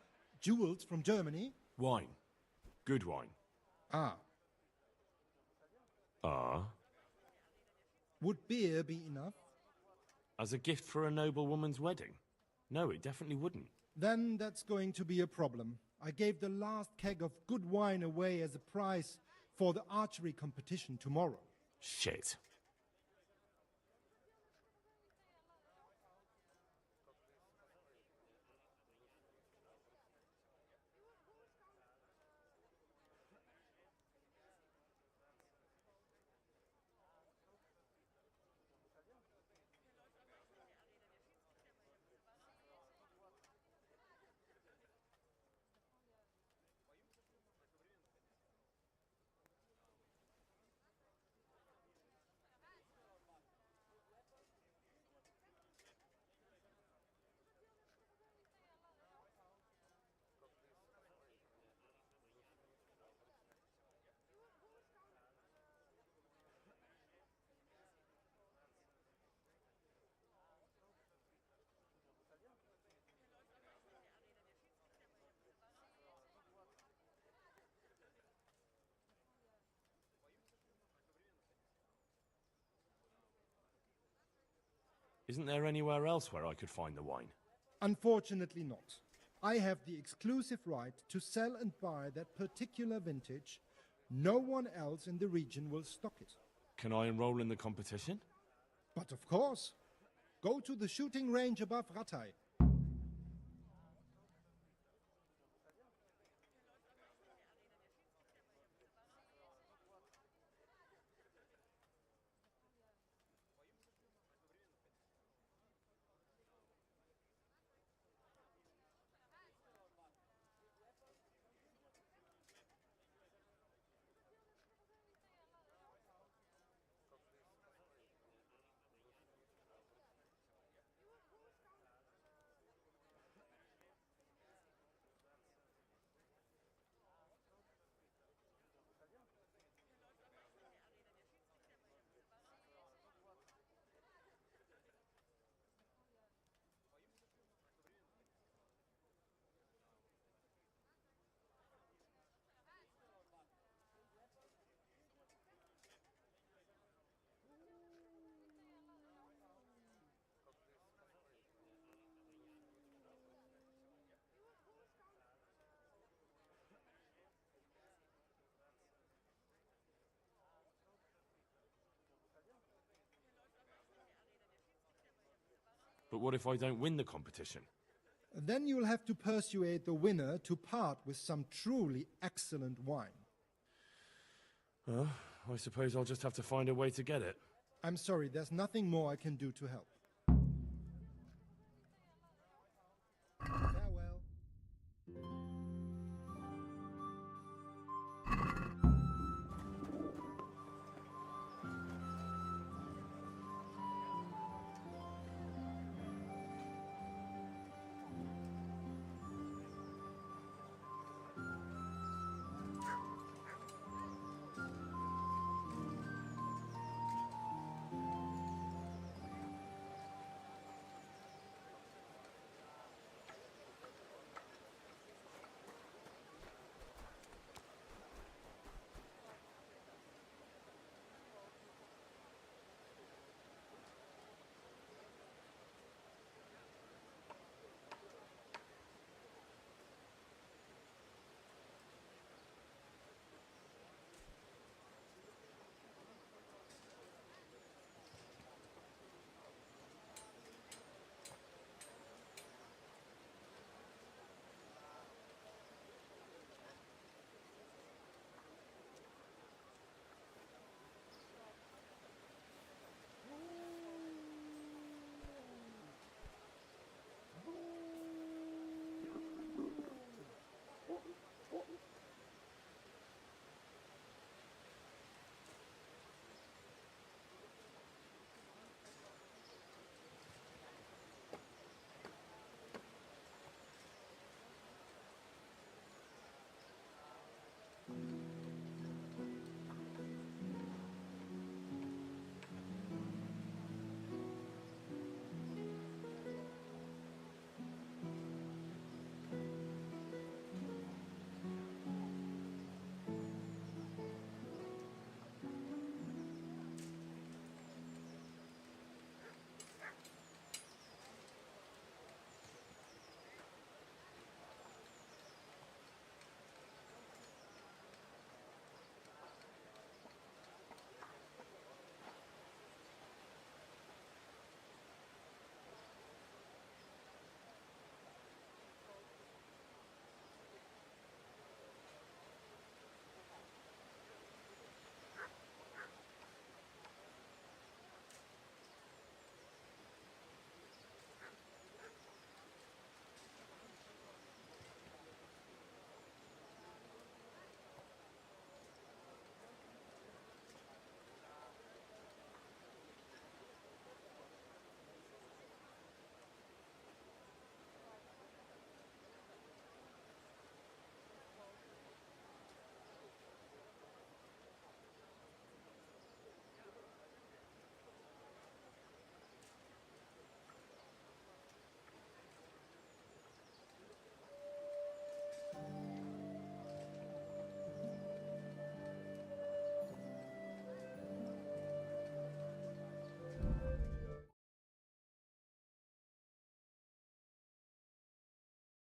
jewels from Germany? Wine. Good wine. Ah. Ah? Would beer be enough? As a gift for a noble woman's wedding? No, it definitely wouldn't. Then that's going to be a problem. I gave the last keg of good wine away as a prize for the archery competition tomorrow. Shit. Isn't there anywhere else where I could find the wine? Unfortunately not. I have the exclusive right to sell and buy that particular vintage. No one else in the region will stock it. Can I enroll in the competition? But of course. Go to the shooting range above Rattay. But what if I don't win the competition? Then you'll have to persuade the winner to part with some truly excellent wine. I suppose I'll just have to find a way to get it. I'm sorry, there's nothing more I can do to help.